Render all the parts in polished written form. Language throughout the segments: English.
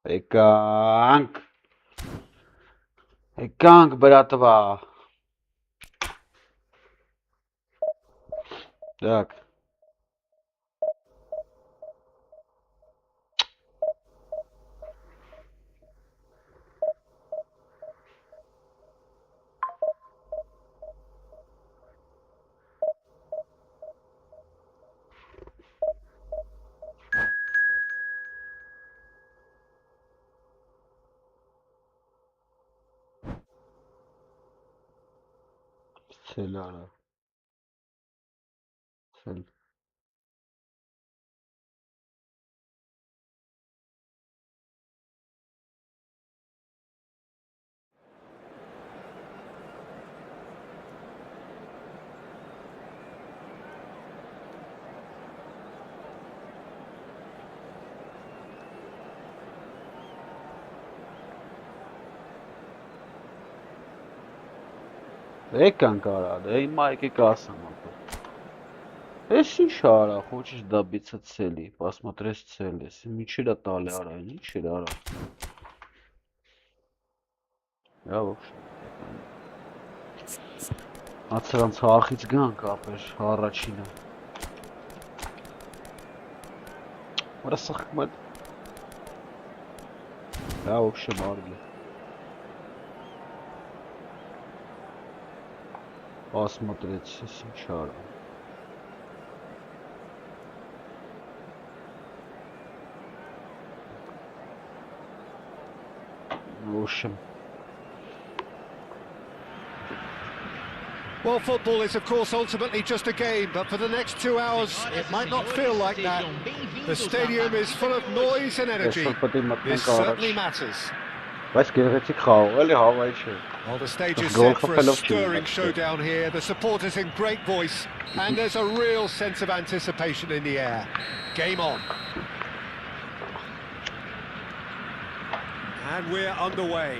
Եկանք, եկանք բրատվա, դակ, սել արա, սել, եկանք արա, դե հիմա եկեք ասեմ ապա, ես ինչ արա, хочешь добиться цели, посмотреть цели, ինչեր է տալի արա, ինչեր արա, я вообще, ացրանց հախից գանք ապեր, առաջինը, Ora sıkma. Ya вообще barley. Посмотреть сейчас. В общем. Well, football is, of course, ultimately just a game, but for the next 2 hours, it might not feel like that. The stadium is full of noise and energy. This certainly matters. Well, the stage is set for a stirring showdown here. The supporters in great voice, and there's a real sense of anticipation in the air. Game on. And we're underway.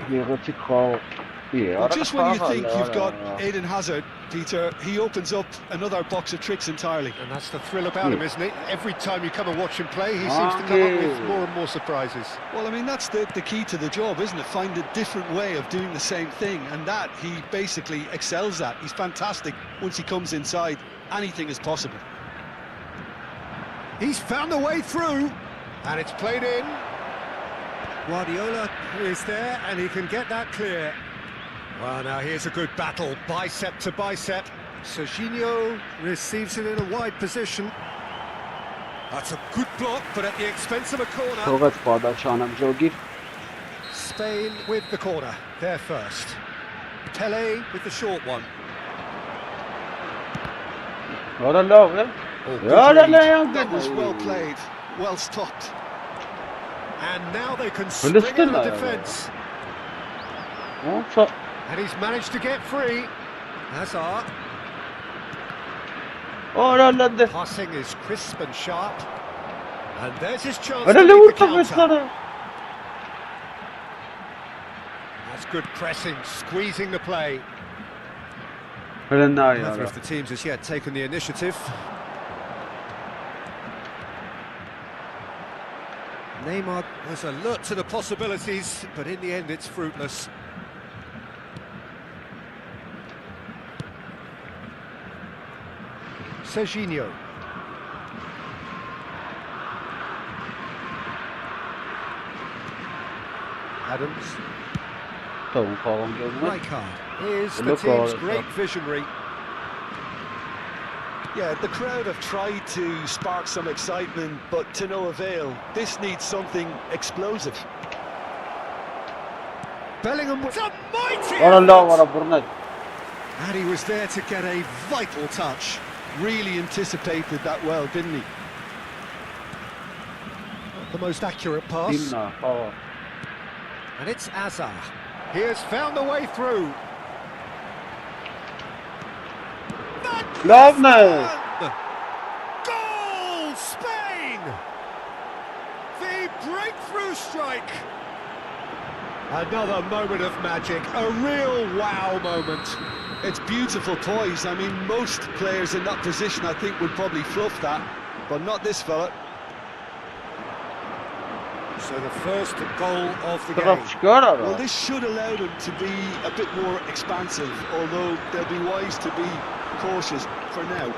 Well, just when you think you've got Eden Hazard, Peter, he opens up another box of tricks entirely. And that's the thrill about him, isn't it? Every time you come and watch him play, he seems to come up with more and more surprises. Well, I mean, that's the key to the job, isn't it? Find a different way of doing the same thing, and that he basically excels at. He's fantastic once he comes inside. Anything is possible. He's found a way through, and it's played in. Guardiola is there, and he can get that clear. Well, now here's a good battle, bicep to bicep. Serginho receives it in a wide position. That's a good block, but at the expense of a corner. Spain with the corner, there first. Pele with the short one. That was well played, well stopped. And now they can spring out the defence. And he's managed to get free. Hazard. Passing is crisp and sharp. And there's his chance to make the counter. That's good pressing, squeezing the play. Neither of the teams has yet taken the initiative. Neymar was alert to the possibilities, but in the end it's fruitless. Serginho. Adams. Rijkaard is the team's great visionary. Yeah, the crowd have tried to spark some excitement, but to no avail. This needs something explosive. Bellingham was a mighty effort! And he was there to get a vital touch. Really anticipated that well, didn't he? Not the most accurate pass. And it's Hazard. He has found a way through. Lovely! Goal, Spain! The breakthrough strike. Another moment of magic, a real wow moment. It's beautiful poise. I mean, most players in that position, I think, would probably fluff that, but not this fella. So the first goal of the Taraf game. çıkar Well, ara. this should allow them to be a bit more expansive, although they'll be wise to be cautious for now.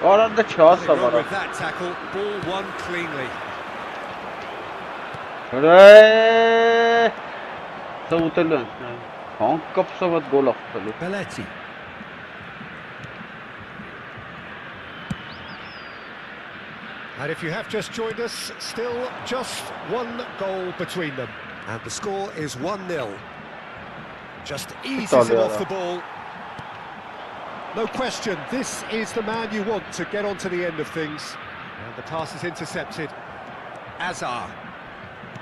Arada Nothing çağsa wrong var. with that tackle. Ball won cleanly. Ρε! Să uite-l. Încă să văd gol acolo. Belletti. And if you have just joined us, still just one goal between them. And the score is 1-0. Just eases him off the ball. No question, this is the man you want to get onto the end of things. And the pass is intercepted. Azar.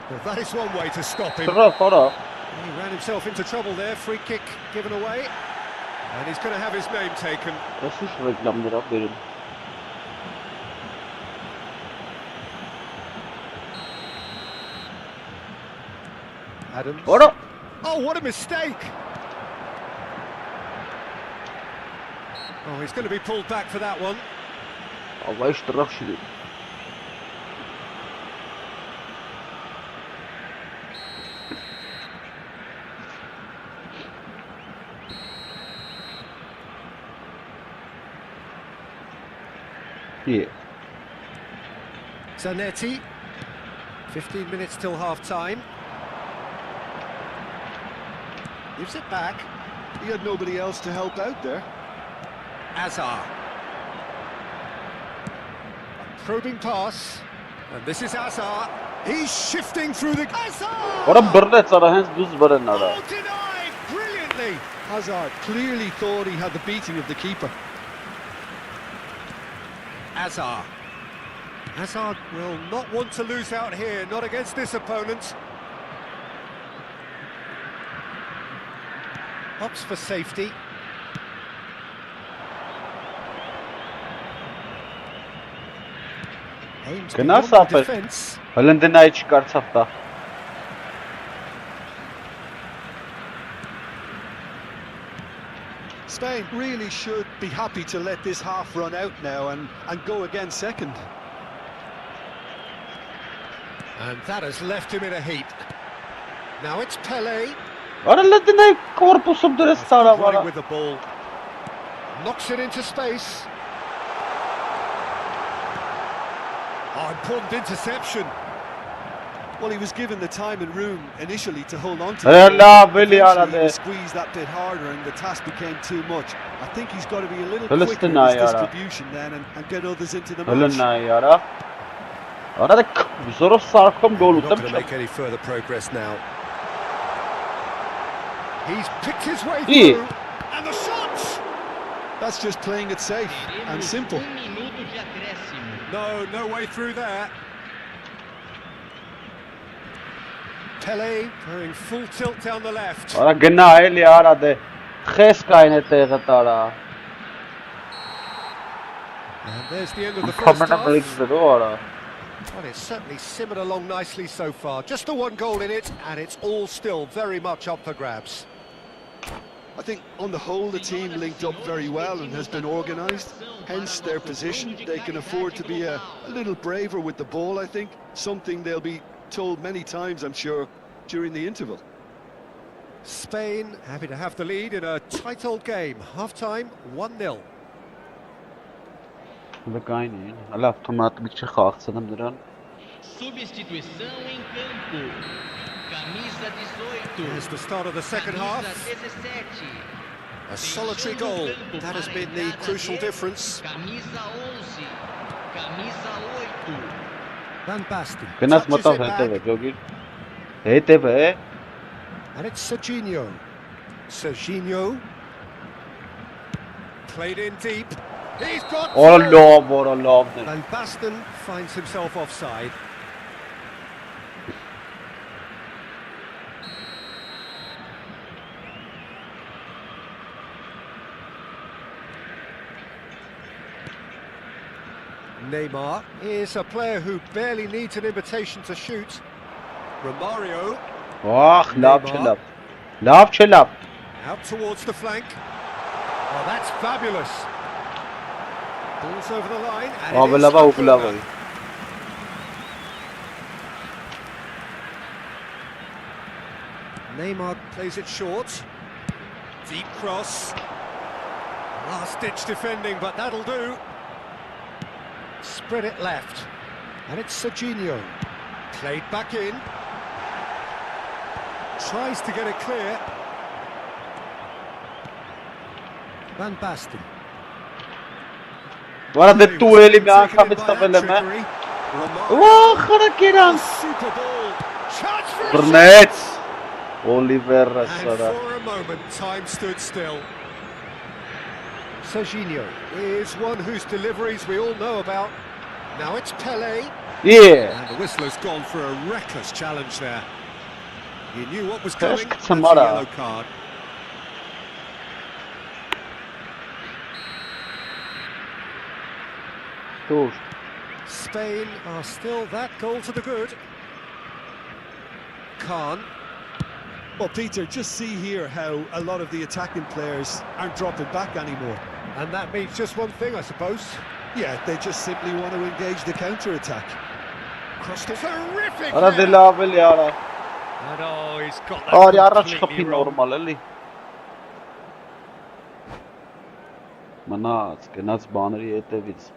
Well, that is one way to stop him. Taraf ara. He ran himself into trouble there. Free kick given away. And he's going to have his name taken. Nasıl şu reklamları verin? Adams. Ara. Oh, what a mistake! Oh, he's going to be pulled back for that one. Ama iş taraf şimdi. İyi. Zanetti. 15 minutes till half-time. Gives it back. He had nobody else to help out there. Azar. A probing pass. And this is Azar. He's shifting through the... Azar! Ara birne çara hens düz beren ara. Oh, denied! Brilliantly! Hazard clearly thought he had the beating of the keeper. Azar. Hazard will not want to lose out here, not against this opponent. Opts for safety. Aims Gına beyond the sapır. defence. Valentina'yı çıkartsak da. Spain really should be happy to let this half run out now and go again second. And that has left him in a heap. Now it's Pele. Valentina'yı korpusum dures That's sara good running var. with the ball. Knocks it into space. Oh, important interception. Well, he was given the time and room initially to hold on to Hey, it. Allah, Billy, Eventually, Allah, he was squeezed that bit harder and the task became too much. I think he's got to be a little quicker Palestine, in his yara. distribution then and get others into the match. Valentina'yı ara. Arada zor sarkom gol Not going to utam. make any further progress now. He's picked his way İyi. through. And the shot! That's just playing it safe and simple. No way through there. Pele going full tilt down the left. Ara gna eli ara de. Xes kayne teghet ara. And there's the end of the first Kamera half. belgizdi o ara. Well, it's certainly simmered along nicely so far. Just the one goal in it, and it's all still very much up for grabs. I think on the whole the team linked up very well and has been organised, hence their position. They can afford to be a little braver with the ball, I think, something they'll be told many times, I'm sure, during the interval. Spain happy to have the lead in a tight old game. Half-time, 1-0. Ve kayne. Ala avtomat bir şey xaxsadım duran. Substituição em campo. Camisa 18. Here's the start of the second half. Camisa 17. A solitary goal. That has been the crucial difference. Camisa 11. Camisa 8. Van Basten Gna touches smotav it back, hete ve jogir. Hete ve. and it's Serginho. Serginho played in deep. He's got Allah. Van Basten finds himself offside. Neymar is a player who barely needs an invitation to shoot. Romario Ah, laf çelap. Laf çelap. out towards the flank. Oh, that's fabulous. Ball's over the line. And it Abi is lava a ukulava. corner. Neymar plays it short. Deep cross. Last-ditch defending, but that'll do. Spread it left. And it's Serginho. Played back in. Tries to get it clear. Van Basten. Guarda detto ele mi ha capito bene me. Oh, χαρακτήρας. Super ball. Chance for a Μπρνέτς. Oliver And Sara. for a moment, time stood still. Serginho is one whose deliveries we all know about. Now it's Pelé. Yeah. And the whistler's gone for a reckless challenge there. You knew what was coming. That's a Samara. yellow card. Dur. Spain are still that goal to the good. Khan. Well, Peter, just see here how a lot of the attacking players aren't dropping back anymore. And that means just one thing, I suppose. Yeah, they just simply want to engage the counter-attack. Crossed it. Terrific! Արա դե լավ էլի արա։ And oh, he's got that Արի առաջ completely խփի wrong. նորմալ էլի։ Մնաց, գնաց բաների հետևից։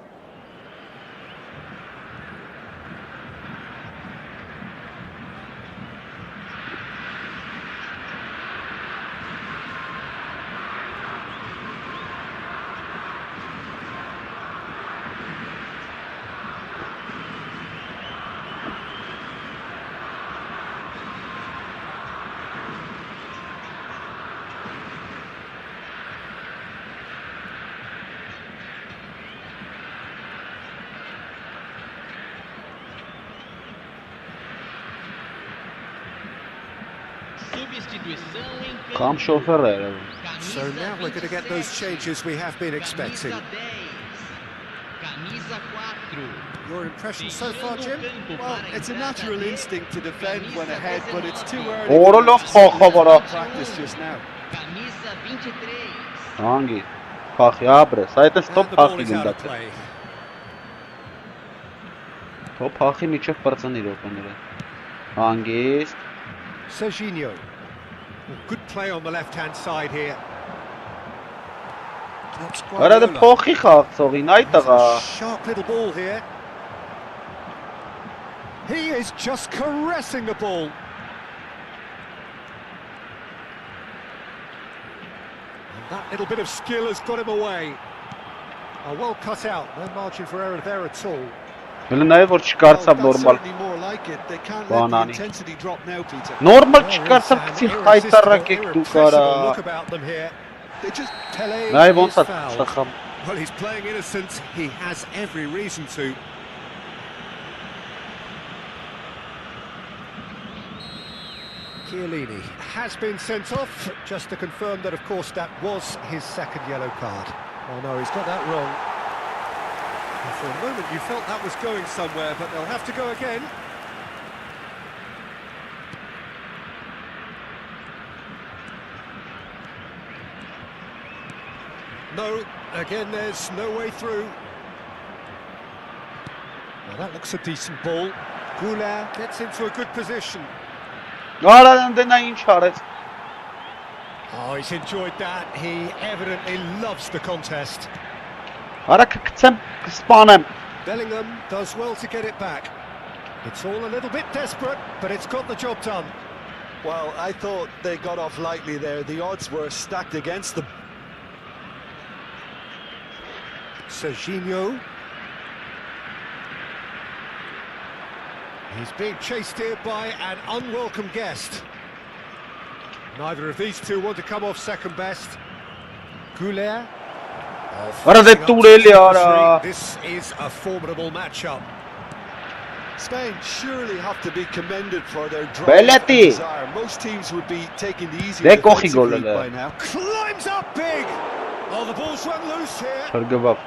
Substituição em Կամ campo. շոֆեր է երևում։ So now we're going to get those changes we have been expecting. Camisa 10. Camisa 4. Your impression so far, Jim? Well, it's a natural instinct to defend when ahead, but it's too early Օրոլո to see them փոխավարա։ practice just now. Camisa 23. Հանգի։ Փախի ապրես, այդ էս And top the ball փախի is out of գնդակ։ play. Top փախի միջև բրծնի րոպեները։ Հանգիստ։ Serginho. Good play on the left-hand side here. That's Արա դե Guardiola. փոխի խաղցողին այդ It's տղա։ a sharp little ball here. He is just caressing the ball. And that little bit of skill has got him away. Oh, well cut out. No margin for error there at all. Հələ նայ որ չկարծավ Well, that's նորմալ։ certainly more like it. They can't let the Բանանի։ intensity drop now, Peter. Նորմալ There is չկարծավ an գցի irresistible, հայտարակեք դու կարա։ irrepressible look about them here. They just Pelé Նայ is ոնց է fouled. ծխամ։ Well, he's playing innocent. He has every reason to. Chiellini has been sent off, just to confirm that, of course, that was his second yellow card. Oh no, he's got that wrong. And for a moment you felt that was going somewhere, but they'll have to go again. No, again there's no way through. Now that looks a decent ball. 𝐄𝐅𝐎H gets into a good position. Արա դե նա ինչ արեց։ Oh, he's enjoyed that. He evidently loves the contest. Արա կգցեմ, կսպանեմ։ Bellingham does well to get it back. It's all a little bit desperate, but it's got the job done. Well, I thought they got off lightly there. The odds were stacked against them. Serginho. He's being chased here by an unwelcome guest. Neither of these two want to come off second best. 𝐄𝐅𝐻. Արա դե տուր էլի արա։ This is a formidable matchup. Spain surely have to be commended for their drive Belletti. and desire. Most teams would be taking the easier Դե կողի defensive գոլ lead է։ by now. Climbs up big. Oh, the ball's run loose here. Հրգվավ։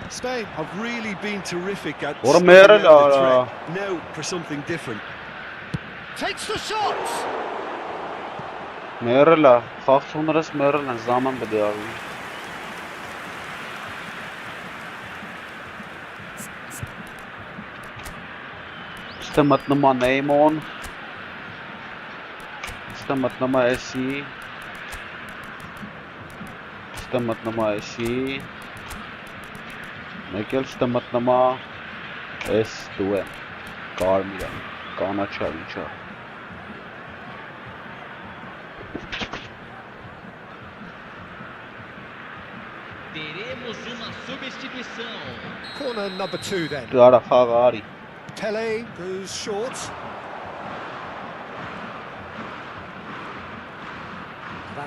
Spain have really been terrific at Ora sniffing Merel, out the ora. threat. Now for something different. Takes the shot. Մերելա, խաղցողներս մերել են, զաման պետք է արվի։ Ստե մտնում է Նեյմոն։ Ստա մտնամա էսի Ստա մտնամա էսի Մեկ էլ ստա մտնամա Էս դու եմ Կարմիրա Կանաչա ինչա Teremos uma substituição. Corner number 2 then. Դու արա խաղը արի Pele goes short.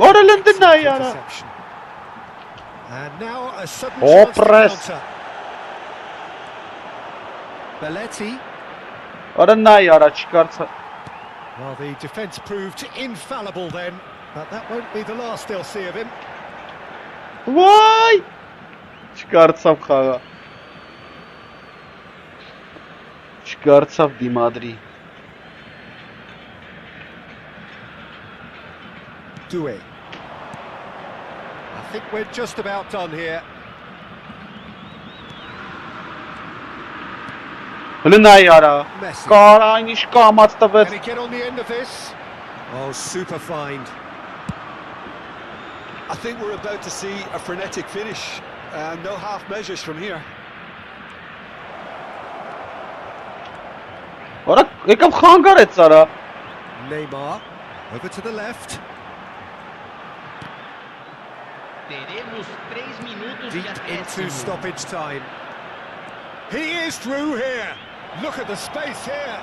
Որը լնդնա յարա Interception. And now a sudden Oh, chance to press. counter. Belletti. Արա նայ արա չկարծա Well, the defence proved infallible then, but that won't be the last they'll see of him. Վայ Չկարծավ խաղը Չկարծավ դիմադրի Doué. I think we're just about done here. Հլը նայ արա Messi. Կարա ինչ կամած Can տվեց he get on the end of this? Oh, super find. I think we're about to see a frenetic finish. No half measures from here. Արա եկավ խանգարեց արա Neymar over to the left. Teremos 3 minutos de Deep into acréscimo. stoppage time. He is through here. Look at the space here.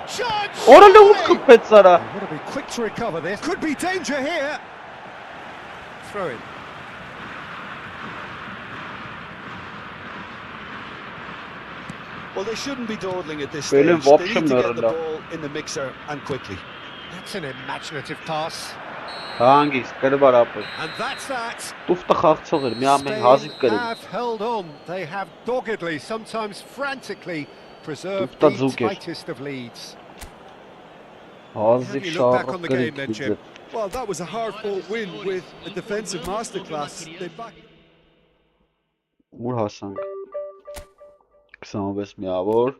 Chance! Արա լուտ խփեց արա They've got to be quick to recover this. Could be danger here. Throw in. Well, they shouldn't be dawdling at this Benim stage. They need to option get the var ball in the mixer and quickly. That's an imaginative pass. Հանգիստ կրբար ապր And that's that. Տուֆտը խաղցող էր մի ամեն հազիվ Spain կրել have held on. They have doggedly, sometimes frantically, preserved Tufta the Zucker. tightest of leads. Հազիվ How do you look back շարը on the game then, Jim? Well, that was a hard-fought win with a defensive masterclass. They back Ուր հասանք 26 միավոր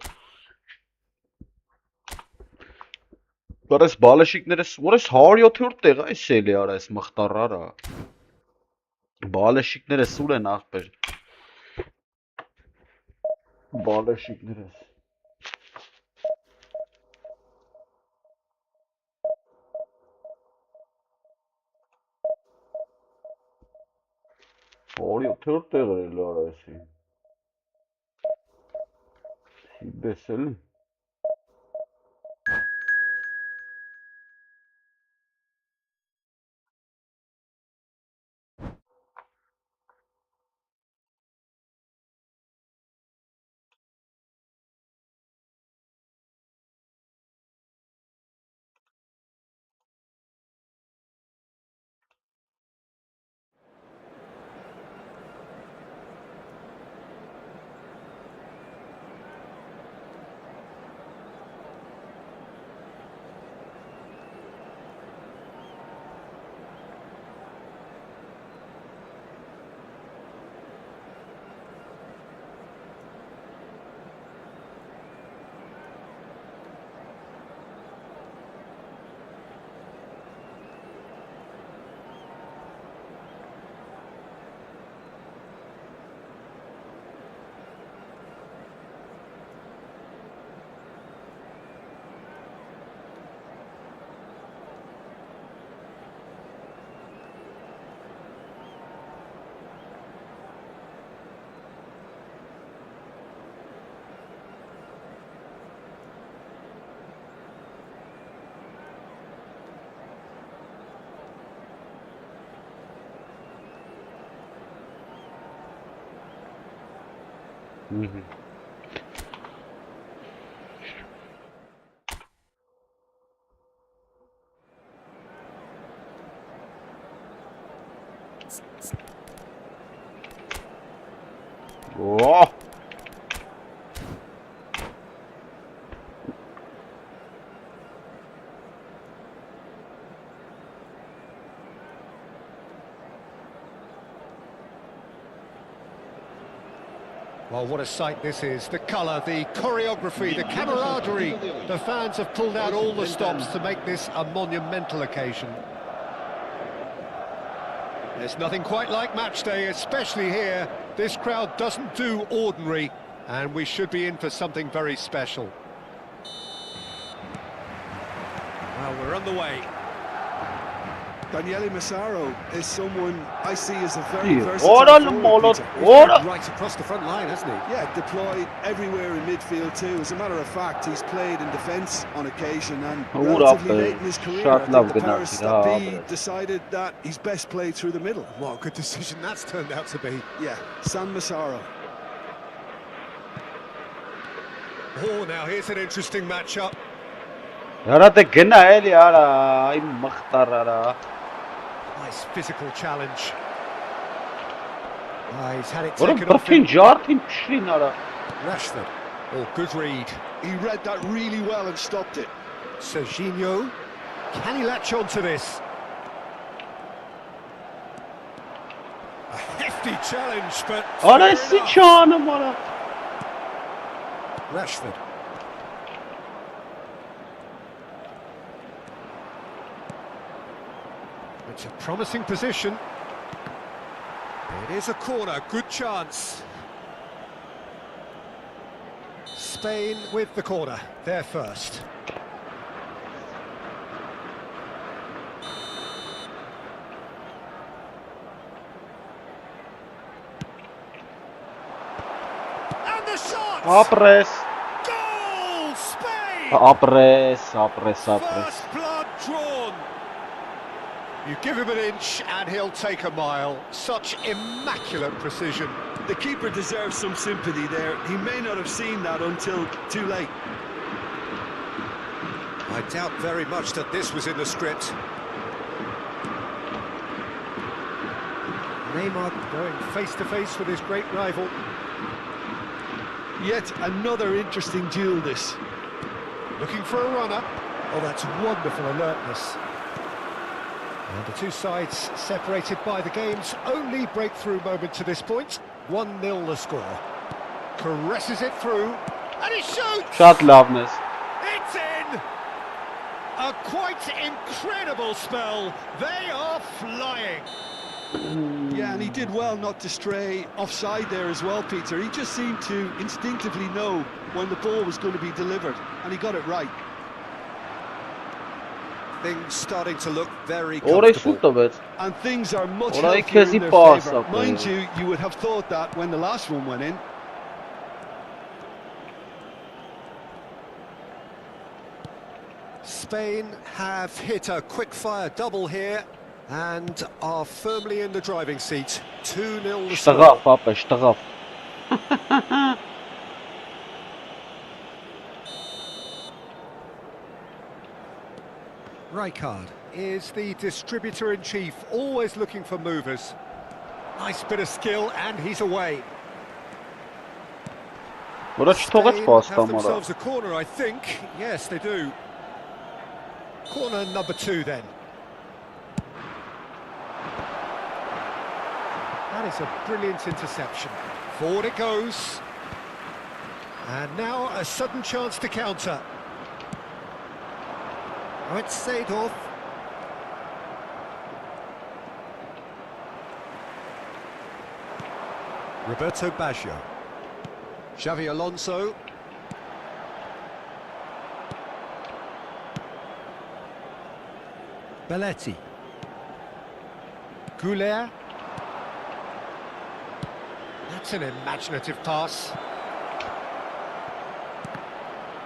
Բայց այս բալեշիկներս որ այս 107-րդ տեղ այս էլի արա այս մխտարարը Բալեշիկներս ուր են ախպեր Բալեշիկներս Հորիոթերորդ տեղ էր էլի արա էսի Սիբես էլի Օ Well, what a sight this is. The colour, the choreography, the camaraderie. The fans have pulled out all the stops to make this a monumental occasion. There's nothing quite like match day, especially here. This crowd doesn't do ordinary, and we should be in for something very special. Well, we're on the way. Daniele Massaro is someone I see as a very Ora versatile forward, Lamolo, Peter. ora. Right across the front line, hasn't he? Yeah, deployed everywhere in midfield too. As a matter of fact, he's played in defence on occasion, and Ora, relatively late in his career, shot I love think the good powers enough. that Yeah, be decided that he's best played through the middle. What a good decision that's turned out to be. Yeah, San Massaro. Oh, now here's an interesting matchup. Yara te gena eli yara, ay makhtar yara. Nice physical challenge. He's had it Ora taken off birkin him. jartin pishrin yara. Rashford. Oh, good read. He read that really well and stopped it. Serginho. Can he latch on to this? A hefty challenge, but Ora fair si enough. canım ora. Rashford. It's a promising position. It is a corner, good chance. Spain with the corner, they're first. And the shot! Apres, Goal! Spain! apres. First blood drawn. You give him an inch and he'll take a mile. Such immaculate precision. The keeper deserves some sympathy there. He may not have seen that until too late. I doubt very much that this was in the script. Neymar going face to face with his great rival. Yet another interesting duel this. Looking for a runner. Oh, that's wonderful alertness. And the two sides separated by the game's only breakthrough moment to this point. 1-0 the score. Caresses it through, and he shoots! Shot loveness. It's in! A quite incredible spell. They are flying. Yeah, and he did well not to stray offside there as well, Peter. He just seemed to instinctively know when the ball was going to be delivered, and he got it right. Things starting to look very Ora comfortable. şut evet. And things are much Orayı healthier in kesip their pas favour. yapıyor. Mind you, you would have thought that when the last one went in. Spain have hit a quick-fire double here and are firmly in the driving seat. 2-0 the score. اشتغاف بابا اشتغاف. Rijkaard is the distributor-in-chief, always looking for movers. Nice bit of skill, and he's away. Ora çtoğaç Spain pas have tam ora. themselves a corner, I think. Yes, they do. Corner number 2, then. That is a brilliant interception. Forward it goes. And now a sudden chance to counter. Oh, it's Seedorf. Roberto Baggio. Xavi Alonso. Belletti. 𝐄𝐅𝐎𝐎𝐓𝐁𝐀𝐋. That's an imaginative pass.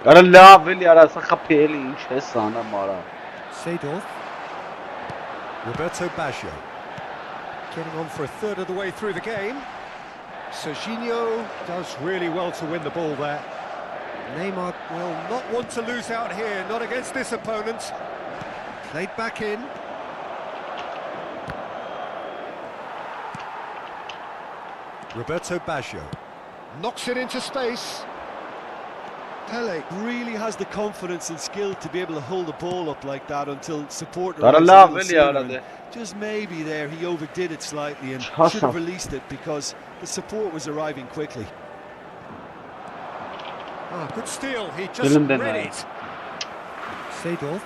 Yara lavel yara sa kapeli iş hesana mara. Seedorf. Roberto Baggio. Getting on for a third of the way through the game. Serginho does really well to win the ball there. Neymar will not want to lose out here, not against this opponent. Played back in. Roberto Baggio knocks it into space. Pele really has the confidence and skill to be able to hold the ball up like that until support Yara arrives a little lavel sooner, yara and de. just maybe there he overdid it slightly and Hustle. should have released it because the support was arriving quickly. Oh, good steal. He just Dylan read Denay. it. Seedorf.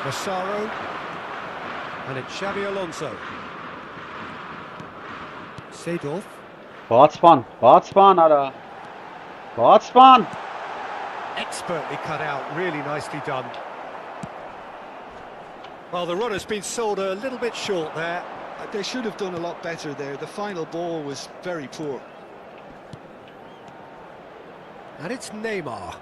Massaro. And it's Xabi Alonso. Seedorf. Batsman ara. Batsman. Expertly cut out, really nicely done. Well, the runner's been sold a little bit short there. They should have done a lot better there. The final ball was very poor. And it's Neymar.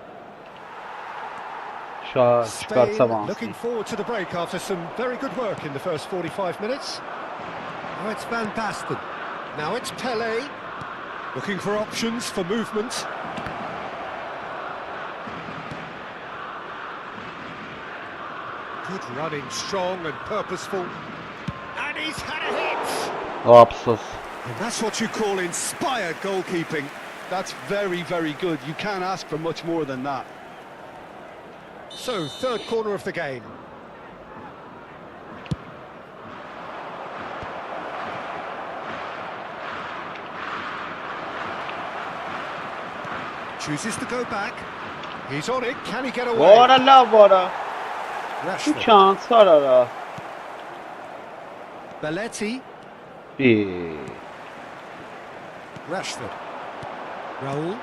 Çıkarsa Spain looking avansın. forward to the break after some very good work in the first 45 minutes. Now it's Van Basten. Now it's Pelé. Looking for options for movement. Good running, strong and purposeful. And he's had a hit! Absız. And that's what you call inspired goalkeeping. That's very, very good. You can't ask for much more than that. So, third corner of the game. Chooses to go back. He's on it. Can he get away? Vara la vara. Şu Rashford. şanslar ara. Belletti. Bir. Rashford. Raul.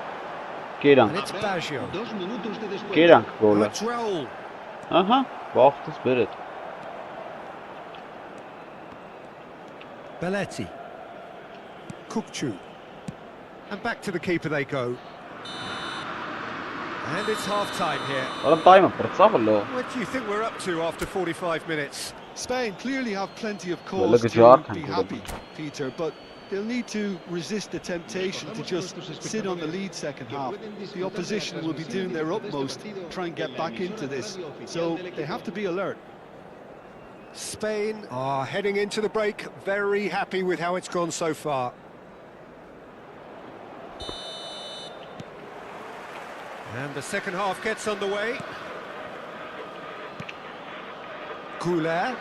Gerank. And it's Baggio. Gerank Now golü. it's Raul. Aha. Vaxtız beret. Belletti. Kukçu. And back to the keeper they go. And it's half-time here. Ara dayma pırtsavallo. What do you think we're up to after 45 minutes? Spain clearly have plenty of Böyle cause güzel to be kanka. happy, Peter, but they'll need to resist the temptation to just sit on the lead second half. The opposition will be doing their utmost to try and get back into this, so they have to be alert. Spain are heading into the break, very happy with how it's gone so far. And the second half gets underway. 𝐄𝐅𝐎𝐎𝐓𝐁𝐀𝐋.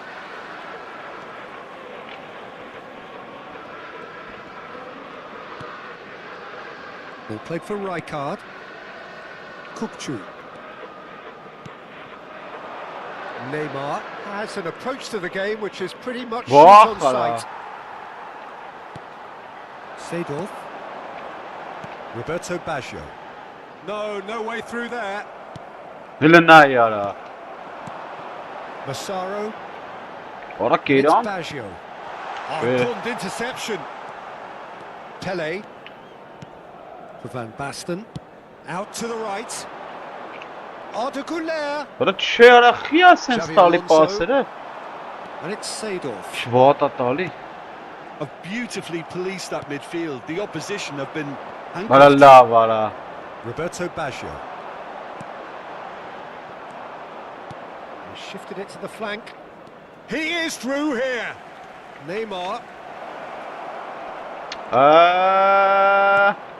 Ball played for Rijkaard. Kukçu. Neymar has an approach to the game which is pretty much shoot on Vah, sight. Seedorf. Roberto Baggio. No way through there. Dilinay ara. Massaro. Ora It's Gerank. Baggio. Oh, Yeah. important interception. Pelé. For Van Basten. Out to the right. 𝐄𝐅𝐎𝐻𝐿. Ora çera xia sen Xabi stali Alonso. pasere. And it's Seedorf. Şvata tali. Have beautifully policed that midfield. The opposition have been Vara handcuffed. la vara. Roberto Baggio. He shifted it to the flank. He is through here. Neymar.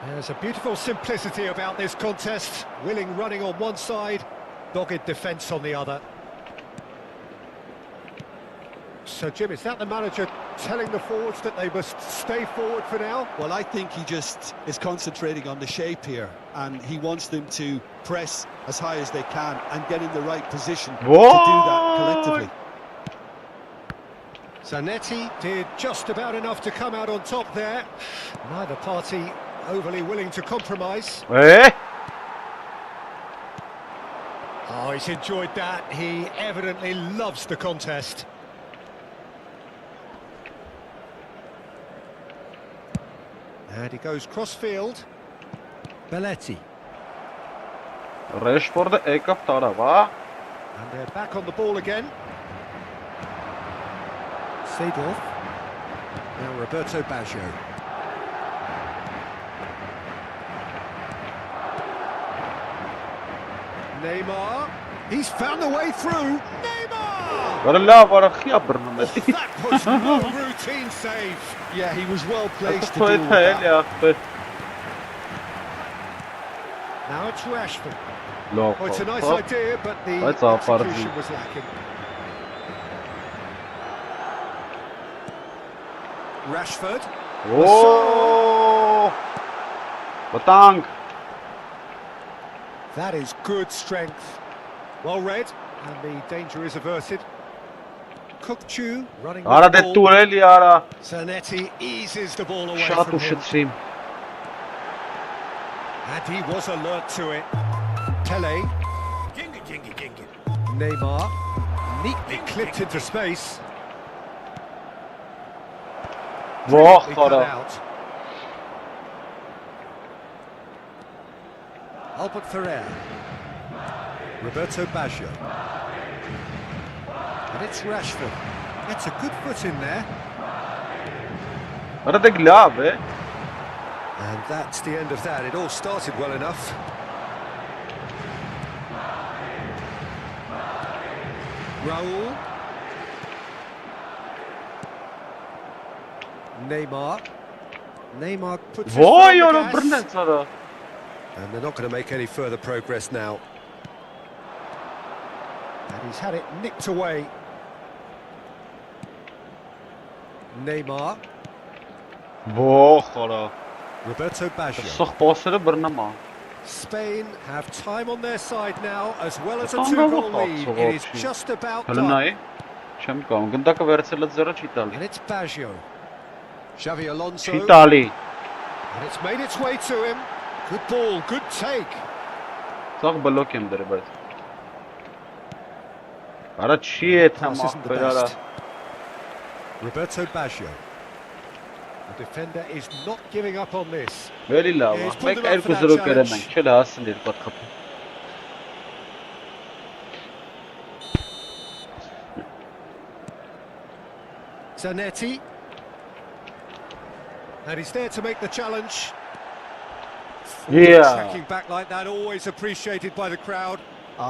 There's a beautiful simplicity about this contest. Willing running on one side, dogged defence on the other. So, Jim, is that the manager telling the forwards that they must stay forward for now? Well, I think he just is concentrating on the shape here, and he wants them to press as high as they can and get in the right position to do that collectively. Zanetti did just about enough to come out on top there. Neither party overly willing to compromise. Oh, he's enjoyed that. He evidently loves the contest. And he goes cross-field. Belletti. Rashford եկավ տարավ, And they're back on the ball again. Seedorf. Now Roberto Baggio. Neymar. He's found the way through. Neymar! Vara la vara xia brնում է։ That was no routine save. Yeah, he was well placed to Ատո deal է with թե that. էլի ախպեր։ Now it's Rashford. Լավ։ Oh, it's a nice հա։ idea, but the Բայց ապարդի։ execution was lacking. Rashford. Օ! Վտանգ։ That is good strength. Well read, and the danger is averted. 𝐄𝐅𝐎𝐓𝐁 running with Արա the դե ball. տուր էլի արա։ Zanetti eases the ball away Շատ from him. ուշեցրիմ։ And he was alert to it. Pele. Neymar. Neatly clipped into space. Վախ Brilliantly cut արա։ out. Albert Ferrer. Roberto Baggio. And it's Rashford. Gets a good foot in there. Արա դե լավ է։ And that's the end of that. It all started well enough. Raul. Neymar. Neymar puts his foot Ոյ on արա the gas. բռնեց արա։ And they're not going to make any further progress now. And he's had it nicked away. Neymar. Ոխ արա։ Roberto Baggio. Սող պասերը բռնեմ ա։ Spain have time on their side now, as well as a Անգամ two-goal ոխ lead. աղցող It is ողջի։ just about Հələ done. նայ։ Չեմ կարող։ Գնդակը վերցելը ձեռը չի տալի։ And it's Baggio. Xavi Alonso. Չի տալի։ And it's made its way to him. Good ball, good take. Սող բլոկ եմ դրել, բայց։ Արա չի է Pass թամախ isn't the վերարա։ best. Roberto Baggio. The defender is not giving up on this. Վերի լավ Yeah, է։ he's pulled Մեկ it off for that 2-0 կերեմ challenge. ենք, չէ՞ հասել իր պատխապը։ Zanetti. And he's there to make the challenge. Yeah. Tracking back like that, always appreciated by the crowd.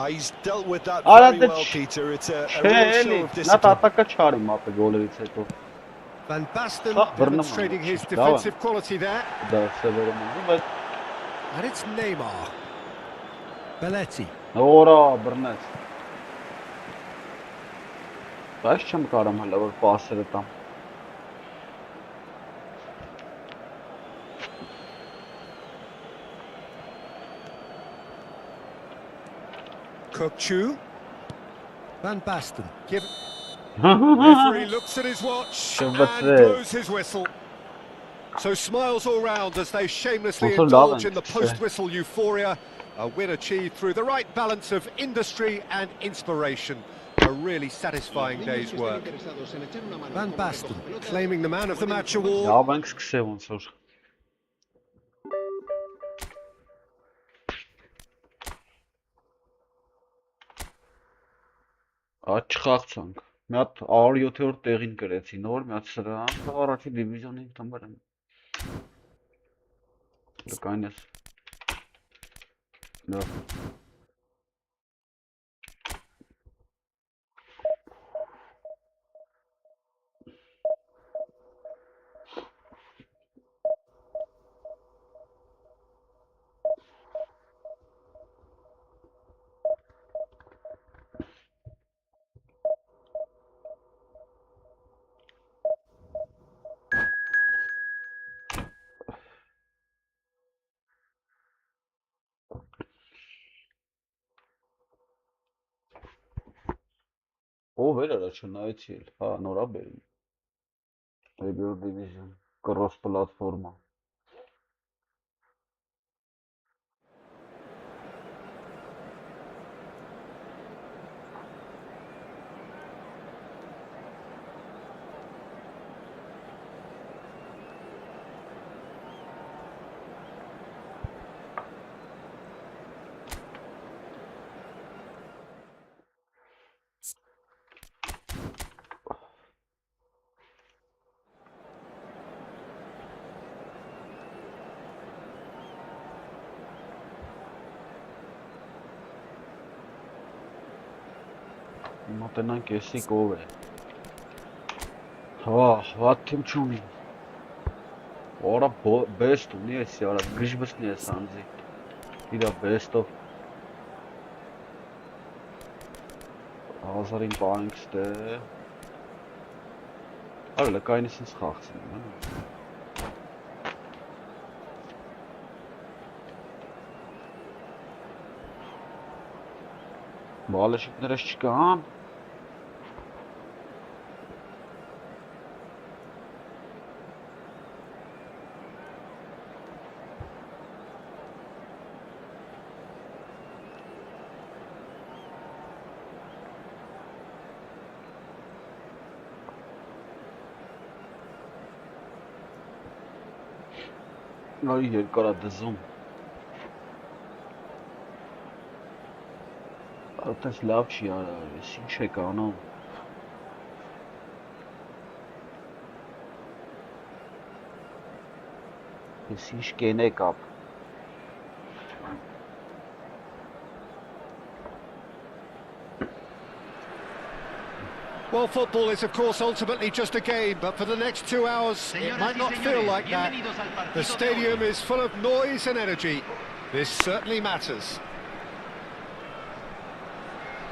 He's dealt with that Արա very դե well, չ- Peter. It's a Չէ real էլի, show of նա discipline. տատակա չարի մապը գոլերից հետո։ Van Basten Ach, Burnham, demonstrating his Dawa. defensive quality there. Դա սևերում եմ, բայց And it's Neymar. Belletti. որա բռնեց։ Բայց չեմ կարամ հələ որ պասերը տամ։ 𝐄𝐅𝐎𝐓𝐁. Van Basten. Referee looks at his watch and blows his whistle. So smiles all round as they shamelessly Also indulge in the Lawrence, post-whistle euphoria. A win achieved through the right balance of industry and inspiration. A really satisfying day's work. Van Basten claiming the man of the match award. Լավ ենք սկսել ոնց որ։ Աչ խաղցանք։ Մի հատ 107-րդ տեղին գրեցի նոր, մի հատ սրան, առաջի դիվիզիոնի անդամ եմ։ Լկայնես։ Լավ։ Ով էր առաջ նայեցի էլ, հա, նորա բերում։ Երկրորդ դիվիզիոն, կրոս պլատֆորմա։ Մոտենանք էսի կով է։ Հա, վատ թիմ չունի։ Որա best ունի էսի, արա գրիժբսնի է սանձի։ Իրա best-ով։ Հազարին պահենք ստե։ Արա լկայնիս ինձ խաղցին, ման։ Բալեշիկներս չկան։ Նորի երկարադզում։ Այդպես լավ չի արարել, ես ինչ եք անում։ Ես ինչ կենեք ապ։ Well, football is, of course, ultimately just a game, but for the next 2 hours, it might not feel like that. The stadium is full of noise and energy. This certainly matters.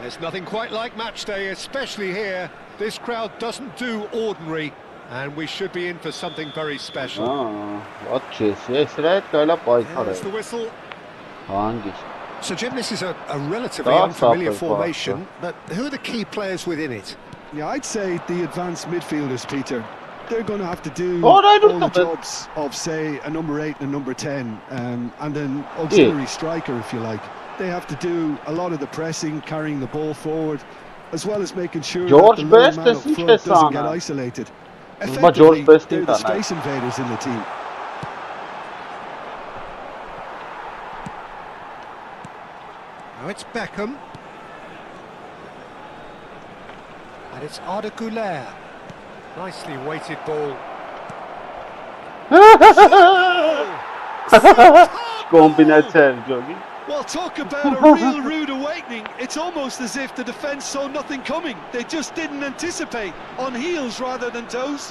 There's nothing quite like match day, especially here. This crowd doesn't do ordinary, and we should be in for something very special. What chess? Yes, right, There's the whistle. So, Jim, this is a relatively unfamiliar formation, but who are the key players within it? Yeah, I'd say the advanced midfielders, Peter. They're going to have to do Oh, I don't all know the that. jobs of, say, a number 8 and a number 10, and an auxiliary striker, if you like. They have to do a lot of the pressing, carrying the ball forward, as well as making sure George that the low Best man up is front doesn't get interesting. isolated. But George Effectively, Best they're is the nice. space invaders in the team. Now it's Beckham. And it's 𝐄𝐅𝐻𝐿. Nicely weighted ball. Combination, Jogi. Well, talk about a real rude awakening. It's almost as if the defence saw nothing coming. They just didn't anticipate, on heels rather than toes.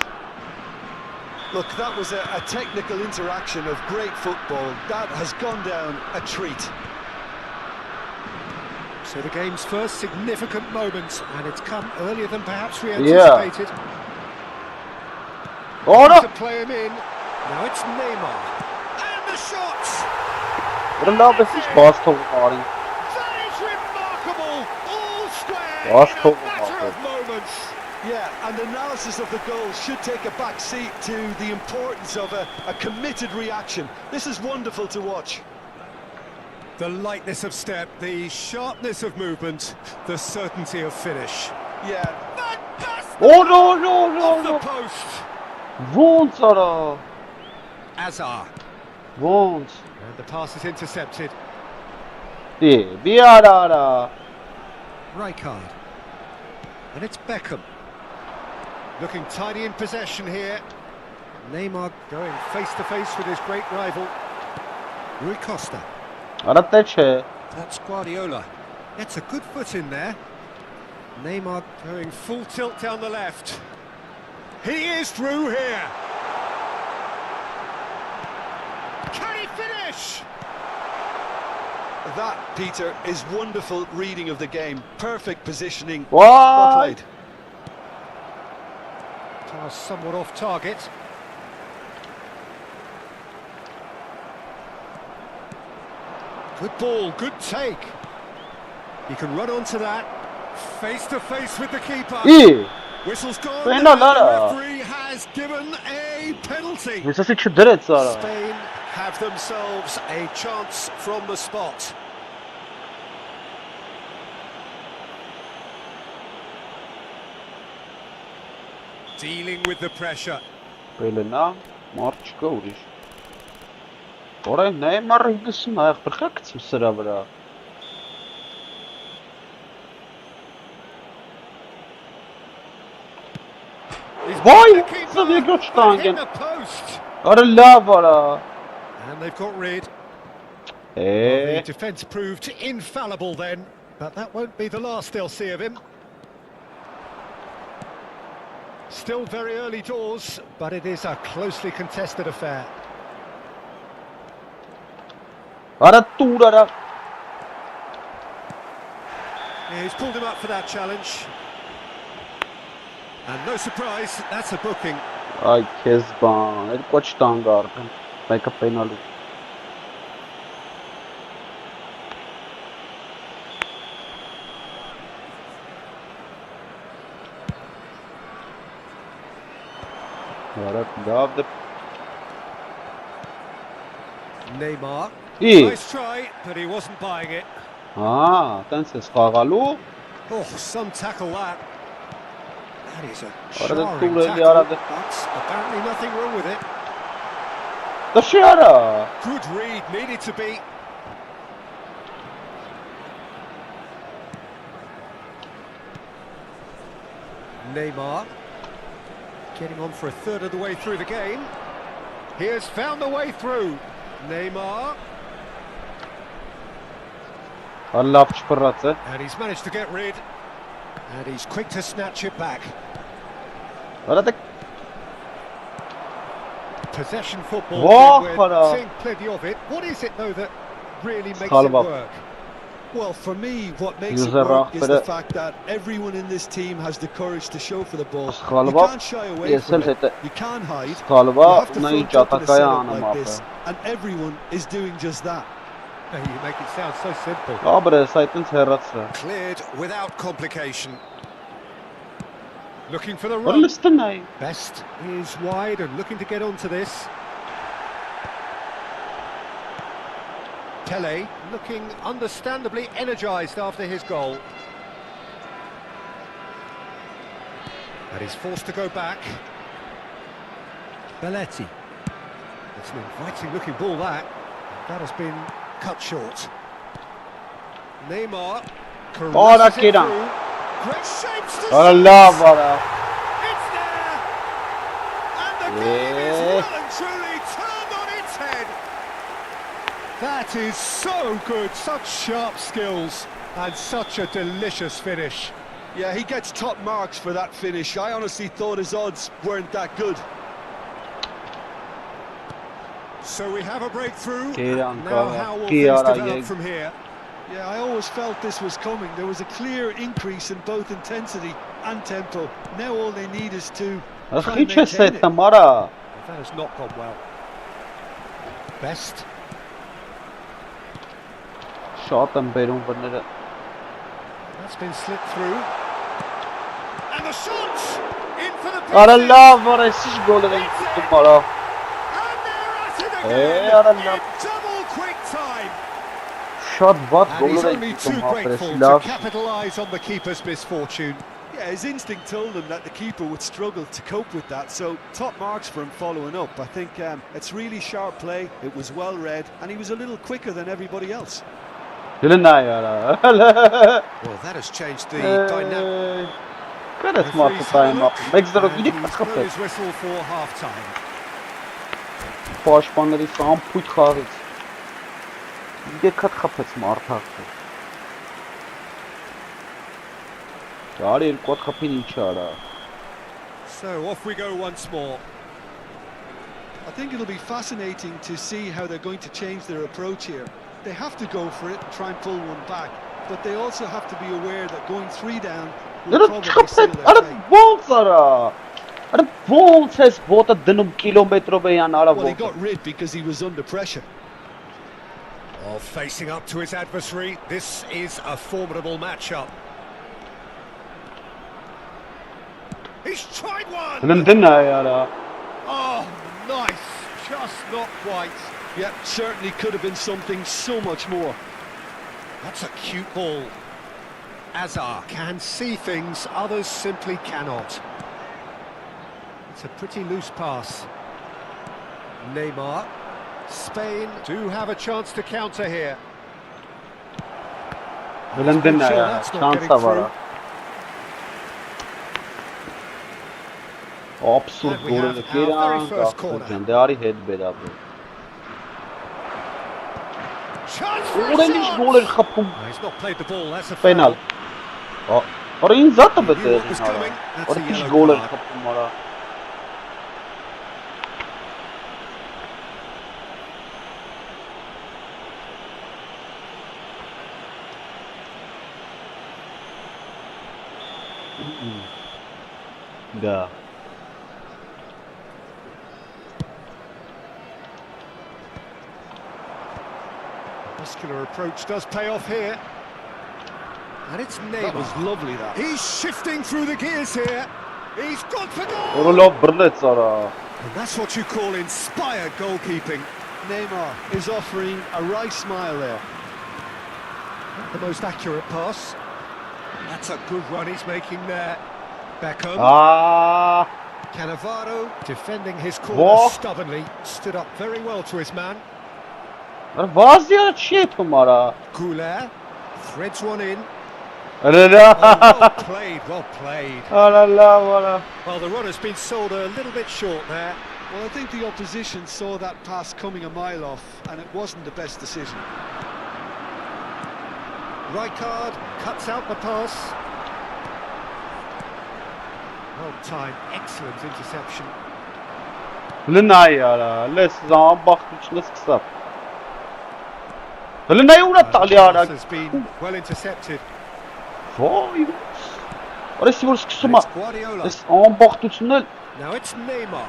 Look, that was a technical interaction of great football. That has gone down a treat. So the game's first significant moment, and it's come earlier than perhaps we Yeah. anticipated. Oh To no! play him in. Now it's Neymar. And the shot! What a love this is Boston party. That is remarkable! All square That's in cool, a matter of Marco. moments. Yeah, and analysis of the goal should take a back seat to the importance of a committed reaction. This is wonderful to watch. The lightness of step, the sharpness of movement, the certainty of finish. Yeah, Fantastic! Oh no, no, no, Off the no! post. Won't, Sarah! Azar. Won't! And the pass is intercepted. Yeah, Biarara! Rijkaard. And it's Beckham. Looking tidy in possession here. Neymar going face to face with his great rival. Rui Costa. Arateche! That's Guardiola. Gets a good foot in there. Neymar going full tilt down the left. He is through here. Can he finish? that, Peter, is wonderful reading of the game. Perfect positioning. Well What? played. Pass somewhat off target. Good ball, good take. He can run onto that. Face to face with the keeper. İyi. Whistle's gone. Wait, And no, the no, no. referee has given a penalty. Misasi që drejt Sara. Spain have themselves a chance from the spot. Dealing with the pressure. Պելենա, մարդ չկա ուրիշ։ Որը Նեյմարը 50 այեղ բրխա գցում սրա վրա։ He's Why? beat the keeper, So they got but stung hit and- the post. Արա լավ արա։ And they've got rid. The Է, defence proved infallible then, but that won't be the last they'll see of him. Still very early doors, but it is a closely contested affair. արա տուր արա։ Yeah, he's pulled him up for that challenge. And no surprise, that's a booking. Այ քեզ բան, այդ կոչ տանգ արդեն։ Մեկը պենալի։ Արա լավ դե Neymar. Ի Nice try, but he wasn't buying it. տենց է խաղալու Oh, some tackle that. That is a Ora da jarring tura tackle, lì, ora da- but apparently nothing wrong with it. Դա չի արա Good read, needed to be. Neymar getting on for a third of the way through the game. He has found the way through. Neymar, Լավ չփռած է and he's managed to get rid. And he's quick to snatch it back. Արա դե Possession football. Whoa, We're Farah. seeing plenty of it. What is it though that really makes it Schalva. work? Well, for me, what makes it User work is the Rafa- fact that everyone in this team has the courage to show for the ball. You Schalva. can't shy away Ես from էլ it. հետը You can't hide. You Schalva have to ունեի front up in a ճատակայա setup անում like ապը this, and everyone is doing just that. You make it sound so simple. Աբրես այտենց հեռացա Cleared without complication. Looking for the Որ run. լստն այ Best is wide and looking to get onto this. Pele looking understandably energised after his goal. And he's forced to go back. Belletti. It's an inviting looking ball that. That has been cut short. Neymar. Ora caresses it Kiran. through. Great shapes to Արա shoot. լավ արա It's there! And the game is Yeah. well and truly turned on its head. That is so good, such sharp skills and such a delicious finish. Yeah, he gets top marks for that finish. I honestly thought his odds weren't that good. So we have a breakthrough. Kiran Now Kara, how will Kiara things develop Yeg. from here? Yeah, I always felt this was coming. There was a clear increase in both intensity and tempo. Now all they need is to try Ախ and ի՞նչ ես maintain it. հետը մարա That has not gone well. Best. Շատ եմ բերում վրները That's been slipped through. And the shot! In for the Արա picture. լավ արա ինչ գոլեր են դու մարա And they're at it Hey, again! Alan, In double quick time! Շատ վատ And he's գոլեր only են too դու grateful ապրես to լավ capitalise on the keeper's misfortune. Yeah, his instinct told him that the keeper would struggle to cope with that, so top marks for him following up. I think it's really sharp play, it was well read, and he was a little quicker than everybody else. Լնայ արա Well, that has changed the dynamic. Կրես մարդը տայմ ապ 1-0 And իրիկ he's blown խփեց his whistle for half-time. Պաշտպանների ամփույթ խաղից Եկած խփեց մարդը Արի երկու հատ խփին ինչ արա So off we go once more. I think it'll be fascinating to see how they're going to change their approach here. They have to go for it and try and pull one back, but they also have to be aware that going 3 down will Դրա probably seal չխփեց their արա fate. ոնց արա Արա ոնց ես ոտը դնում կիլոմետրով են արա Well, he ոնց got rid because he was under pressure. Oh, facing up to his adversary, this is a formidable matchup. He's tried one! Դնա արա Oh, nice! Just not quite. Yeah, certainly could have been something so much more. That's a cute ball. Azar can see things others simply cannot. It's a pretty loose pass. Neymar. Spain do have a chance to counter here. Դնա արա That's not getting շանսա through. վարա Absurd And we have գոլերը our very կերան first corner. ջանդարի հետ բերաբը Chance for a Ուրեն ինչ shot! գոլեր խփում Oh, he's not played the ball, that's a Penal. foul. Արա ինձ զատը He knew բտեր what was coming, that's Արա a ինչ yellow գոլեր card. խփում արա Да. Muscular approach does pay off here. And it's That was Neymar. lovely, that. He's shifting through the gears here. He's gone for goal! Որը լավ բռնեց արա And that's what you call inspired goalkeeping. Neymar is offering a right smile there. Not the most accurate pass. That's a good run he's making there. Beckham. Cannavaro defending his corner Whoa. stubbornly. Stood up very well to his man. Vazia çiğ tumara. 𝐄𝐅𝐎𝐎𝐿 threads one in. La Oh, well played, well played. la. Well, the run has been sold a little bit short there. Well, I think the opposition saw that pass coming a mile off, and it wasn't the best decision. Rijkaard cuts out the pass. Well timed, excellent interception. Lınay ya. Les zaman baktıçına sıksa. Lınay uğrat The ya. pass has been well intercepted. Vay. Orası burası kısma. It's Guardiola. Les zaman baktıçına. Now it's Neymar.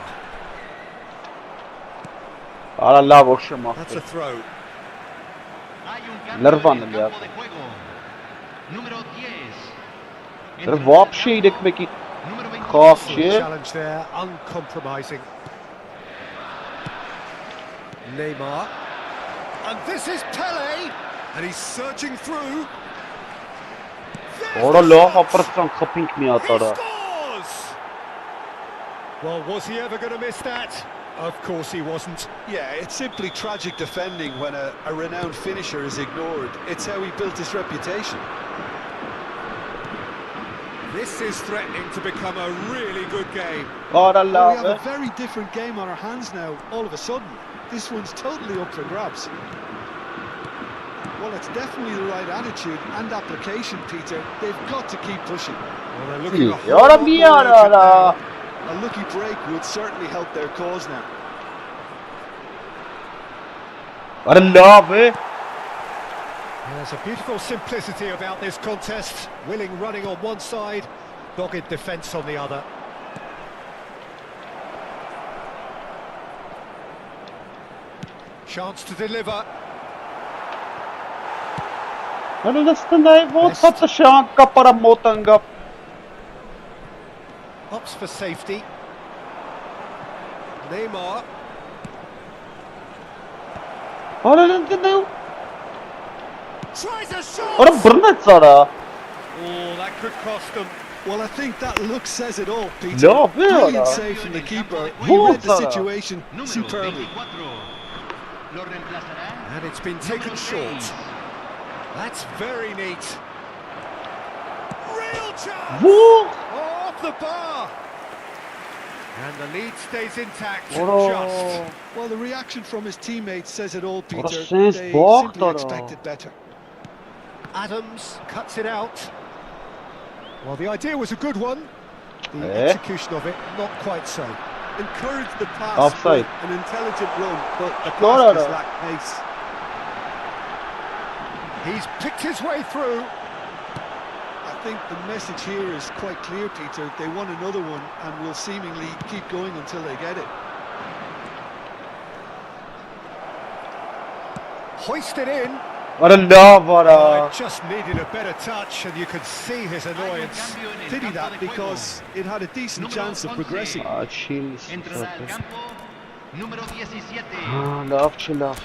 Allah boşa mı? That's a throw. Hay un cambio Nervan en el ya. campo de juego. Número 10. Вообще идekmek Número 22. Kafşi. Challenge there, uncompromising. Neymar. And this is Pele. And he's searching through. There's Ora the la shot. haparsan kaping mi He atara. scores! Well, was he ever going to miss that? Of course he wasn't. Yeah, it's simply tragic defending when a renowned finisher is ignored. It's how he built his reputation. This is threatening to become a really good game. Ora Well, la we have be. a very different game on our hands now, all of a sudden. This one's totally up for grabs. Well, it's definitely the right attitude and application, Peter. They've got to keep pushing. Well, they're looking a Sì, whole ora lot via more urgent la. now. A lucky break would certainly help their cause now. Ora la be. There's a beautiful simplicity about this contest. Willing running on one side, dogged defence on the other. Chance to deliver. Ora lăstânai vot să șanca para motanga. Opts for safety. Neymar. Ora lăstânai. Tries a shot! Ora brneț ora. Oh, that could cost them. Well, I think that look says it all, Peter. No, Brilliant yeah. save from the keeper. He What? read the situation Número superbly. 24. Lo reemplazará. And it's been taken short. That's very neat. Real chance! Vur. Off the bar! And the lead stays intact. Ora. Just. Well, the reaction from his teammates says it all, Peter. sens They bak simply da. expected better. Adams cuts it out. Well, the idea was a good one. The Eh? execution of it, not quite so. Encouraged the pass Offside. with an intelligent run, but the No, pass no, just no. lacked pace. He's picked his way through. I think the message here is quite clear, Peter. They want another one and will seemingly keep going until they get it. Hoisted in. Ora la vara. Just needed a better touch, and you could see his Hay un annoyance. cambio en el Pity campo that de juego. because it had a decent Número chance of 11. progressing. Açil. Entrará al campo. Número 17. Ha laf laf.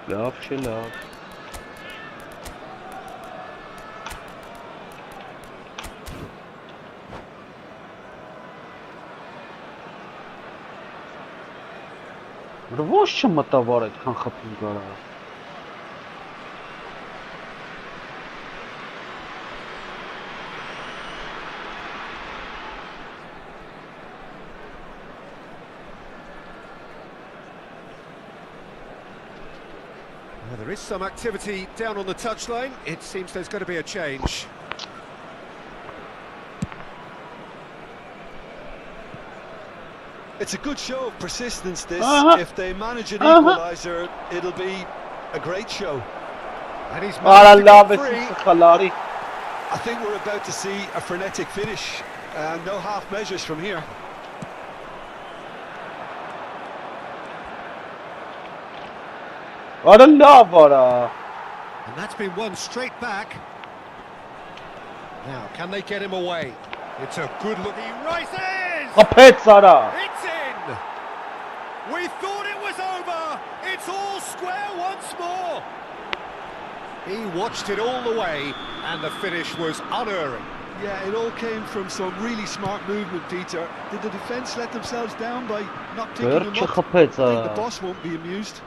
Laf laf. Ոչ չմտավոր այդքան խփին գարա։ Well, there is some activity down on the touchline. It seems there's going to be a change. It's a good show of persistence, this. Uh-huh. If they manage an Uh-huh. equaliser, it'll be a great show. And he's Ora managed la to get free. vesi xalari. I think we're about to see a frenetic finish. No half measures from here. Ora la vara. And that's been won straight back. Now, can they get him away? It's a good look. He rises! Խփեց արա։ It's in! We thought it was over! It's all square once more! He watched it all the way, and the finish was unerring. Yeah, it all came from some really smart movement, Peter. Did the defence let themselves down by not picking him Վերջը up? խփեց I think the արա։ boss won't be amused.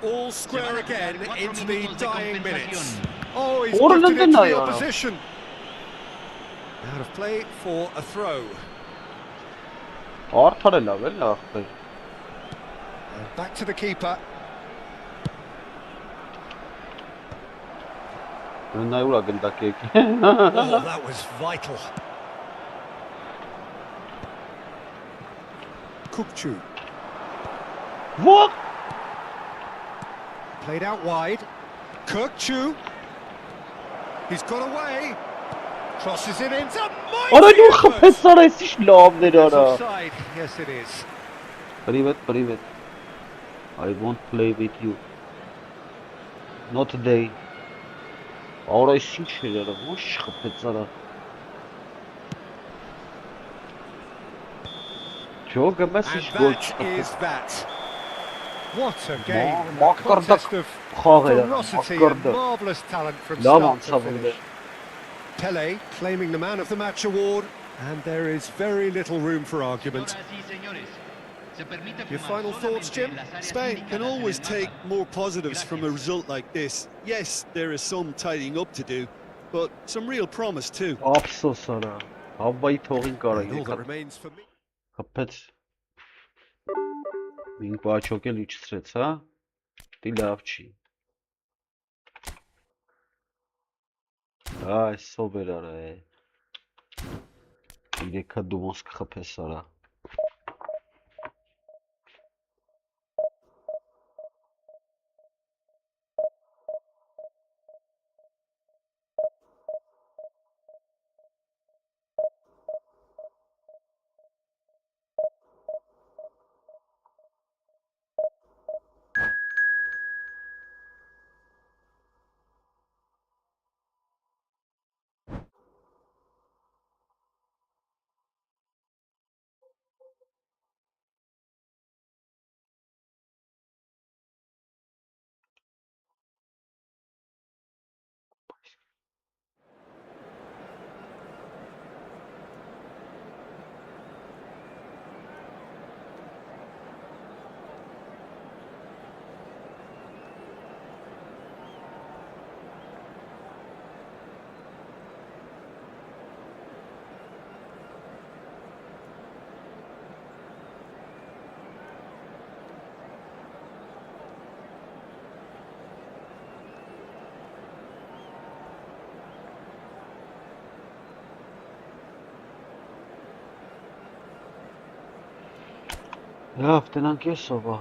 All square again into the minutos de dying minutes. compensación. Oh, he's Orada put it into ne the ya? opposition. Out of play for a throw. Արդար էլ ավել ախպեր։ And back to the keeper. Նա ուրա գնդակեք։ Oh, that was vital. Kukchu What? played out wide. Kukchu. He's got away. Crosses it into Արա mighty դու effort. խփեց արա, էս ինչ լավն էր It's արա։ offside. Yes, it is. Привет, привет. I won't play with you. Not today. Արա էս ինչ էր արա, ոչ խփեց արա։ Ջո գմես And ինչ գոլ that չխփեց։ is that. What a game. A Մակարդակ contest of խաղ էր, ferocity and մակարդակ։ marvellous talent from Լավ start to անցավ finish. Pele claiming the man of the match award, and there is very little room for argument. Señoras y señores, se permite Your fumar final thoughts, solamente Jim? en las áreas Spain indicadas can en el always mapa. take more positives from a Gracias. result like this. Yes, there is some tidying up to do, but some real promise too. Ափսոս արա։ Հավայի թողին կարա And all that եկա։ remains for me. Խփեց։ Ինք բաչոկել իջցրեց, հա։ Դի լավ չի։ Այ սոբեր արա է։ Իրեքա դու ոնց կխփես արա։ Լավ, տնանք եսով ա։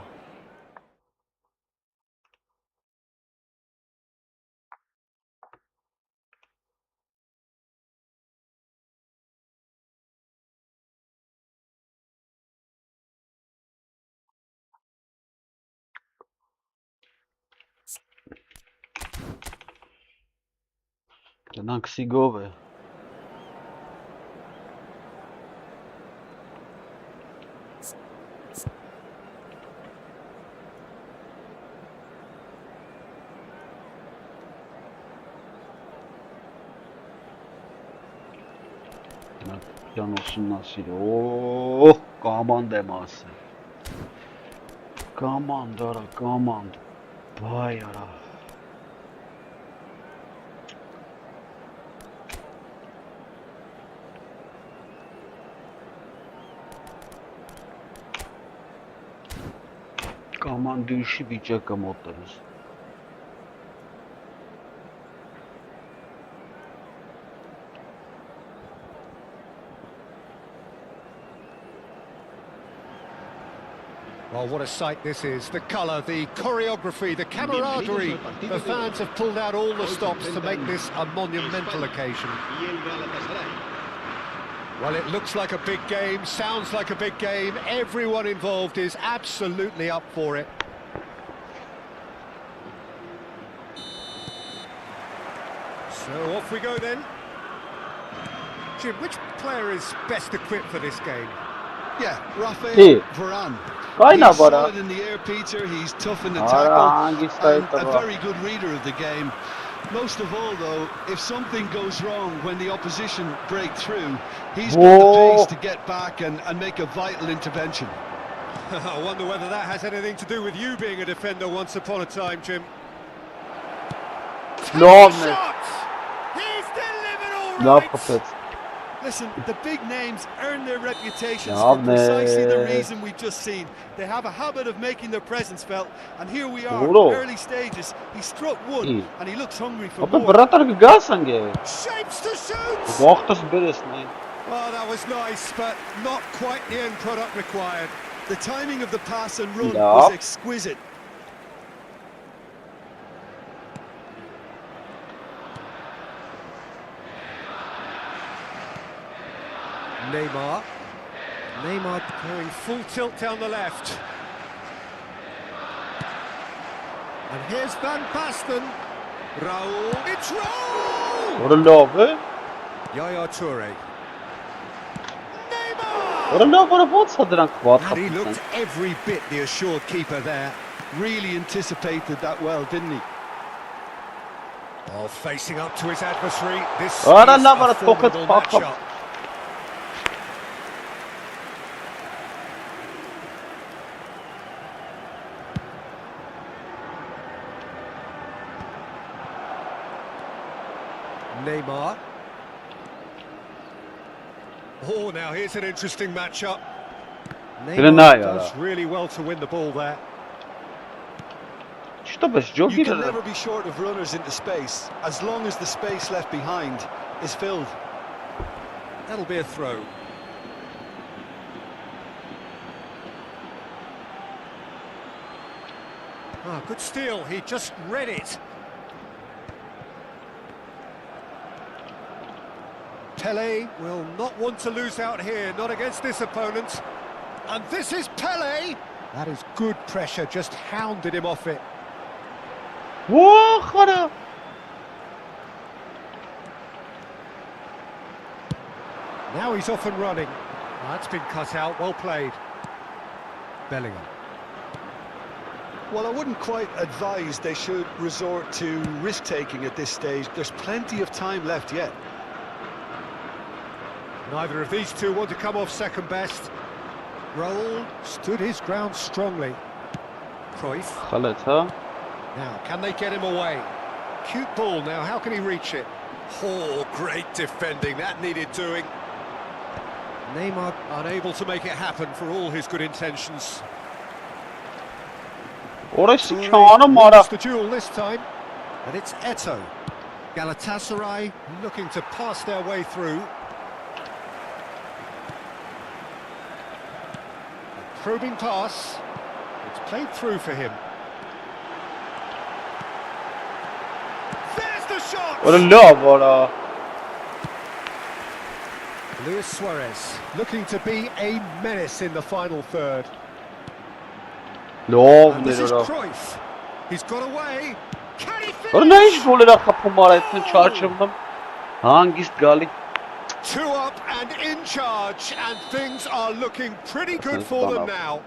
Տնանք սիգով է։ Jan ուսումնասիրը, օ, կամանդ եմ ասել։ Կամանդ արա, կամանդ, բայ արա։ Կամանդույշի վիճակը մոտերս։ Well, what a sight this is. The colour, the choreography, the camaraderie. The fans have pulled out all the stops to make this a monumental occasion. Well, it looks like a big game, sounds like a big game. Everyone involved is absolutely up for it. So off we go then. Jim, which player is best equipped for this game? Yeah, Rafael Hey. Varane. Kayna He's bara. solid in the air, Peter. He's tough in the Ara, tackle hangi and sahilde a var? very good reader of the game. Most of all, though, if something goes wrong when the opposition break through, he's got the Whoa. pace to get back and make a vital intervention. I wonder whether that has anything to do with you being a defender once upon a time, Jim. No, Takes the man. shot! He's delivered all Ne right! yapacağız? Listen, the big names earn their reputations Yeah, for precisely the man. reason we've just seen. They have a habit of making their presence felt, and here we are, Bro. early stages. He struck one, Hey. and he looks hungry for Opet more. brataar gegasan ge. Shapes to shoot! Wacht as beres ne. Oh, that was nice, but not quite the end product required. The timing of the pass and run Yeah. was exquisite. Neymar. Neymar going full tilt down the left. And here's Van Basten. Raul. It's Raul! What a love, eh? Yaya Toure. Neymar! What a love, what a bot drank wat And he gehad. looked every bit the assured keeper there. Really anticipated that well, didn't he? Oh, facing up to his adversary. This Oh, is dat nou maar a het pocket formidable pak op. matchup. Neymar. Oh, now here's an interesting matchup. Neymar does really well to win the ball there. Что без You jogi can never be short of runners into space, as long as the space left behind is filled. That'll be a throw. Ah, good steal. He just read it. Pele will not want to lose out here, not against this opponent. And this is Pele. That is good pressure, just hounded him off it. Whoa, khara. Now he's off and running. That's been cut out, well played. Bellingham. Well, I wouldn't quite advise they should resort to risk-taking at this stage. There's plenty of time left yet. Neither of these two want to come off second best. Raul stood his ground strongly. Cruyff. Khalet, huh? Now, can they get him away? Cute ball now, how can he reach it? Oh, great defending, that needed doing. Neymar unable to make it happen for all his good intentions. Orası Toure kanı mara. wins the duel this time, and it's Eto'o. Galatasaray looking to pass their way through. A probing pass. It's played through for him. There's the shot! What a love, what Luis Suarez looking to be a menace in the final third. love And this ne is love. Cruyff. He's got away. Can he What ne finish? iş golüyle kapımara ettin çarşımdım. Hangisi gali? Two up and in charge, and things are looking pretty good for them now.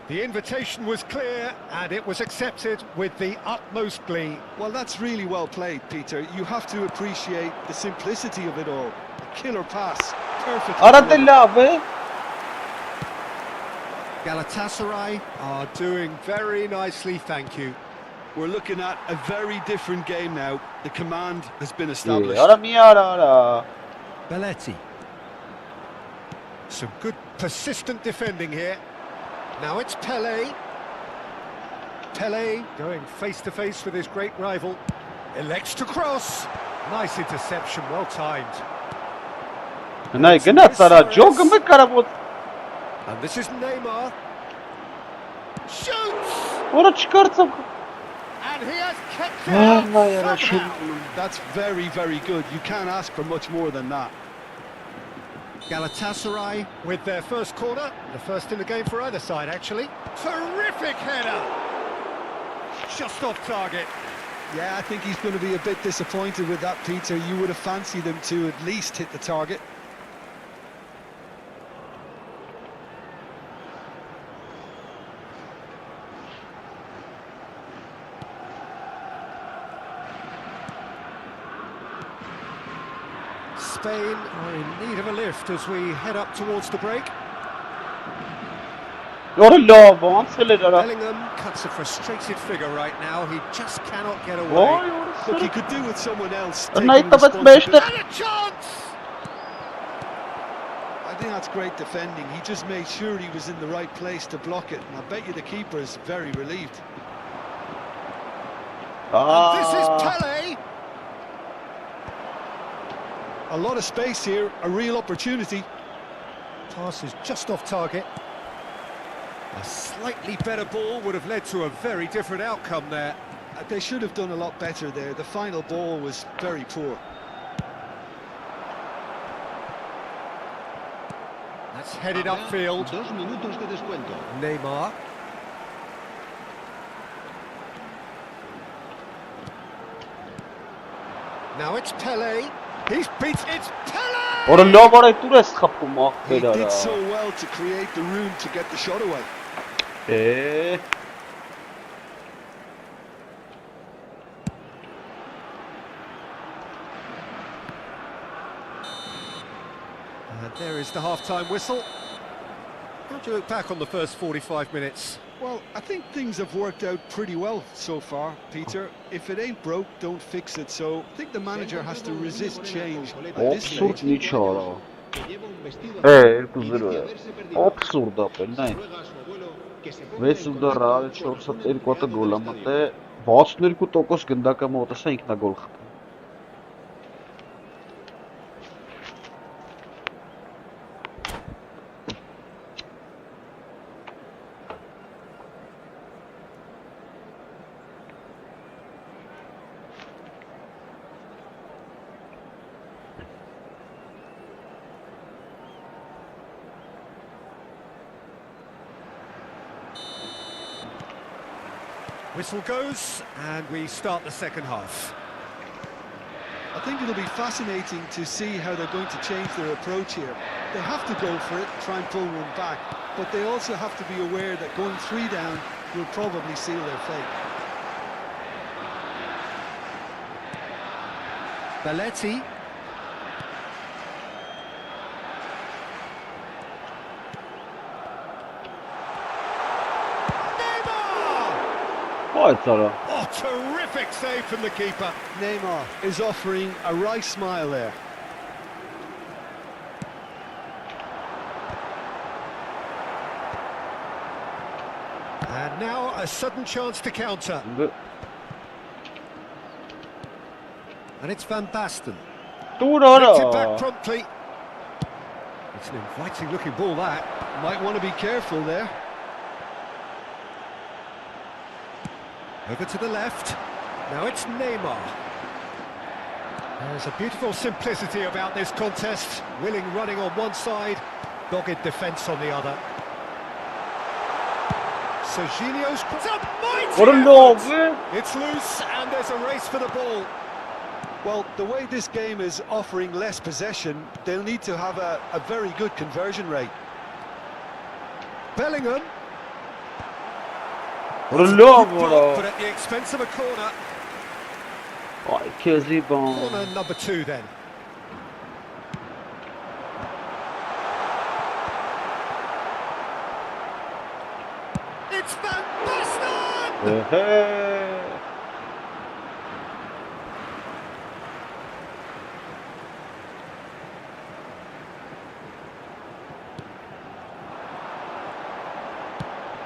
The invitation was clear, and it was accepted with the utmost glee. Well, that's really well played, Peter. You have to appreciate the simplicity of it all. A killer pass. Perfect. Aradı love. Galatasaray are doing very nicely, thank you. We're looking at a very different game now. The command has been established. Ara mi ara. Belletti. Some good persistent defending here. Now it's Pele. Pele going face to face with his great rival. Elects to cross. Nice interception, well timed. Ne gına sana jogum bir karabot. And this is Neymar. Shoots! Ora çıkartsam. And he has kept it out Vallahi ya somehow. That's very, very good. You can't ask for much more than that. Galatasaray with their first corner, the first in the game for either side actually. Terrific header! Just off target. Yeah, I think he's going to be a bit disappointed with that, Peter. You would have fancied him to at least hit the target. Spain are in need of a lift as we head up towards the break. Orada avanceler ara. Bellingham cuts a frustrated figure right now. He just cannot get away. Vay Look, he orası. could do with someone else Night taking of its responsibility. And a chance! I think that's great defending. He just made sure he was in the right place to block it. And I bet you the keeper is very relieved. And this is Aa. Pele. A lot of space here, a real opportunity. Pass is just off target. A slightly better ball would have led to a very different outcome there. They should have done a lot better there. The final ball was very poor. That's headed upfield. 2 minutos de descuento. Neymar. Now it's Pele. He's beat. It's Pele! Ora լավ արա դուր ես խփում He ախպեր did արա. so well to create the room to get the shot away. And there is the half-time whistle. How do you look back on the first 45 minutes? Well, I think things have worked out pretty well so far, Peter. If it ain't broke, don't fix it. So I think the manager has to resist change at this Absurd stage. nici արա. Երկու 0 է. Absurd ապել, նայ։ 6-ը ռալ 4-ը 2 հատը գոլ է մտե 62% գնդակը մոտեսա ինքնագոլ խփում։ Whistle goes, and we start the second half. I think it'll be fascinating to see how they're going to change their approach here. They have to go for it, try and pull one back, but they also have to be aware that going 3 down will probably seal their fate. Belletti. Այդ արա։ Oh, terrific save from the keeper. Neymar is offering a right smile there. And now a sudden chance to counter. And it's Van Basten. Դուր Gets it back արա։ promptly. It's an inviting looking ball, that. Might want to be careful there. Over to the left. Now it's Neymar. There's a beautiful simplicity about this contest. Willing running on one side, dogged defence on the other. Serginho's cross. A mighty Ora effort! լավ է։ It's loose and there's a race for the ball. Well, the way this game is offering less possession, they'll need to have a very good conversion rate. Bellingham. Ora Good լավ block, արա։ but at the expense of a corner. Ay քեզի բան։ Corner number 2 then. It's Van Basten! Էհե։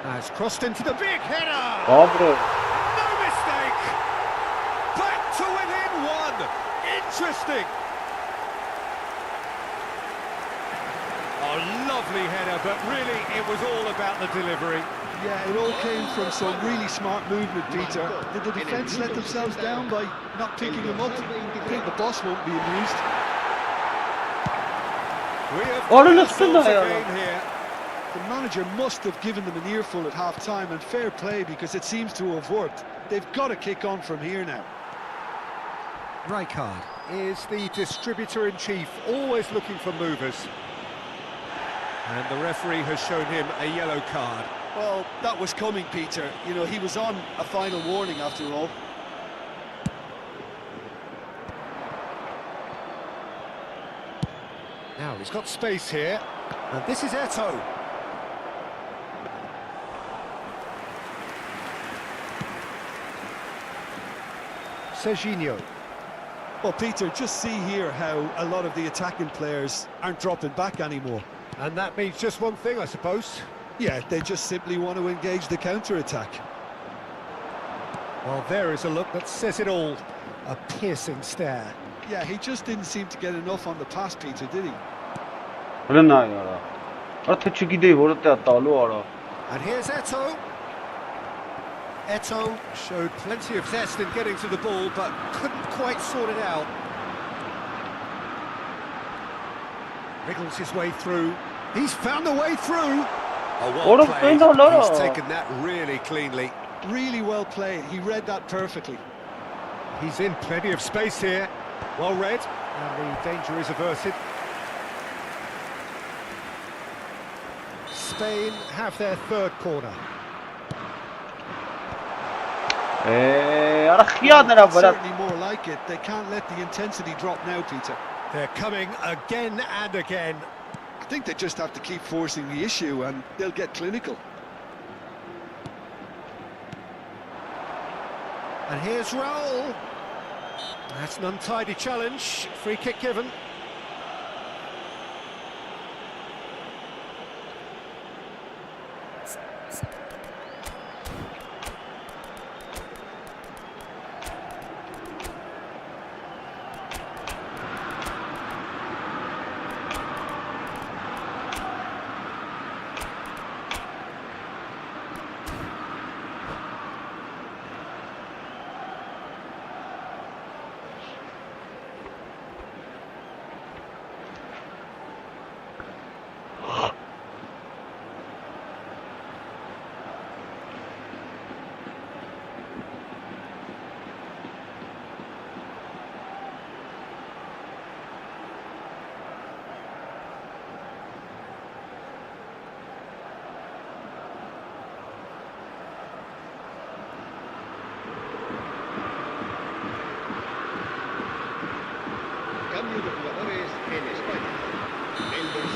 Has crossed into the big header! Բաբրը։ No mistake! Back to within 1! Interesting! Oh, lovely header, but really it was all about the delivery. Yeah, it all came from some really smart movement, Peter. Did the defence let themselves down by not picking him up? I think the boss won't be amused. We have Oh, got let's ourselves do a that. game here. The manager must have given them an earful at half-time, and fair play because it seems to have worked. They've got to kick on from here now. Rijkaard is the distributor-in-chief, always looking for movers. And the referee has shown him a yellow card. Well, that was coming, Peter. You know, he was on a final warning after all. Now he's got space here, and this is Eto'o. Serginho. Well, Peter, just see here how a lot of the attacking players aren't dropping back anymore. And that means just one thing, I suppose. Yeah, they just simply want to engage the counter-attack. Well, there is a look that says it all. A piercing stare. Yeah, he just didn't seem to get enough on the pass, Peter, did he? And here's Eto'o. Eto'o showed plenty of zest in getting to the ball, but couldn't quite sort it out. Wriggles his way through. He's found the way through. Oh, well played. He's taken that really cleanly. Really well played. He read that perfectly. He's in plenty of space here. Well read, and the danger is averted. Spain have their third corner. Certainly more like it. They can't let the intensity drop now, Peter. They're coming again and again. I think they just have to keep forcing the issue and they'll get clinical. And here's Raul. That's an untidy challenge. Free kick given.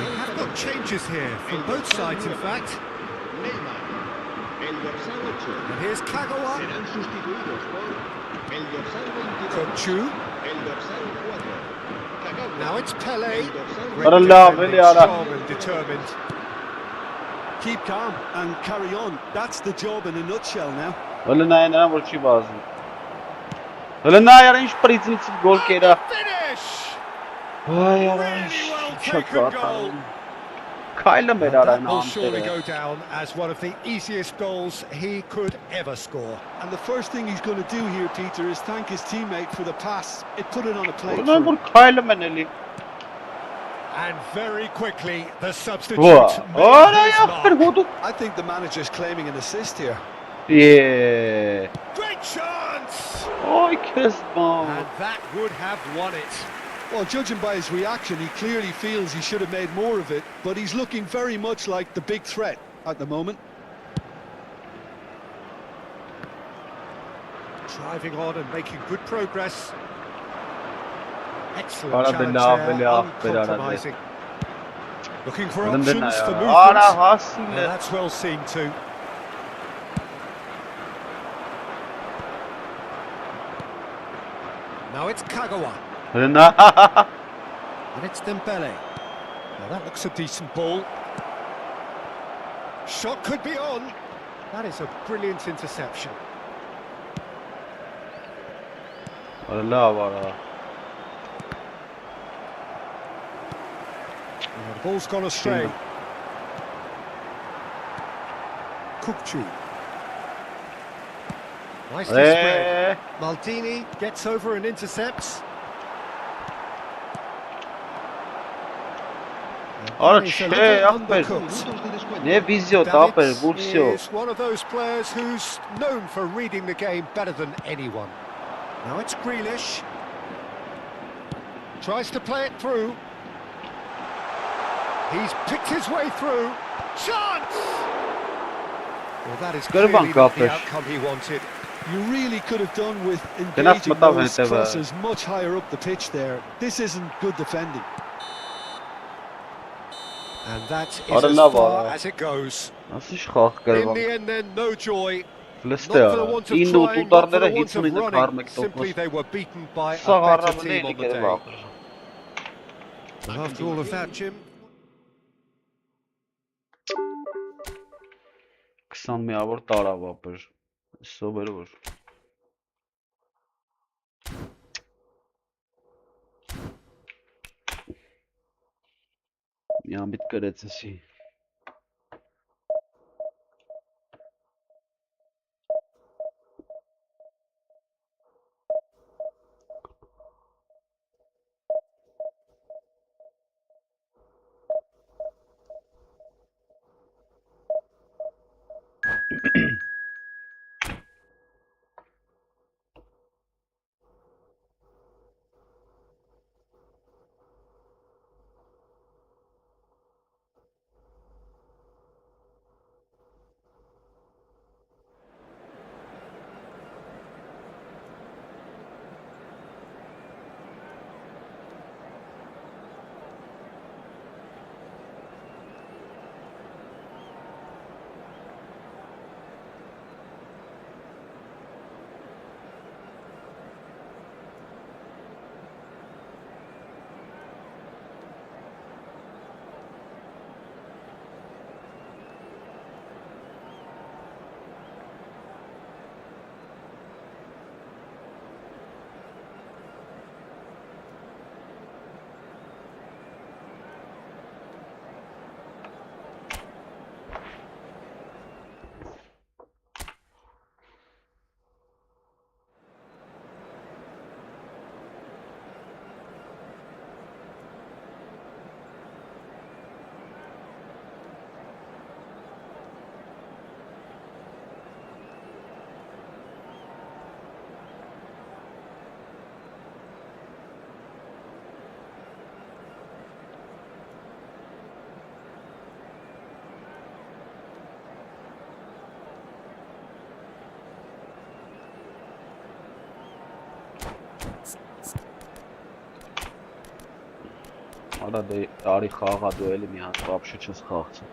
We have got changes here from both sides, in fact. And here's Kagawa. Kochu. Now it's Pele. Strong and determined. Keep calm and carry on. That's the job in a nutshell now. Finish! Really well taken goal. That will surely go down as one of the easiest goals he could ever score. And the first thing he's going to do here, Peter, is thank his teammate for the pass. It put it on a plate. And very quickly, the substitute made his mark. I think the manager's claiming an assist here. Yeah. Great chance! And And that would have won it. Well, judging by his reaction, he clearly feels he should have made more of it, but he's looking very much like the big threat at the moment. Driving on and making good progress. Excellent challenge there, uncompromising. Looking for options for movement. And that's well seen too. Now it's Kagawa. And it's Dembele. Now that looks a decent ball. Shot could be on. That is a brilliant interception. The ball's gone astray. Kukcu. Nicely spread. Maldini gets over and intercepts. Արա He's a չէ, little ախպեր։ undercooked. Ne vizio տապեր, վուրսյո։ is one of those players who's known for reading the game better than anyone. Now it's Grealish. Tries to play it through. He's picked his way through. Chance! Well, that is clearly not the outcome he wanted. You really could have done with Enough engaging matav those հետևը։ crosses much higher up the pitch there. This isn't good defending. And that is Արա as լավ far արա։ as it goes. Ասի շախ In գրվան։ the end then, no joy. Ֆլստե Not for արա։ the want of 9 trying, not for the ուտարները want of 59-ը running. 41%։ Simply they were beaten by Սա a better առավն team էլի on the day. գրվա։ And after all of that, Jim, 20 միավոր տարավ ապեր։ Սովերոր։ Մի ամբիտ կրեցեսի։ Արա դե արի խաղա դու էլի մի հատ ապշի չես խաղցը։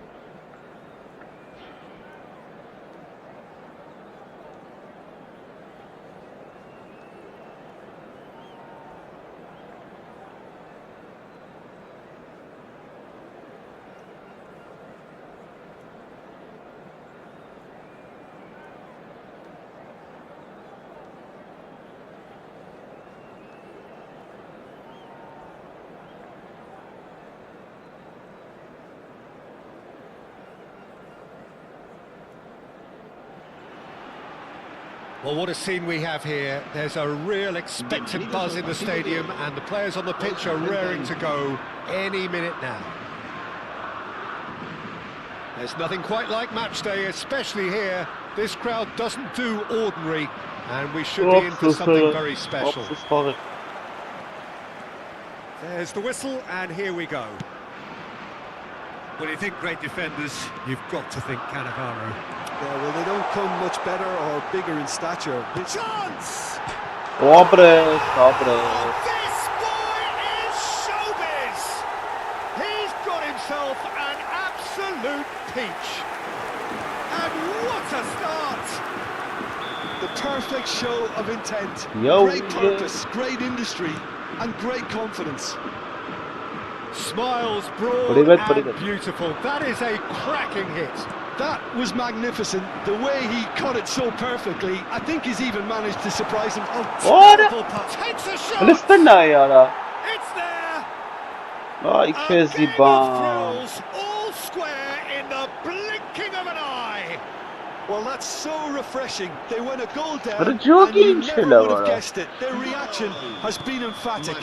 well, what a scene we have here. There's a real expectant buzz in the stadium, and the players on the pitch are raring to go any minute now. There's nothing quite like match day, especially here. This crowd doesn't do ordinary, and we should be in for something very special. There's the whistle, and here we go. When you think great defenders, you've got to think Cannavaro. Yeah, well, they don't come much better or bigger in stature. Chance! Obres. This boy is showbiz! He's got himself an absolute peach. And what a start! The perfect show of intent. Yo, great purpose, great industry, and great confidence. Smiles broad Привет. and beautiful. That is a cracking hit. That was magnificent. The way he cut it so perfectly, I think he's even managed to surprise him. What? Terrible putt. Takes a shot. Listen now, yara. It's there. Ay, A game of Keziban. thrills, all square in the blinking of an eye. Well, that's so refreshing. They went a goal down, But a and joking you never chiller, would have brother. guessed it. Their reaction has been emphatic.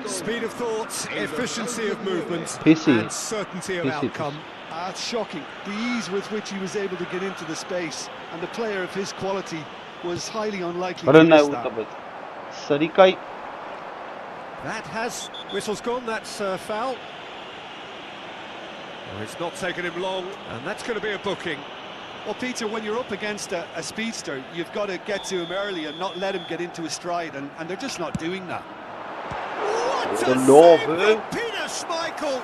Speed of thought, efficiency of movement, PC. and certainty of PC. outcome. That's shocking. The ease with which he was able to get into the space, and the player of his quality was highly unlikely to Run miss out that. of it. Sarikai. That has, whistle's gone, that's foul. Well, it's not taken him long, and that's going to be a booking. Well, Peter, when you're up against a speedster, you've got to get to him early and not let him get into his stride, and they're just not doing that. What The a law, save eh? from Peter Schmeichel!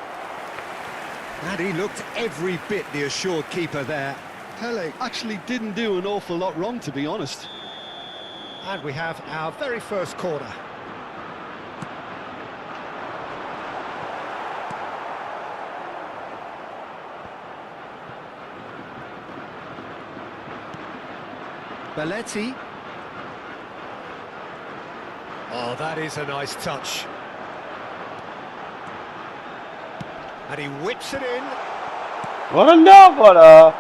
And he looked every bit the assured keeper there. Pele actually didn't do an awful lot wrong, to be honest. And we have our very first corner. Belletti. Oh, that is a nice touch. And he whips it in. What a love, what a.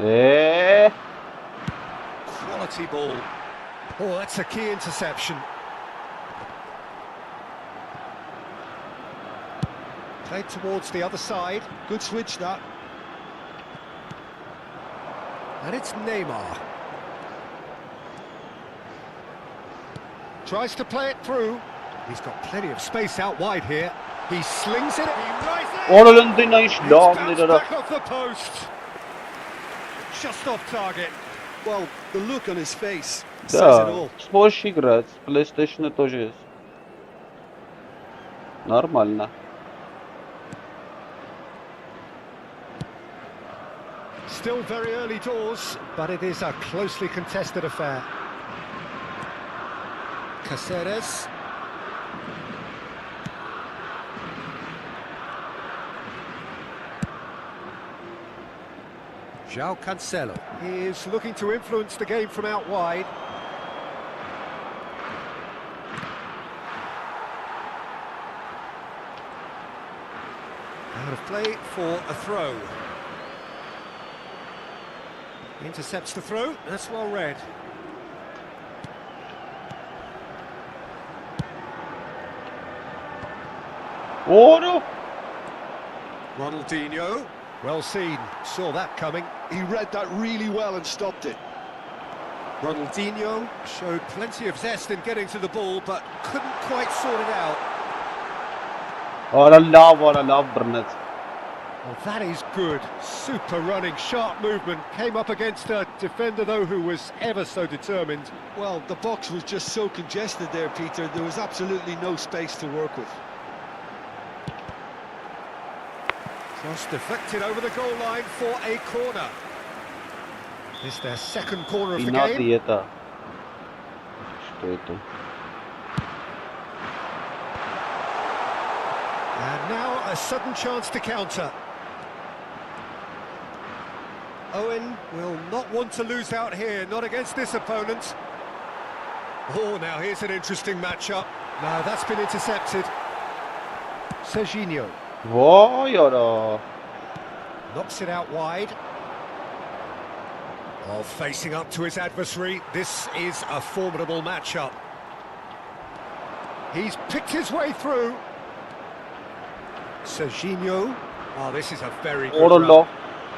Eh. Quality ball. Oh, that's a key interception. Played towards the other side. Good switch, that. And it's Neymar. Tries to play it through. He's got plenty of space out wide here. He slings it. He rises. Oranın dina iş It's lav bounced nere. back off the post. Just off target. Well, the look on his face says it Да, all. сможешь играть. PlayStation тоже есть. Нормально. Still very early doors, but it is a closely contested affair. Cáceres. João Cancelo. He is looking to influence the game from out wide. Out of play for a throw. Intercepts the throw, that's well read. Oğlum. Ronaldinho, well seen, saw that coming. He read that really well and stopped it. Ronaldinho showed plenty of zest in getting to the ball, but couldn't quite sort it out. What a love, Burnett. Well, that is good. Super running, sharp movement. Came up against a defender, though, who was ever so determined. Well, the box was just so congested there, Peter. There was absolutely no space to work with. Cross deflected over the goal line for a corner. This their second corner of the Пинаты game. это. Что это? And now a sudden chance to counter. Owen will not want to lose out here, not against this opponent. Oh, now here's an interesting matchup. No, that's been intercepted. Serginho Vay ara. knocks it out wide. Oh, facing up to his adversary, this is a formidable matchup. He's picked his way through. Serginho. Oh, this is a very good run. Oğlum.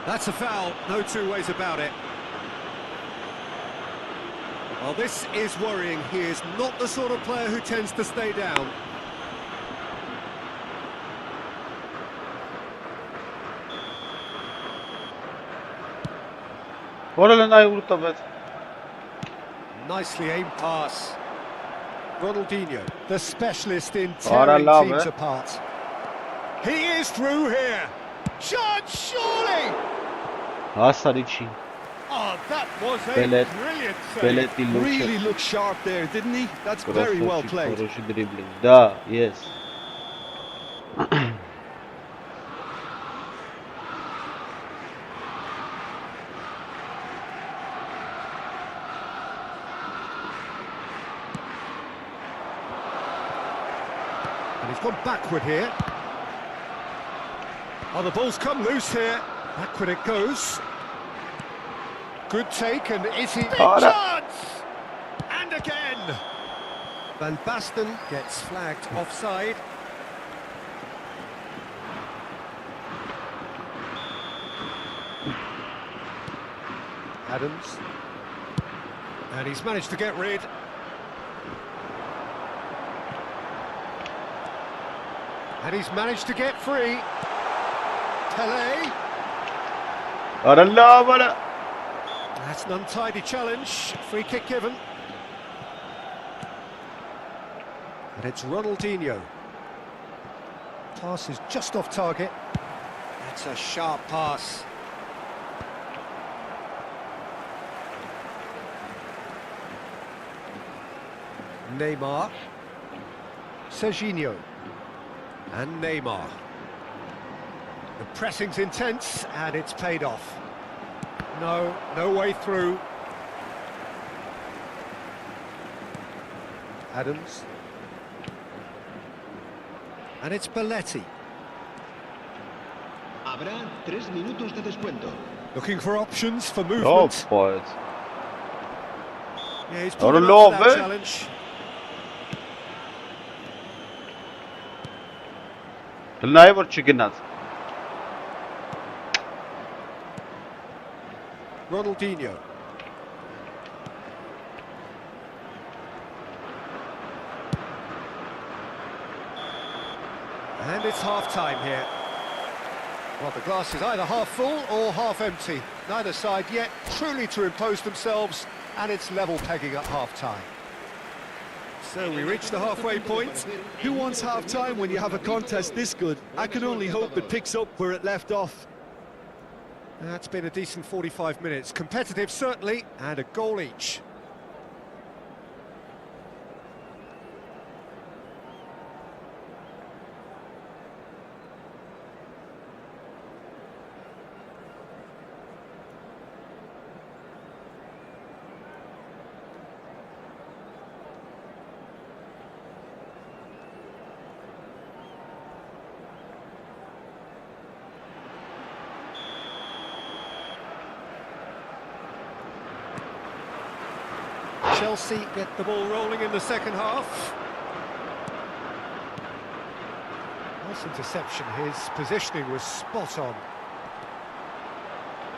That's a foul, no two ways about it. Well, this is worrying. He is not the sort of player who tends to stay down. Oranın ay vurtavet. Nicely aimed pass. Ronaldinho, the specialist in Ora tearing lá, teams né? apart. He is through here. Chance, surely! Hasarici. Oh, that was a Bellet- brilliant save. Belletti Really Luce. looked sharp there, didn't he? That's very well played. Хороший дриблинг. Да, yes. And he's gone backward here. Oh, the ball's come loose here. Back when it goes. Good take, and is he... Big Ora. chance! And again! Van Basten gets flagged offside. Adams. And he's managed to get rid. And he's managed to get free. Tele. Aralla bana. That's an untidy challenge. Free kick given. And it's Ronaldinho. Pass is just off target. That's a sharp pass. Neymar. Serginho. And Neymar. The pressing's intense, and it's paid off. No way through. Adams. And it's Belletti. Habrá 3 minutos de descuento. Looking for options for Oh, movement. boys. Yeah, he's Not put a him lot, up for that man. challenge. Live or chicken nuts? Ronaldinho. And it's half-time here. Well, the glass is either half full or half empty. Neither side yet truly to impose themselves, and it's level pegging at half-time. So we reach the halfway point. Who wants half-time when you have a contest this good? I can only hope it picks up where it left off. That's been a decent 45 minutes. Competitive, certainly, and a goal each. Chelsea get the ball rolling in the second half. Nice interception, his positioning was spot on.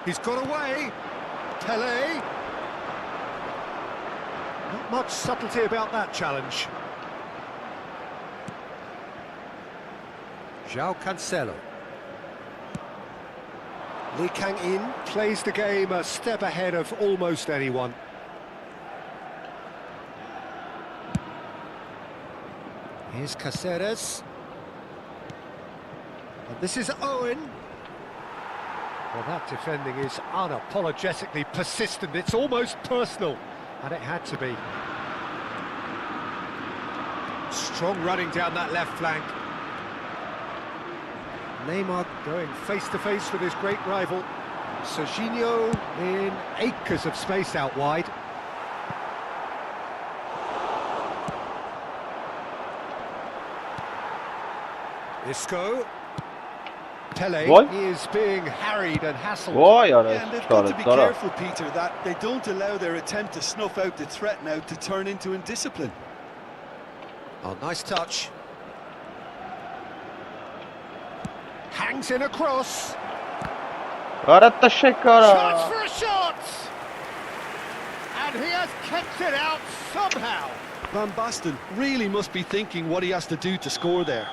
He's got away. Tele. Not much subtlety about that challenge. João Cancelo. Lee Kang-in plays the game a step ahead of almost anyone. Here's Caceres. And this is Owen. Well, that defending is unapologetically persistent. It's almost personal, and it had to be. Strong running down that left flank. Neymar going face-to-face with his great rival. Serginho in acres of space out wide. Isco. Tele What? is being harried and hassled. Vay Yeah, and they've got to be arasına. careful, Peter, that they don't allow their attempt to snuff out the threat now to turn into indiscipline. Oh, nice touch. Hangs in a cross. Arata şekara. Chance for a shot! And he has kept it out somehow. Van Basten really must be thinking what he has to do to score there.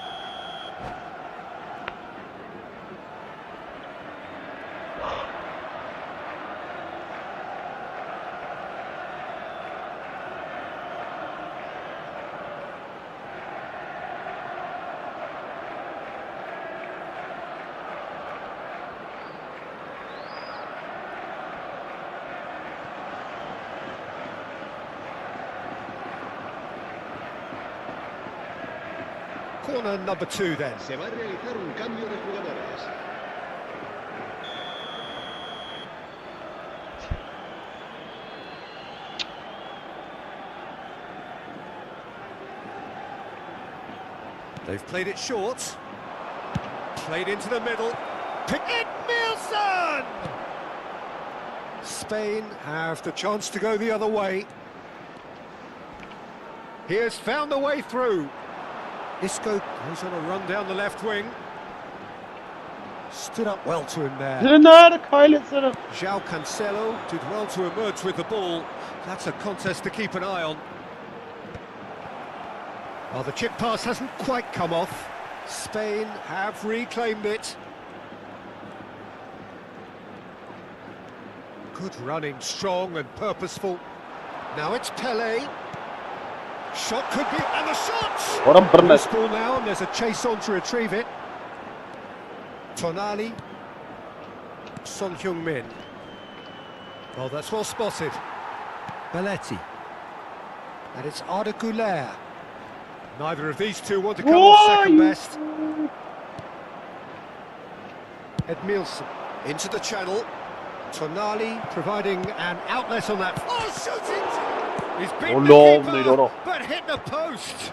Corner number 2 then. Se va a realizar un cambio de jugadores. They've played it short. Played into the middle. Pick it, Milson! done! Spain have the chance to go the other way. He has found the way through. Isco goes on a run down the left wing. Stood up well to him there. João Cancelo did well to emerge with the ball. That's a contest to keep an eye on. Oh, the chip pass hasn't quite come off. Spain have reclaimed it. Good running, strong and purposeful. Now it's Pelé. Shot could be, and the shot! Loose ball now, and there's a chase on to retrieve it. Tonali. Son Heung-min. Oh, that's well spotted. Belletti. And it's 𝐄𝐅𝐎𝐓𝐁𝐀𝐋𝐋. Neither of these two want to come off second best. Edmilson into the channel. Tonali providing an outlet on that. Oh, shooting! He's beaten the keeper, but hit the post.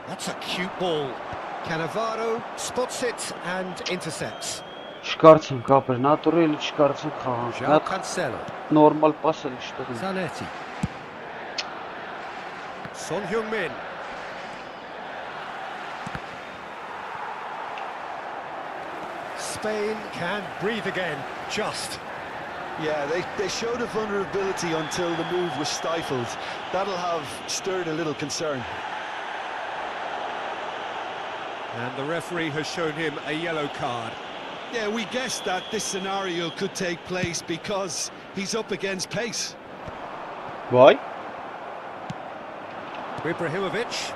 That's a cute ball. Cannavaro spots it and intercepts. Չկարծեմ կապեր, նատուրելի չկարծեմ խաղան։ João Cancelo. Նորմալ պասել չտղի։ Zanetti. Son Heung-min. Spain can breathe again, just. Yeah, they showed a vulnerability until the move was stifled. That'll have stirred a little concern. And the referee has shown him a yellow card. Yeah, we guessed that this scenario could take place because he's up against pace. Why? Ibrahimovic.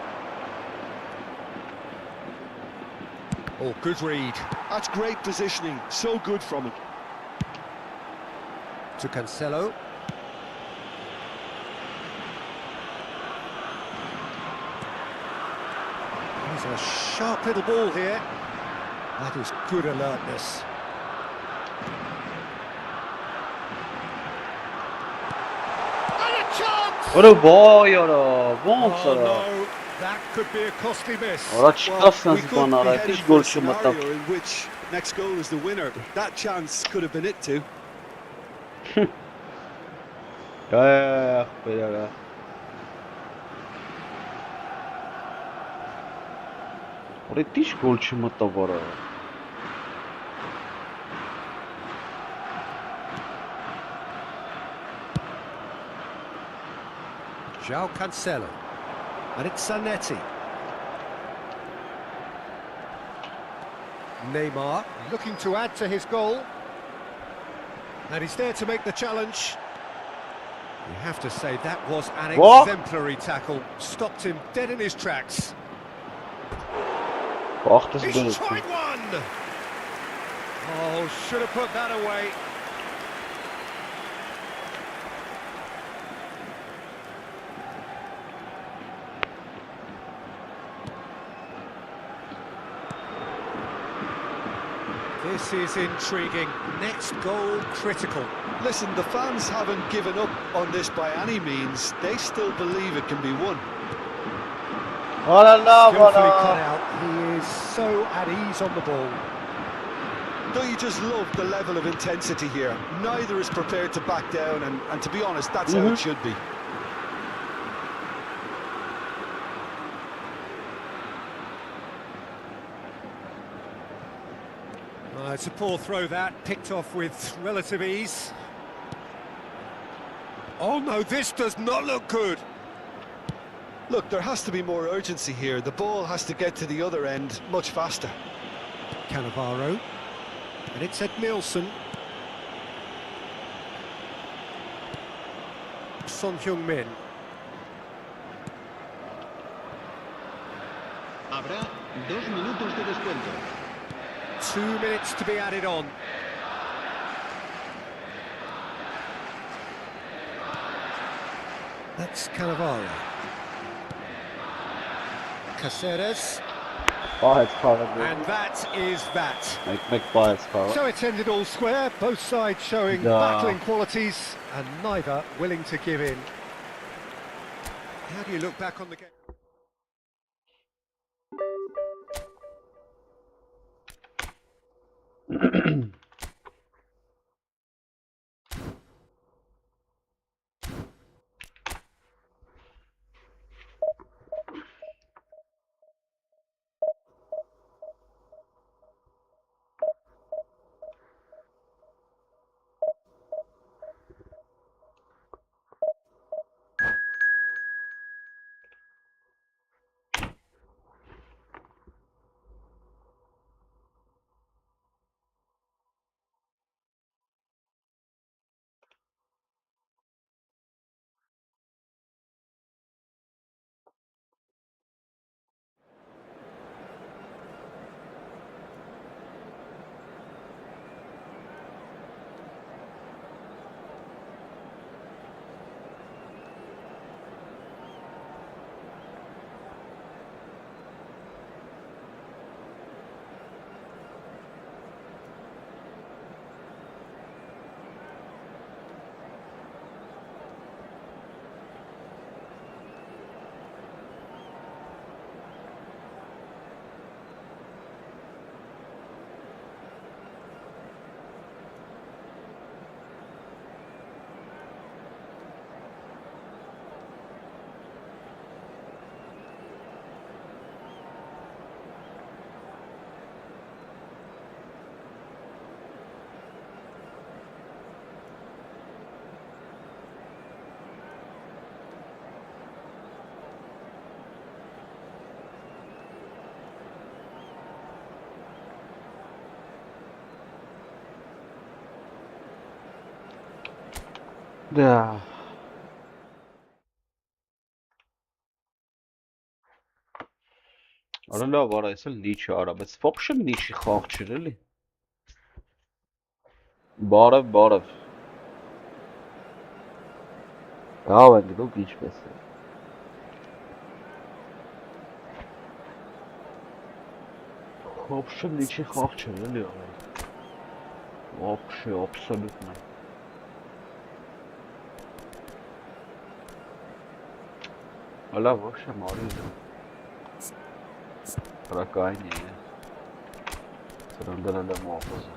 Oh, good read. That's great positioning, so good from him. To Cancelo. There's a sharp little ball here. That is good alertness. And a chance! What a boy, or a Oh no, that could be a costly miss. We could be headed for a scenario in which next goal is the winner. That chance could have been it too. Yeah. What a tish goal չմտավարը։ João Cancelo. And it's Zanetti. Neymar looking to add to his goal. And he's there to make the challenge. You have to say that was an exemplary tackle. Stopped him dead in his tracks. He's tried one! Oh, should have put that away. This is intriguing. Next goal critical. Listen, the fans haven't given up on this by any means. They still believe it can be won. Skillfully cut out. He is so at ease on the ball. Don't you just love the level of intensity here? Neither is prepared to back down, and to be honest, that's how it should be. It's a poor throw that, picked off with relative ease. Oh no, this does not look good. Look, there has to be more urgency here. The ball has to get to the other end much faster. Cannavaro. And it's Edmilson. Son Heung-min. Habrá 2 minutos de descuento. 2 minutes to be added on. That's Cannavaro. Caceres. And that is that. So it's ended all square, both sides showing battling qualities and neither willing to give in. How do you look back on the game? Da. Արա լավ, արա, ես էլ լիչ արա, բայց вообще լիչի խաղ չեր էլի։ Բարև, բարև։ Լավ ենք դուք ինչպես է։ Вообще լիչի խաղ չեր էլի արա։ Вообще, абсолютно։ Ալա вообще մարիզ։ Прокайне. Սրանդարալը մոհոզ։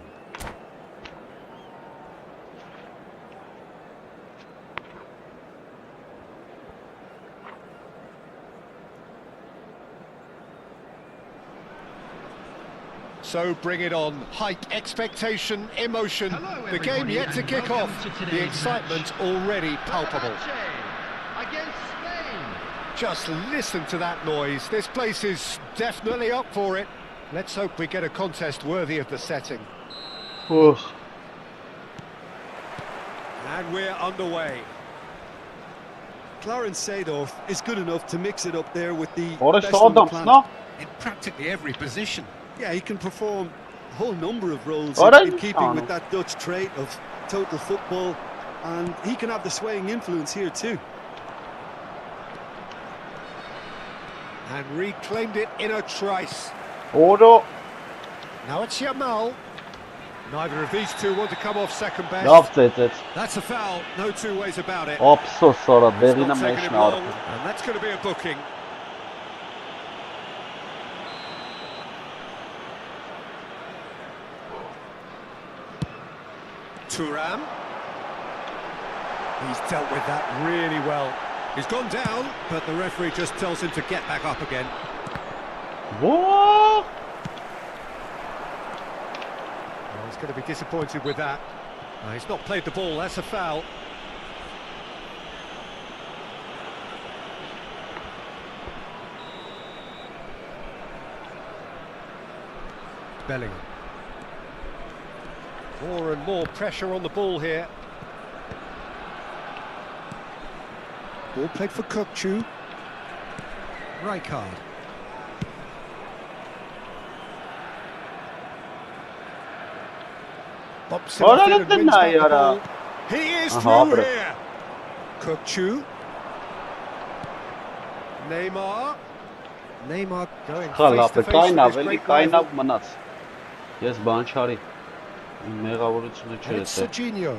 So bring it on. Hype, expectation, emotion. The game yet to kick off. The excitement already palpable. Against Spain. Just listen to that noise. This place is definitely up for it. Let's hope we get a contest worthy of the setting. Ugh. And we're underway. Clarence Seedorf is good enough to mix it up there with the Orası best on the adamsın planet. ha. In practically every position. Yeah, he can perform a whole number of roles Orası in keeping with adam. that Dutch trait of total football, and he can have the swaying influence here too. And reclaimed it in a trice. Odo. Now it's Yamal. Neither of these two want to come off second best. Լավ ծեծեց։ That's a foul, no two ways about it. Ափսոս արա, It's դեղինը not taken մեջն him long, արփ։ and that's going to be a booking. Thuram. He's dealt with that really well. He's gone down, but the referee just tells him to get back up again. What? Well, he's going to be disappointed with that. He's not played the ball, that's a foul. Bellingham. More and more pressure on the ball here. Ball played for Kukçu. Rijkaard. Bumps him Oh, off no, in and no, wins no, back the you're, ball. He is Aha, through bro. here. Kukçu. Neymar going Խալապ face է, to face with կայնավ, his էլի great կայնավ rival. մնաց։ Ես բան չարի։ Իմ մեղավորությունը And չէ it's դա։ Serginho.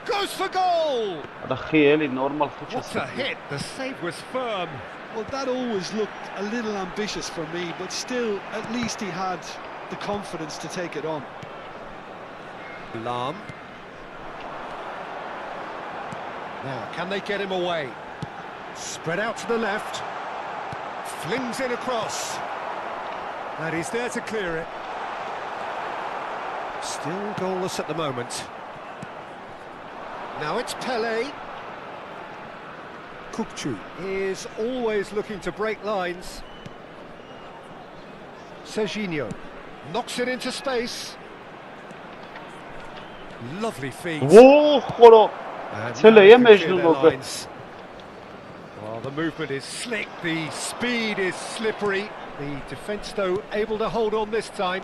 Goes for goal! Արա խի էլի նորմալ խի What a չես։ hit! The save was firm. Well, that always looked a little ambitious for me, but still, at least he had the confidence to take it on. Lam. Now, can they get him away? Spread out to the left. Flings in across. And he's there to clear it. Still goalless at the moment. Now it's Pele. 𝐄𝐅𝐎𝐓𝐁𝐀𝐋 is always looking to break lines. Serginho knocks it into space. Lovely feet. Whoa, خدا چله مجنون بابا. Well, the movement is slick, the speed is slippery. The defence, though, able to hold on this time.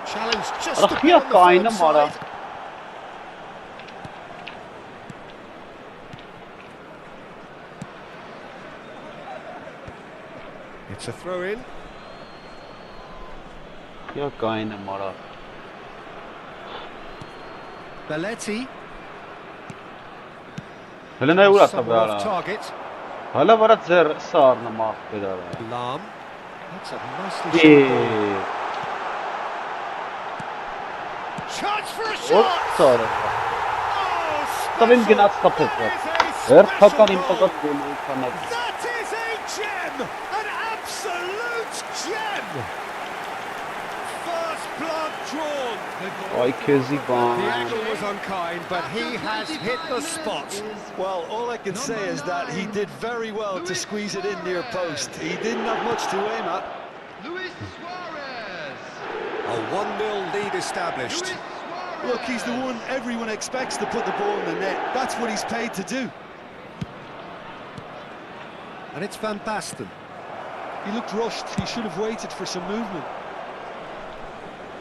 Challenge just to be on the firm side. It's a throw-in. یا کاین مارا. Belletti. هلا نقول Someone off target. هلا برات زر صار نماف كده. Lam. That's a nicely shot ball. Chance for a shot. صار. طب يمكن أستطيع. ارتقى ينتقد جول كمان. That is a gem, an absolute gem. First blood drawn. Ay Kezi The angle was unkind, but he has hit the spot. Well, all I can say is that he did very well to squeeze it in near post. He didn't have much to aim at. Luis Suarez. A 1-0 lead established. Look, he's the one everyone expects to put the ball in the net. That's what he's paid to do. And it's Van Basten. He looked rushed. He should have waited for some movement.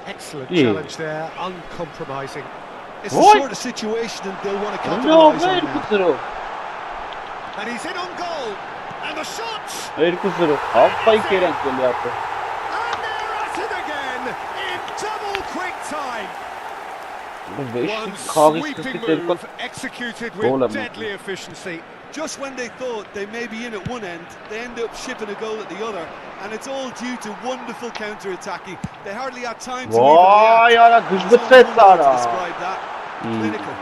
Excellent challenge there, uncompromising. It's the sort of situation that they'll want to capitalize on now. And he's in on goal. And the shot! Hayır kusuru. Hafayı keren gol yaptı. And they're at it again in double quick time. One sweeping move executed with deadly efficiency. Just when they thought they may be in at one end, they end up shipping a goal at the other, and it's all due to wonderful counter-attacking. They hardly had time to even react. There's no word to describe that. Clinical.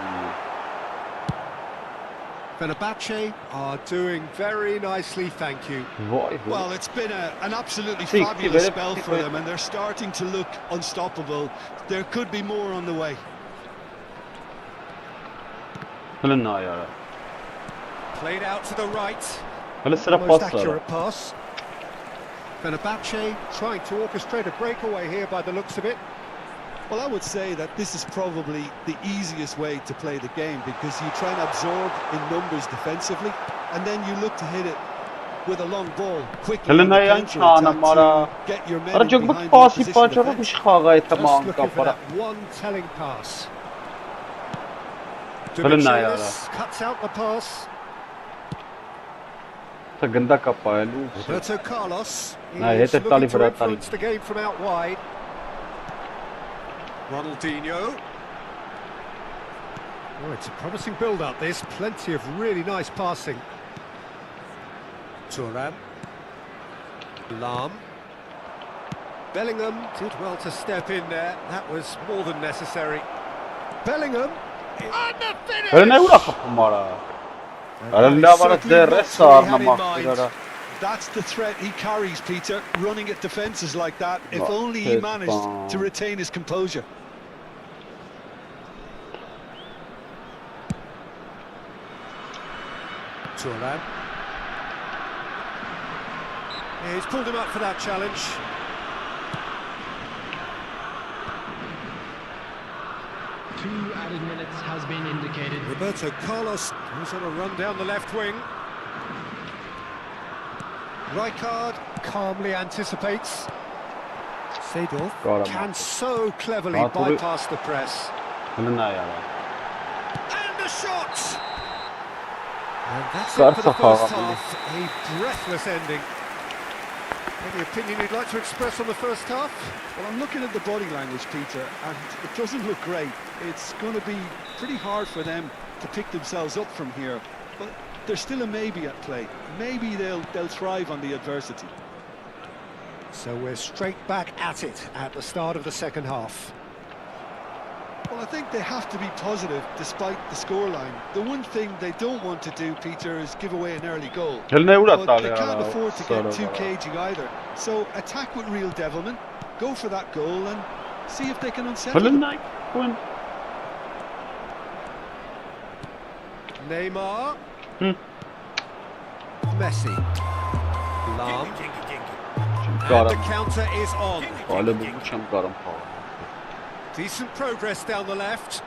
Fenerbahce are doing very nicely, thank you. Well, it's been an absolutely fabulous spell for them, and they're starting to look unstoppable. There could be more on the way. Played out to the right. Most accurate pass. Fenerbahce trying to orchestrate a breakaway here by the looks of it. Well, I would say that this is probably the easiest way to play the game, because you try and absorb in numbers defensively, and then you look to hit it with a long ball quickly on the counter-attack to get your men in behind the position defense. Just looking for that one telling pass. Dimitrilis cuts out the pass. Roberto Carlos is looking to influence the game from out wide. Ronaldinho. Oh, it's a promising build-up, this. Plenty of really nice passing. Thuram. Lam. Bellingham did well to step in there. That was more than necessary. Bellingham. And the finish! That's the threat he carries, Peter, running at defences like that. If only he managed to retain his composure. Thuram. He's pulled him up for that challenge. Two added minutes has been indicated. Roberto Carlos goes on a run down the left wing. Rijkaard calmly anticipates. Seedorf can so cleverly bypass the press. And the shot! And that's it for the first half. A breathless ending. Any opinion you'd like to express on the first half? Well, I'm looking at the body language, Peter, and it doesn't look great. It's going to be pretty hard for them to pick themselves up from here. But there's still a maybe at play. Maybe they'll thrive on the adversity. So we're straight back at it at the start of the second half. Well, I think they have to be positive despite the scoreline. The one thing they don't want to do, Peter, is give away an early goal. But they can't afford to get too cagey either. So attack with real devilment, go for that goal and see if they can unsettle them. Neymar. Messi. Lam. And the counter is on. Decent progress down the left.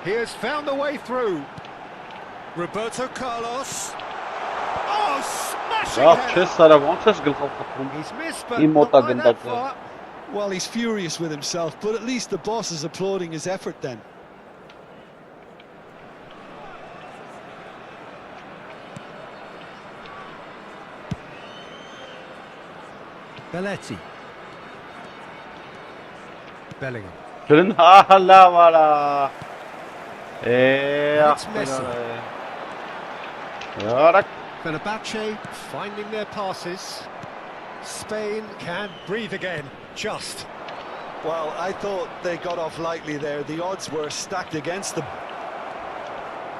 He has found a way through. Roberto Carlos. Oh, smashing header. He's missed, but not by that far. Well, he's furious with himself, but at least the boss is applauding his effort then. Belletti. Bellingham. It's Messi. Fenerbahce finding their passes. Spain can breathe again, just. Well, I thought they got off lightly there. The odds were stacked against them.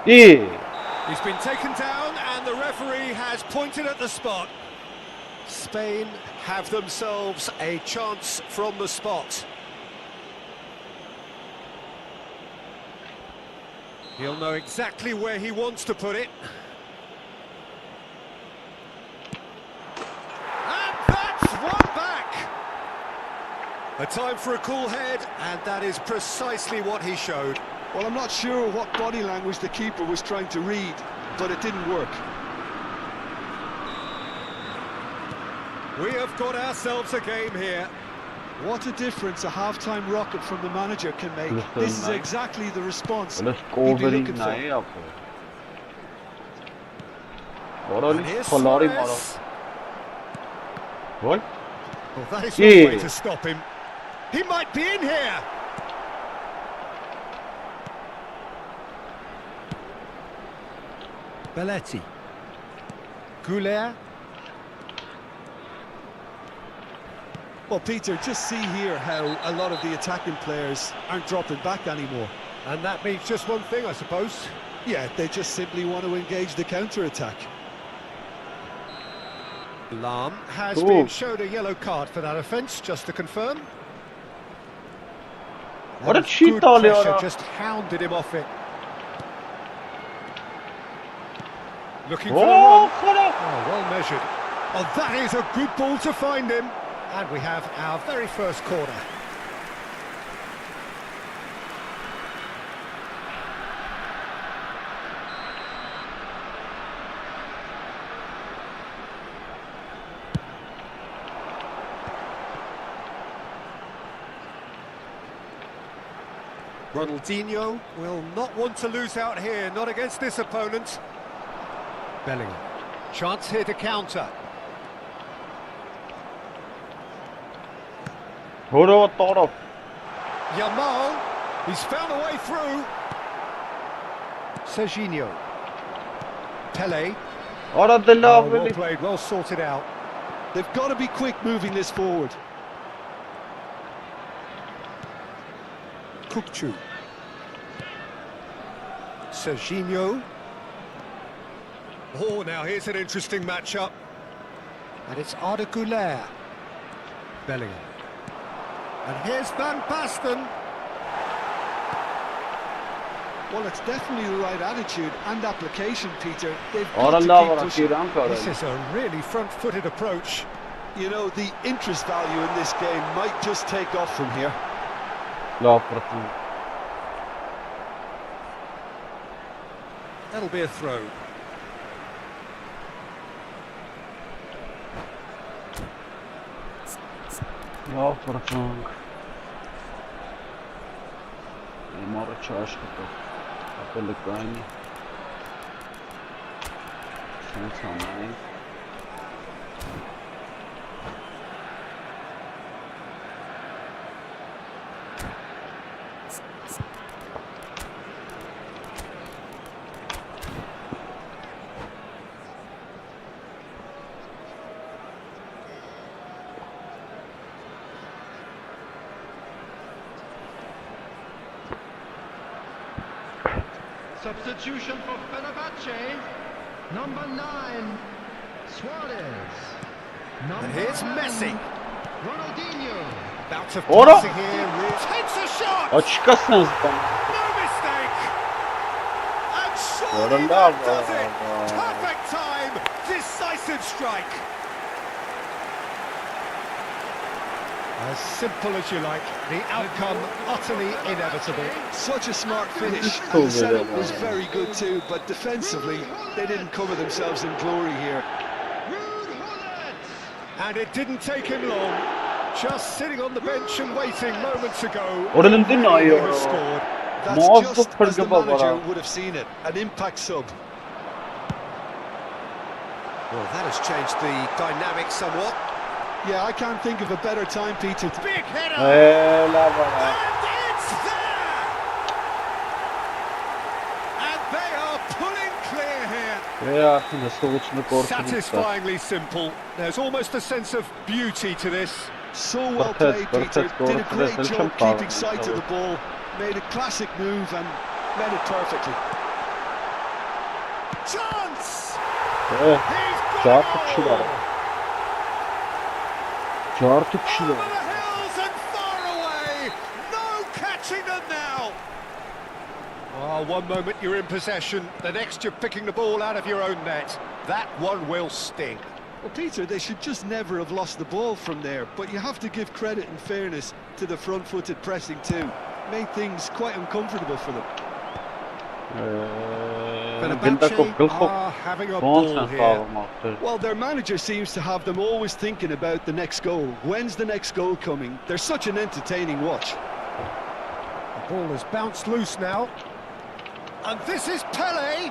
He's been taken down and the referee has pointed at the spot. Spain have themselves a chance from the spot. He'll know exactly where he wants to put it. And that's one back! A time for a cool head, and that is precisely what he showed. Well, I'm not sure what body language the keeper was trying to read, but it didn't work. We have got ourselves a game here. What a difference a half-time rocket from the manager can make. This is exactly the response he'd be looking for. And here's Suarez. Well, that is one way to stop him. He might be in here. Belletti. 𝐄𝐅𝐎𝐎𝐻𝐁. Well, Peter, just see here how a lot of the attacking players aren't dropping back anymore. And that means just one thing, I suppose. Yeah, they just simply want to engage the counter-attack. Lam has been shown a yellow card for that offence, just to confirm. What a cheat pressure just hounded him off it. Looking for the run. Oh, well measured. Oh, that is a good ball to find him. And we have our very first corner. Ronaldinho will not want to lose out here, not against this opponent. Bellingham. Chance here to counter. Yamal, he's found a way through. Serginho. Pele. Well played, well sorted out. They've got to be quick moving this forward. Kukçu. Serginho. Oh, now here's an interesting matchup. And it's 𝐿𝐴𝐻𝐿. Bellingham. And here's Van Basten. Well, it's definitely the right attitude and application, Peter. They've got to keep pushing. This is a really front-footed approach. You know, the interest value in this game might just take off from here. That'll be a throw. Substitution for Fenerbahce. Number 9, Suarez. And here's Messi. Ronaldinho. Bout of Ora! passing here. Takes a shot. Açıkçası No mistake. And surely Ora that lá, does it. ora. Perfect time. Decisive strike. As simple as you like. The outcome utterly inevitable. Such a smart finish, It's and the so setup good. was very good too, but defensively, they didn't cover themselves in glory here. And it didn't take him long. Just sitting on the bench and waiting moments ago. Oranın He dinliyor. has scored. That's Muazzaf just as the pergaba var manager ha. would have seen it, an impact sub. Well, that has changed the dynamic somewhat. Yeah, I can't think of a better time, Peter. Big header! Helal bana. And it's there! And they are pulling clear here. Ve artık nasıl uçunu korkunçlar. Satisfyingly simple. There's almost a sense of beauty to this. So well played, Peter. Did a great job keeping sight of the ball. Made a classic move and led it perfectly. Chance! Evet. He's got Çağır a topçular. goal! Çağır topçular. Over the hills and far away. No catching them now. Oh, one moment you're in possession, the next you're picking the ball out of your own net. That one will sting. Well, Peter, they should just never have lost the ball from there, but you have to give credit and fairness to the front-footed pressing too. Made things quite uncomfortable for them. Fenerbahce are having a ball here. Well, their manager seems to have them always thinking about the next goal. When's the next goal coming? They're such an entertaining watch. The ball has bounced loose now. And this is Pele.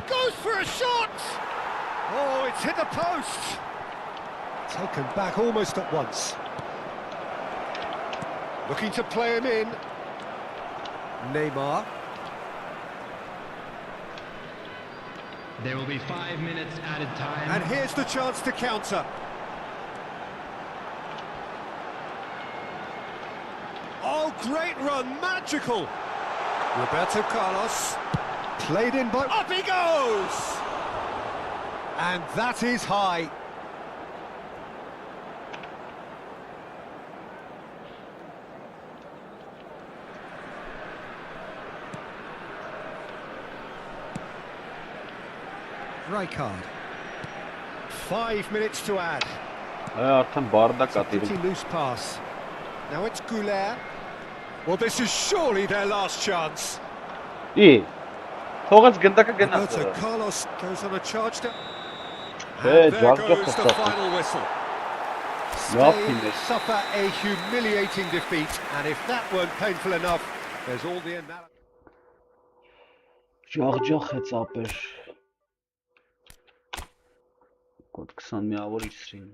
Goes for a shot. Oh, it's hit the post. Taken back almost at once. Looking to play him in. Neymar. There will be 5 minutes added time. And here's the chance to counter. Oh, great run, magical. Roberto Carlos. Played in by... Up he goes! And that is high. Rijkaard. 5 minutes to add. Hayatım bardak Pretty atayım. loose pass. Now it's 𝐄𝐅𝐎𝐎𝐻. Well, this is surely their last chance. İyi. Toğaz gındaka gına. Roberto Carlos goes on a charge to... Hey, And there Jack goes the Jack. final whistle. Yapayım Spain ya. suffer a humiliating defeat, and if that weren't painful enough, there's all the analysis. Ջաղջախ է ծապեր։ Կոդ 20 միավոր իսրին։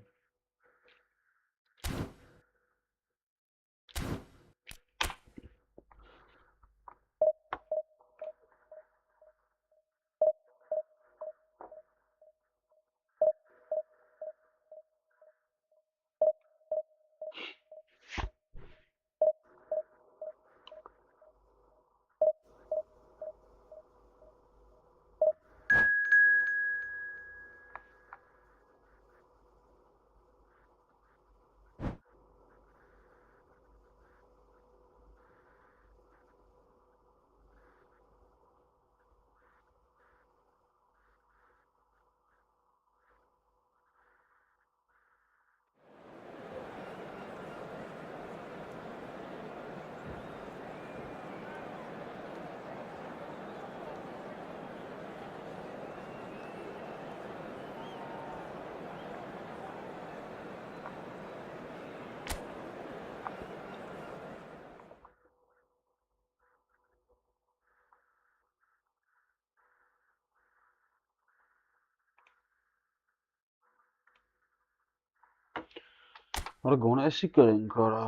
Արա գոնե էսի կրենք արա։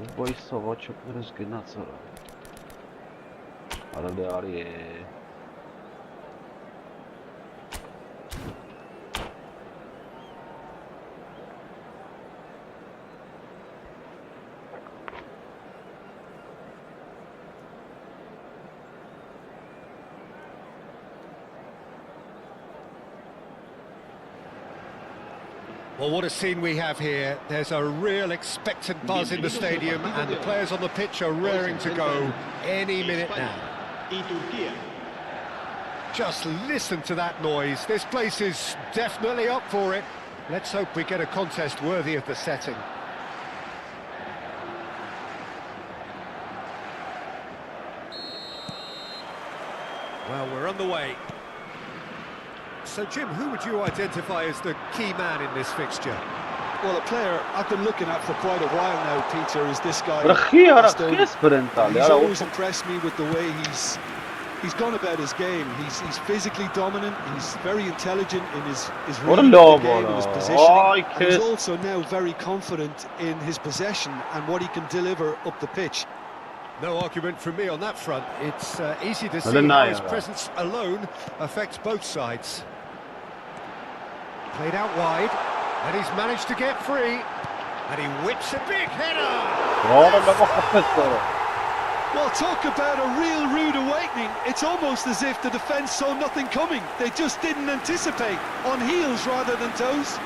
Ուբայի սավաչոկներս գնաց արա։ Արա դե արի է։ Well, what a scene we have here. There's a real expectant buzz in the stadium and the players on the pitch are raring to go any minute now. Just listen to that noise. This place is definitely up for it. Let's hope we get a contest worthy of the setting. Well, we're on the way. So, Jim, who would you identify as the key man in this fixture? Well, a player I've been looking at for quite a while now, Peter, is this guy. He's always impressed me with the way he's gone about his game. He's physically dominant, he's very intelligent in his reading of the game and his positioning. And he's also now very confident in his possession and what he can deliver up the pitch. No argument from me on that front. It's easy to see how his presence alone affects both sides. Played out wide, and he's managed to get free, and he whips a big header! Well, talk about a real rude awakening. It's almost as if the defence saw nothing coming. They just didn't anticipate, on heels rather than toes.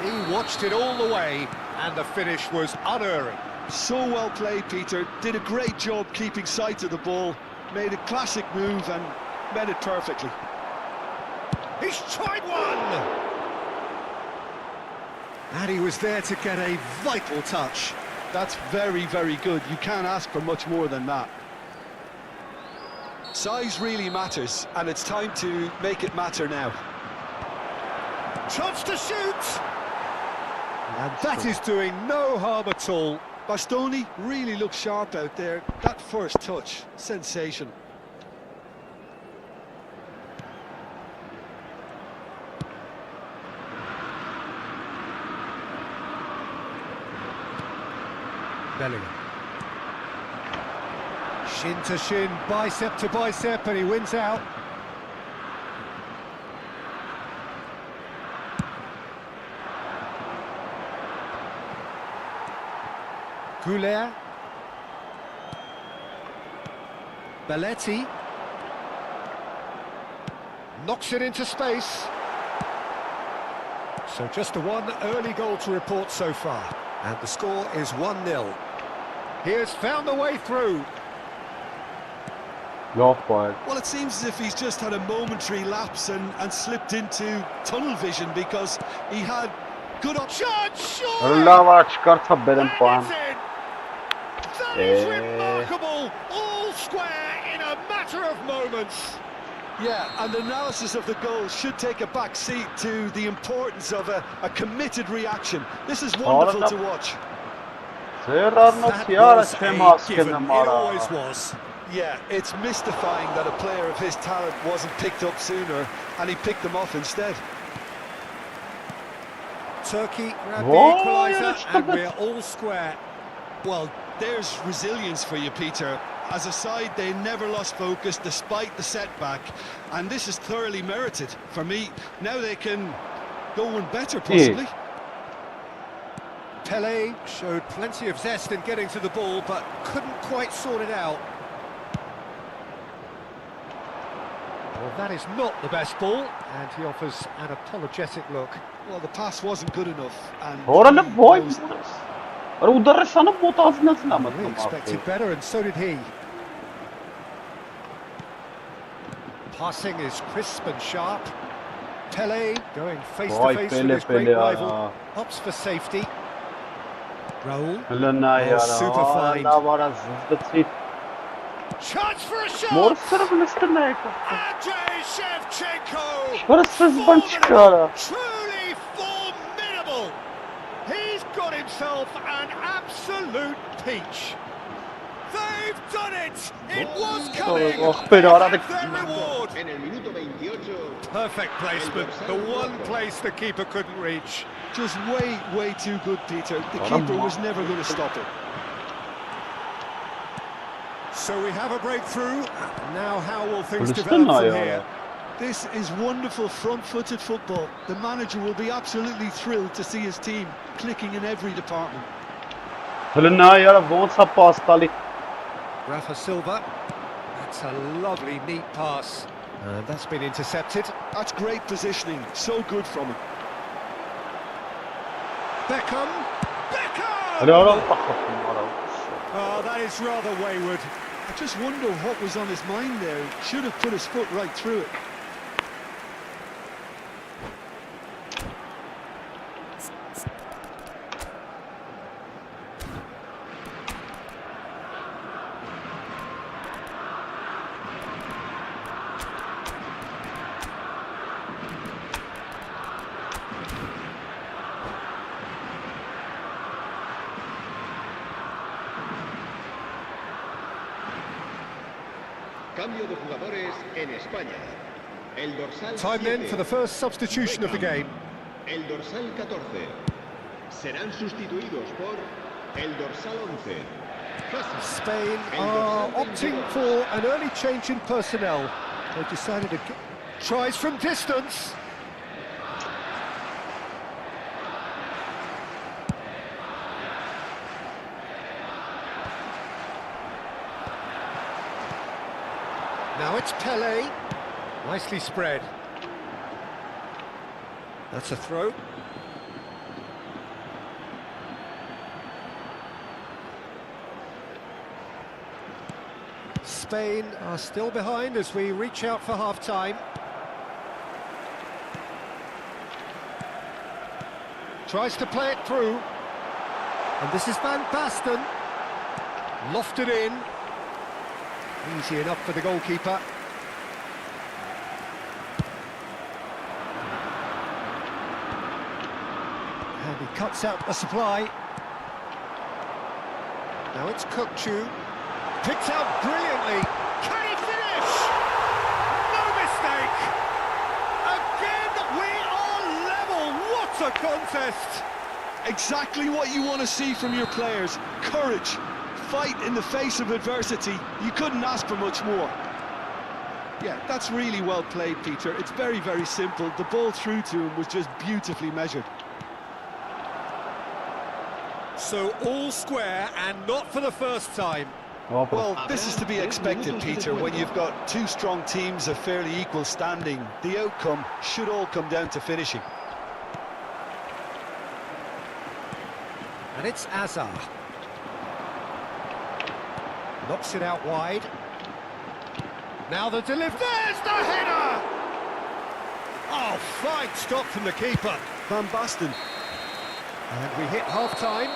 He watched it all the way, and the finish was unerring. So well played, Peter. Did a great job keeping sight of the ball. Made a classic move and met it perfectly. He's tried one! And he was there to get a vital touch. That's very, very good. You can't ask for much more than that. Size really matters, and it's time to make it matter now. Chance to shoot! And that is doing no harm at all. Bastoni really looks sharp out there. That first touch, sensation. Bellingham. Shin to shin, bicep to bicep, and he wins out. 𝐄𝐅𝐎𝐎𝐒𝐿. Belletti. Knocks it into space. So just the one early goal to report so far. And the score is 1-0. He has found the way through. Well, it seems as if he's just had a momentary lapse and slipped into tunnel vision because he had good options. That is remarkable! All square in a matter of moments. Yeah, and the analysis of the goal should take a back seat to the importance of a committed reaction. This is wonderful to watch. That was a given. It always was. Yeah, it's mystifying that a player of his talent wasn't picked up sooner, and he picked them off instead. Turkey grabbed the equaliser, and we're all square. Well, there's resilience for you, Peter. As a side, they never lost focus despite the setback, and this is thoroughly merited. For me, now they can go one better, possibly. Pelé showed plenty of zest in getting to the ball, but couldn't quite sort it out. Well, that is not the best ball, and he offers an apologetic look. Well, the pass wasn't good enough, and We expected better, and so did he. Passing is crisp and sharp. Pelé going face-to-face with his great rival. Opts for safety. Raul. Super fine. Chance for a shot! Andrei Shevchenko! Truly formidable! He's got himself an absolute peach. They've done it! It was coming! Their reward! Perfect placement, the one place the keeper couldn't reach. Just way too good, Peter. The keeper was never going to stop it. So we have a breakthrough. Now how will things develop from here? This is wonderful front-footed football. The manager will be absolutely thrilled to see his team clicking in every department. Rafa Silva. That's a lovely, neat pass. And that's been intercepted. That's great positioning. So good from him. Beckham. Beckham! Hello. Oh, that is rather wayward. I just wonder what was on his mind there. He should have put his foot right through it. Cambio de jugadores en España. El dorsal Time then 7, for the first substitution of the game. el dorsal 14. Serán sustituidos por el dorsal 11. Spain are opting for an early change in personnel. They've decided to tries from distance. Now it's Pele. Nicely spread. That's a throw. Spain are still behind as we reach out for half-time. Tries to play it through. And this is Van Basten. Lofted in. Easy enough for the goalkeeper. And he cuts out the supply. Now it's 𝐄𝐅𝐎𝐓𝐁. Picked out brilliantly. Can he finish? No mistake. Again, we are level. What a contest. Exactly what you want to see from your players. Courage. Fight in the face of adversity. You couldn't ask for much more. Yeah, that's really well played, Peter. It's very, very simple. The ball through to him was just beautifully measured. So all square and not for the first time. Well, this is to be expected, Peter, when you've got two strong teams of fairly equal standing. The outcome should all come down to finishing. And it's Azar. Knocks it out wide. Now the delivery. There's the header! Oh, fine stop from the keeper. Van Basten. And we hit half-time.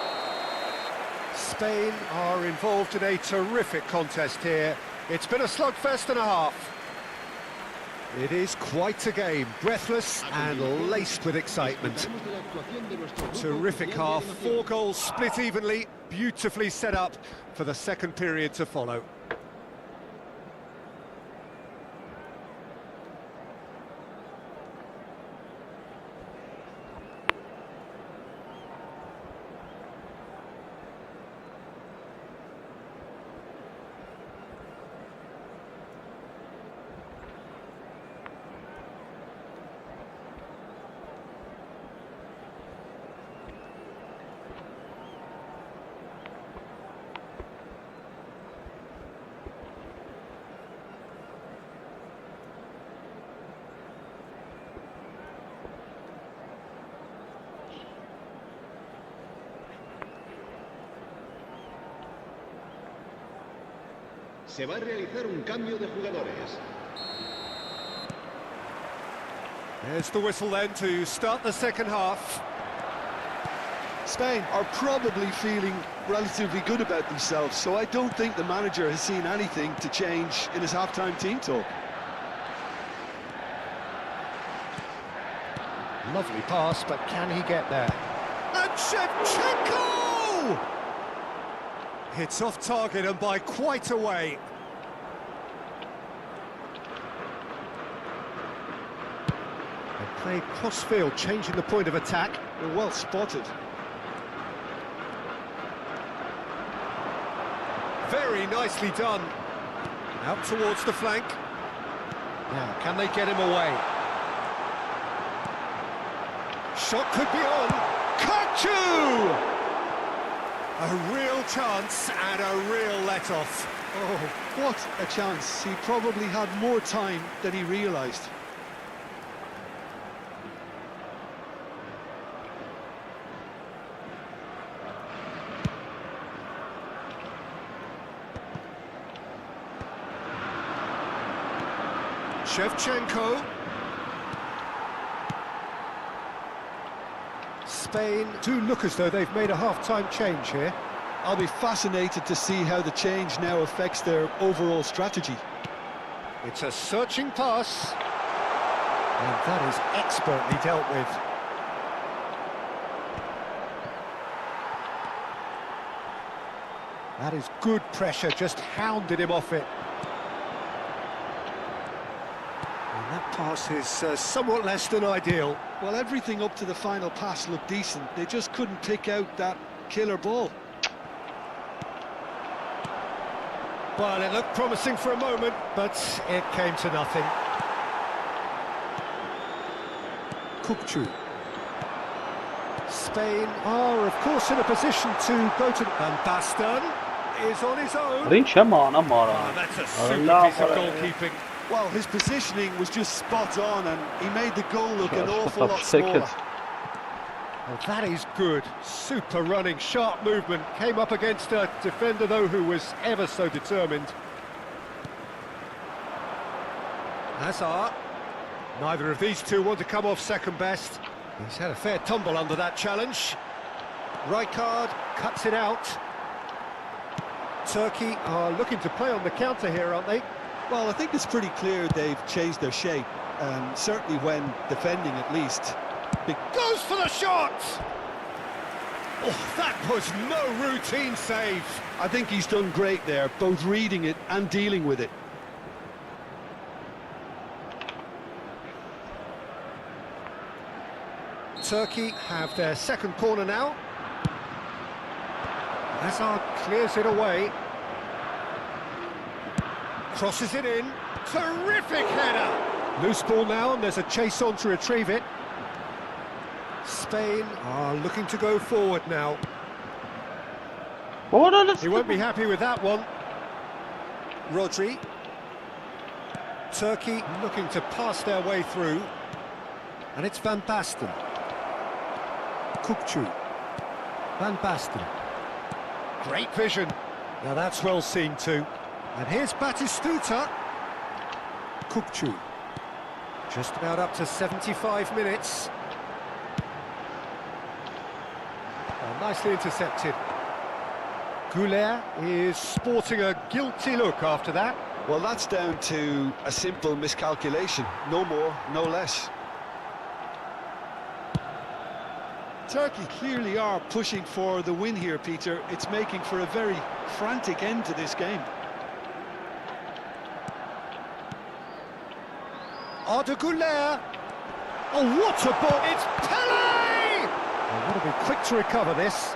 Spain are involved in a terrific contest here. It's been a slugfest and a half. It is quite a game, breathless and laced with excitement. Terrific half, 4 goals split evenly, beautifully set up for the second period to follow. Se va a realizar un cambio de jugadores. There's the whistle then to start the second half. Spain are probably feeling relatively good about themselves, so I don't think the manager has seen anything to change in his half-time team talk. Lovely pass, but can he get there? And Shevchenko! Hits off target and by quite a way. They play cross-field, changing the point of attack. They're well spotted. Very nicely done. Out towards the flank. Now, can they get him away? Shot could be on. 𝐄𝐅𝐎𝐓𝐁! A real chance and a real let-off. Oh, what a chance. He probably had more time than he realised. Shevchenko. Spain do look as though they've made a half-time change here. I'll be fascinated to see how the change now affects their overall strategy. It's a searching pass. And that is expertly dealt with. That is good pressure, just hounded him off it. And that pass is somewhat less than ideal. Well, everything up to the final pass looked decent. They just couldn't pick out that killer ball. Well, it looked promising for a moment, but it came to nothing. 𝐄𝐅𝐎𝐓𝐁𝐀𝐋. Spain are, of course, in a position to go to... Van Basten is on his own. Oh, that's a super piece of goalkeeping. Well, his positioning was just spot on, and he made the goal look an awful lot smaller. Well, that is good. Super running, sharp movement. Came up against a defender, though, who was ever so determined. Hazard. Neither of these two want to come off second best. He's had a fair tumble under that challenge. Rijkaard cuts it out. Turkey are looking to play on the counter here, aren't they? Well, I think it's pretty clear they've changed their shape, certainly when defending at least. Goes for the shot! Oh, that was no routine save. I think he's done great there, both reading it and dealing with it. Turkey have their second corner now. Hazard clears it away. Crosses it in. Terrific header! Loose ball now, and there's a chase on to retrieve it. Spain are looking to go forward now. He won't be happy with that one. Rodri. Turkey looking to pass their way through. And it's Van Basten. 𝐄𝐅𝐎𝐓𝐁𝐀𝐋. Van Basten. Great vision. Now that's well seen too. And here's Batistuta. 𝐄𝐅𝐎𝐓𝐁𝐾. Just about up to 75 minutes. Nicely intercepted. 𝐄𝐅𝐎𝐓𝐁𝐾 is sporting a guilty look after that. Well, that's down to a simple miscalculation. No more, no less. Turkey clearly are pushing for the win here, Peter. It's making for a very frantic end to this game. Arda Güler. Oh, what a ball! It's Pele! They want to be quick to recover this.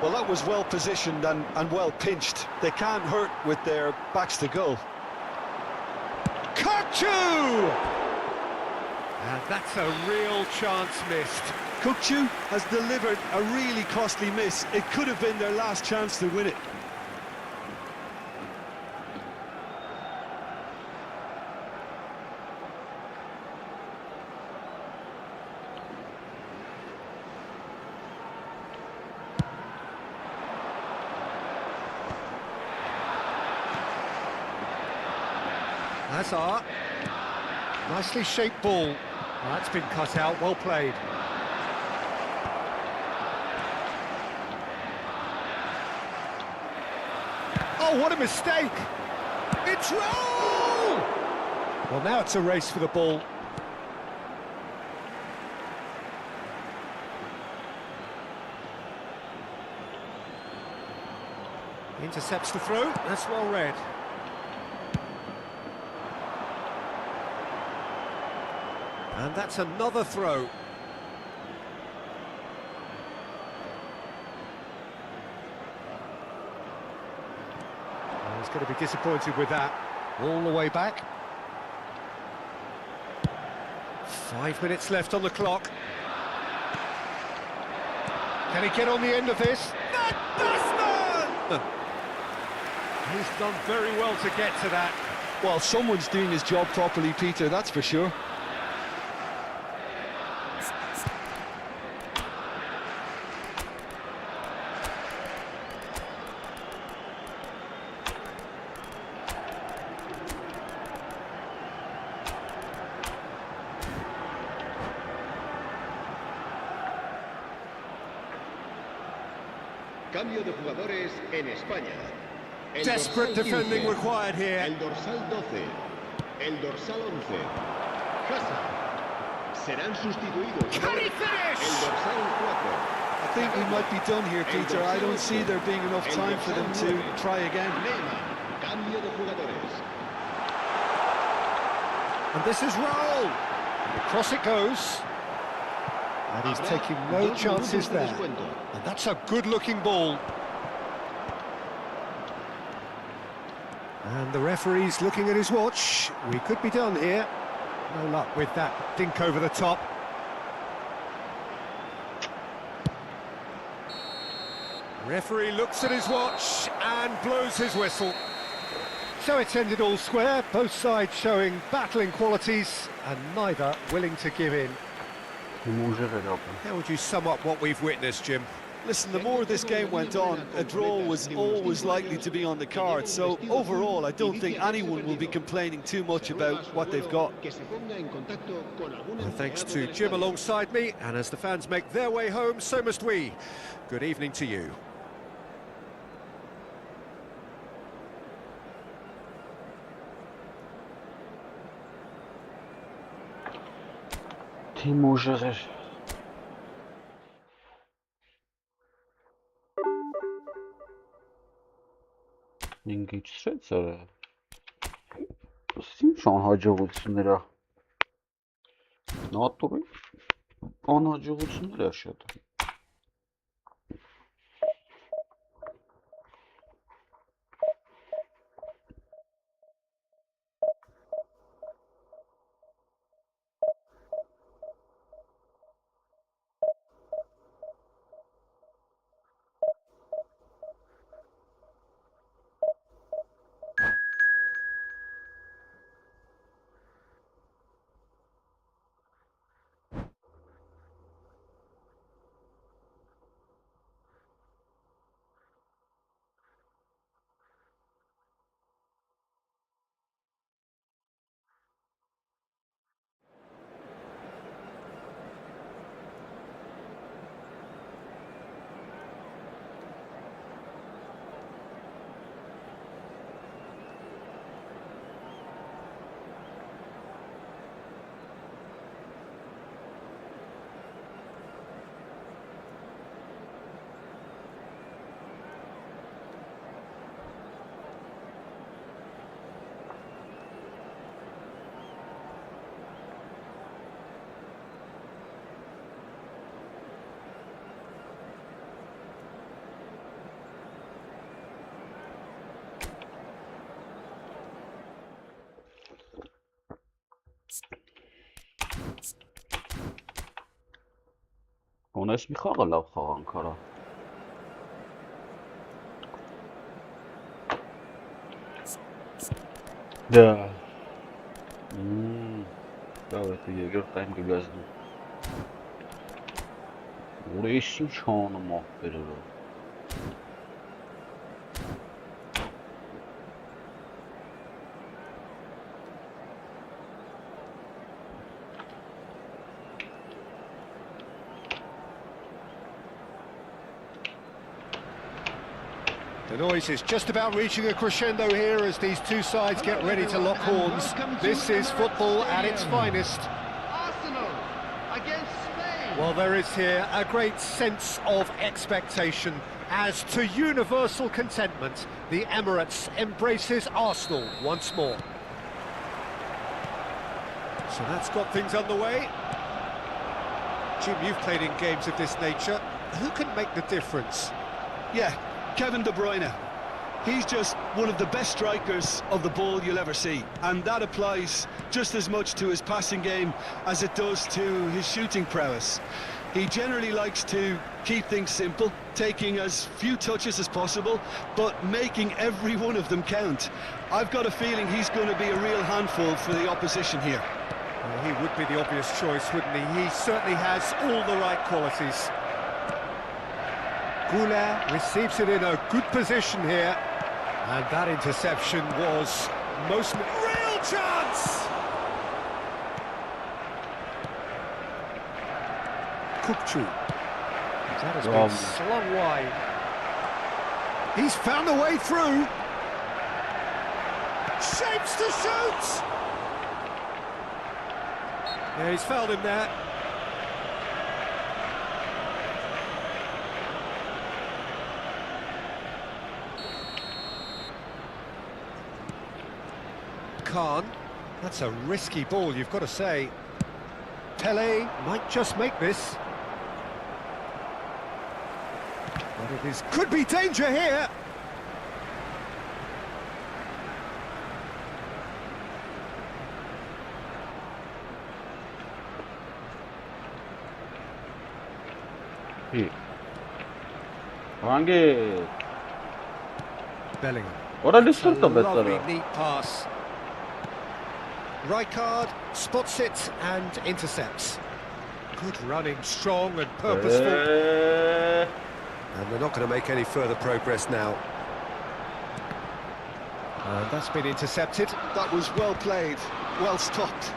Well, that was well positioned and well pinched. They can't hurt with their backs to goal. 𝐄𝐅𝐎𝐓𝐁! And that's a real chance missed. 𝐄𝐅𝐎𝐓𝐁 has delivered a really costly miss. It could have been their last chance to win it. Hazard. Nicely shaped ball. Well, that's been cut out, well played. Oh, what a mistake! It's roll! Well, now it's a race for the ball. Intercepts the throw, that's well read. And that's another throw. He's going to be disappointed with that. All the way back. 5 minutes left on the clock. Can he get on the end of this? Van Basten! He's done very well to get to that. Well, someone's doing his job properly, Peter, that's for sure. Cambio de jugadores en España. El Desperate dorsal defending 15, required here. El dorsal 12. El dorsal 11. Hazard. Serán sustituidos Can por he el finish? dorsal 4. I think we might be done here, Peter. I don't see there being enough time for them to try again. Neymar. Cambio de jugadores. And this is Raul. Across it goes. And he's Habrá taking no 2 chances minutos de there. descuento. And that's a good-looking ball. And the referee's looking at his watch. We could be done here. No luck with that dink over the top. Referee looks at his watch and blows his whistle. So it's ended all square, both sides showing battling qualities and neither willing to give in. How would you sum up what we've witnessed, Jim? Listen, the more this game went on, a draw was always likely to be on the card. So overall, I don't think anyone will be complaining too much about what they've got. And thanks to Jim alongside me, and as the fans make their way home, so must we. Good evening to you. Թիմուժեր ինգիջրեց ինչ անհաջողություններ է նատուրի անհաջողություններ է շատ Ունես մի խաղը լավ խաղանք արա Դա Դավեթը երկրորդ տայմ կգազնի Որ ես ինչ անում աղբերերով The noise is just about reaching a crescendo here as these two sides get ready to lock horns. This is football at its finest. Arsenal against Spain. Well, there is here a great sense of expectation. As to universal contentment, the Emirates embraces Arsenal once more. So that's got things underway. Jim, you've played in games of this nature. Who can make the difference? Yeah, Kevin De Bruyne. He's just one of the best strikers of the ball you'll ever see, and that applies just as much to his passing game as it does to his shooting prowess. He generally likes to keep things simple, taking as few touches as possible, but making every one of them count. I've got a feeling he's going to be a real handful for the opposition here. Well, he would be the obvious choice, wouldn't he? He certainly has all the right qualities. 𝐄𝐅𝐎𝐓𝐁 receives it in a good position here, and that interception was most real chance. 𝐄𝐅𝐎𝐓𝐁. That has been slung wide. He's found a way through. Shapes to shoot. Yeah, he's fouled him there. Khan. That's a risky ball, you've got to say. Pele might just make this. But it is, could be danger here. Hangi? Bellingham. What a distance of Lovely, better. neat pass. Rijkaard spots it and intercepts. Good running, strong and purposeful. And they're not going to make any further progress now. And that's been intercepted. That was well played, well stopped.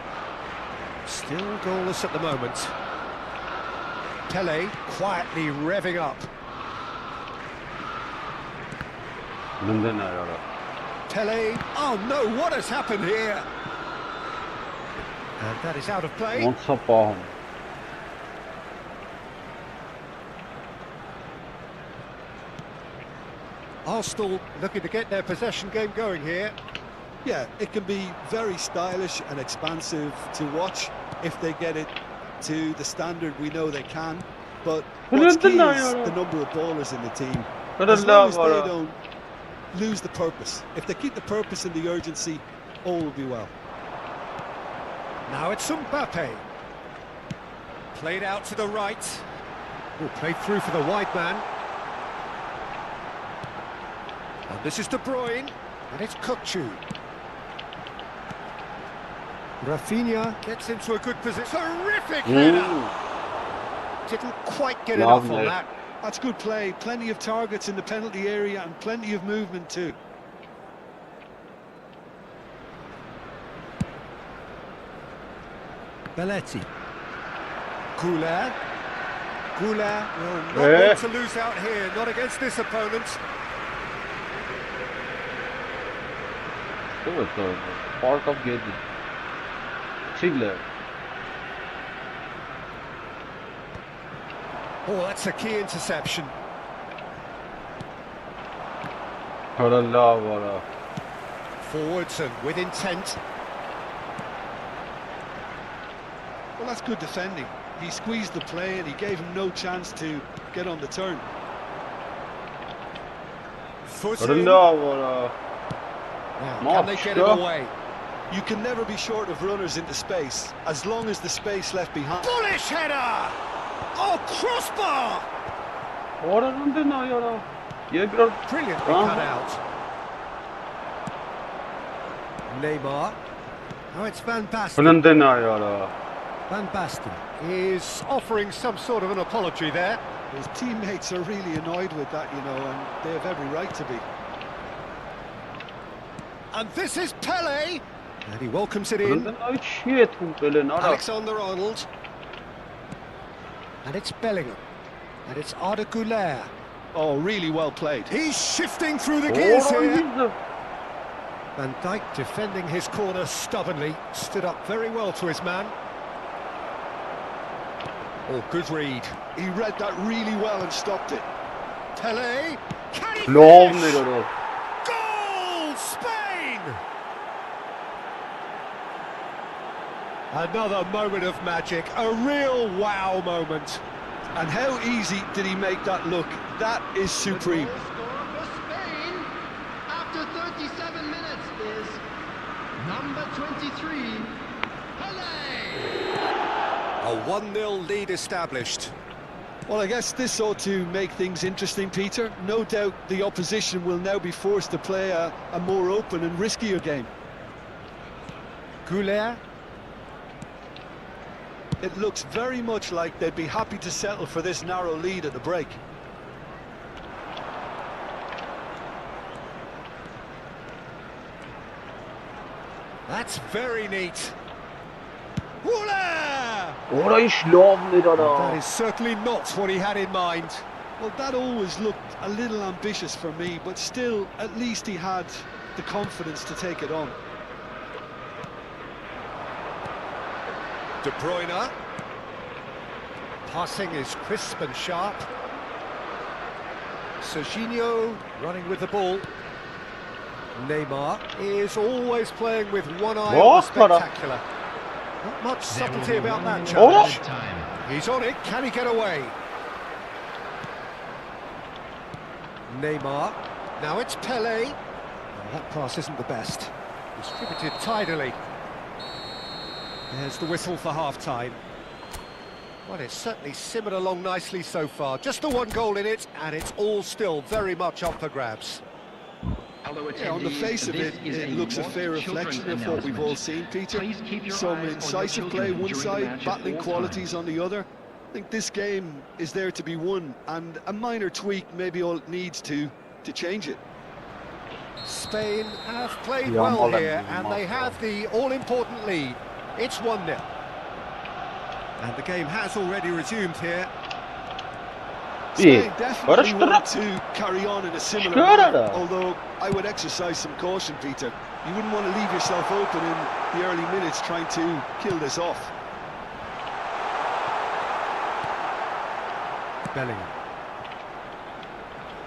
Still goalless at the moment. Pele quietly revving up. Pele, oh no, what has happened here? And that is out of play. Once upon. Arsenal looking to get their possession game going here. Yeah, it can be very stylish and expansive to watch if they get it to the standard we know they can. But what's key is the number of ballers in the team. As long as they don't lose the purpose. If they keep the purpose and the urgency, all will be well. Now it's Mbappe. Played out to the right. Oh, played through for the wide man. And this is De Bruyne. And it's Kökçü. Rafinha gets into a good position. Terrific header! Didn't quite get enough on that. That's good play. Plenty of targets in the penalty area and plenty of movement too. Belletti. 𝐄𝐅𝐎𝐎𝐿 will not want to lose out here, not against this opponent. It was part of getting Sigler. Oh, that's a key interception. Forwards and with intent. Well, that's good defending. He squeezed the play and he gave him no chance to get on the turn. Foot in. Now, can they get him away? You can never be short of runners into space, as long as the space left behind. Bullish header! Oh, crossbar! Brilliantly cut out. Neymar. Oh, it's Van Basten. Van Basten is offering some sort of an apology there. His teammates are really annoyed with that, you know, and they have every right to be. And this is Pele. And he welcomes it in. Alexander-Arnold. And it's Bellingham. And it's 𝐿𝐴𝐿𝐴. Oh, really well played. He's shifting through the gears here. Van Dijk defending his corner stubbornly. Stood up very well to his man. Oh, good read. He read that really well and stopped it. Pele. Can he finish? Goal! Spain! Another moment of magic. A real wow moment. And how easy did he make that look? That is supreme. The goal scorer for Spain after 37 minutes is number 23, Pele. A 1-0 lead established. Well, I guess this ought to make things interesting, Peter. No doubt the opposition will now be forced to play a more open and riskier game. 𝐄𝐅𝐎𝐿. It looks very much like they'd be happy to settle for this narrow lead at the break. That's very neat. That is certainly not what he had in mind. Well, that always looked a little ambitious for me, but still, at least he had the confidence to take it on. De Bruyne. Passing is crisp and sharp. Serginho running with the ball. Neymar is always playing with one eye on the spectacular. Not much subtlety about that challenge. He's on it, can he get away? Neymar, now it's Pelé. Oh, that pass isn't the best. Distributed tidily. There's the whistle for half-time. Well, it's certainly simmered along nicely so far. Just the one goal in it, and it's all still very much up for grabs. Yeah, on the face of it, it looks a fair reflection of what we've all seen, Peter. Some incisive play one side, battling qualities on the other. I think this game is there to be won, and a minor tweak maybe all it needs to change it. Spain have played well here, and they have the all-important lead. It's 1-0. And the game has already resumed here. Spain definitely want to carry on in a similar manner, although I would exercise some caution, Peter. You wouldn't want to leave yourself open in the early minutes trying to kill this off. Bellingham.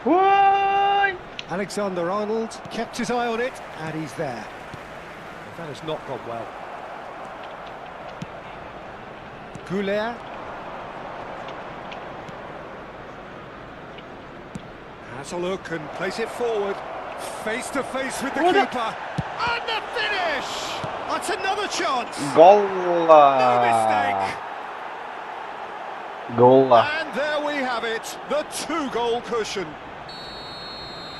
Why? Alexander-Arnold kept his eye on it, and he's there. That has not gone well. 𝐄𝐅𝐎𝐎𝐓. Has a look and plays it forward. Face to face with the keeper. And the finish! That's another chance. Goal. No mistake. Goal. And there we have it, the 2-goal cushion.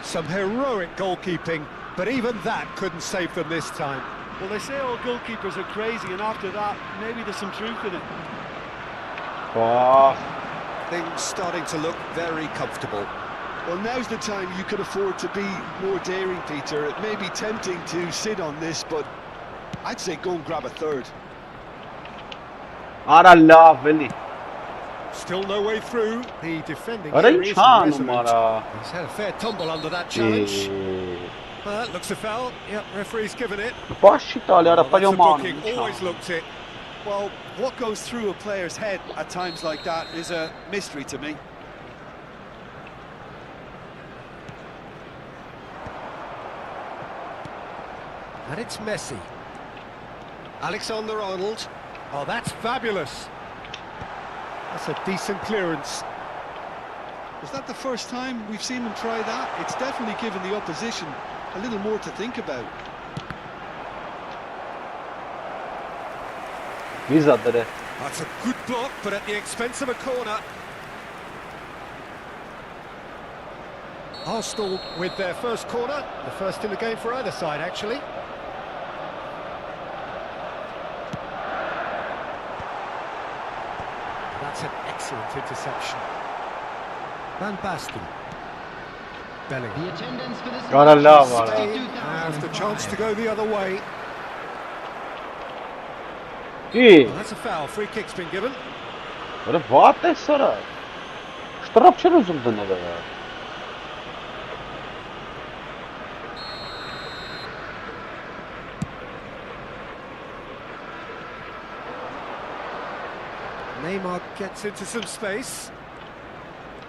Some heroic goalkeeping, but even that couldn't save them this time. Well, they say all goalkeepers are crazy, and after that, maybe there's some truth in it. Oh. Things starting to look very comfortable. Well, now's the time you could afford to be more daring, Peter. It may be tempting to sit on this, but I'd say go and grab a third. Really? Still no way through. The defending He's He's had a fair tumble under that challenge. Looks a foul. Yep, referee's given it. That's a booking, always looked it. Well, what goes through a player's head at times like that is a mystery to me. And it's Messi. Alexander-Arnold. Oh, that's fabulous. That's a decent clearance. Was that the first time we've seen him try that? It's definitely given the opposition a little more to think about. That's a good block, but at the expense of a corner. Arsenal with their first corner, the first in the game for either side, actually. That's an excellent interception. Van Basten. Bellingham. The attendance for this Spain has the chance to go the other way. Well, that's a foul. Free kick's been given. What is that? Structure is something. Neymar gets into some space.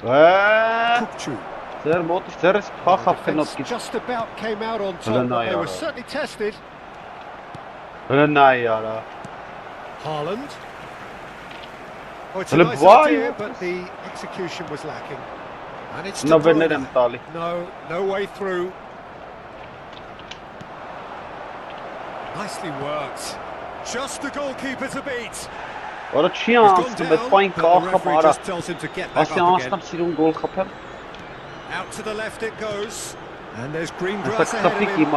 Ковчук. Defense just about came out on top, but they were certainly tested. Haaland. Haaland. Oh, it's a nice idea, but the execution was lacking. And it's De Bruyne. No way through. Nicely worked. Just the goalkeeper to beat. What a chance met fijn referee just tells him to get back up again. Goal gehad. Out to the left it goes. And there's green grass ahead of him.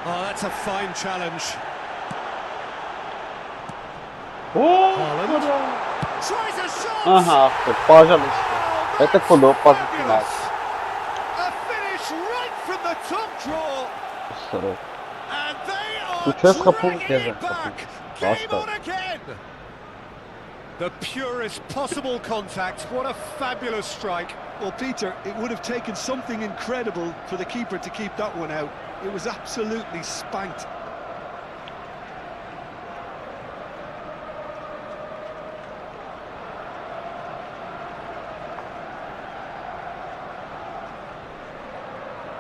Oh, that's a fine challenge. Haaland tries a shot. Это куда позитивно. A finish right from the top draw. And they are Сейчас dragging it back. Game on again. The purest possible contact. What a fabulous strike. Well, Peter, it would have taken something incredible for the keeper to keep that one out. It was absolutely spanked.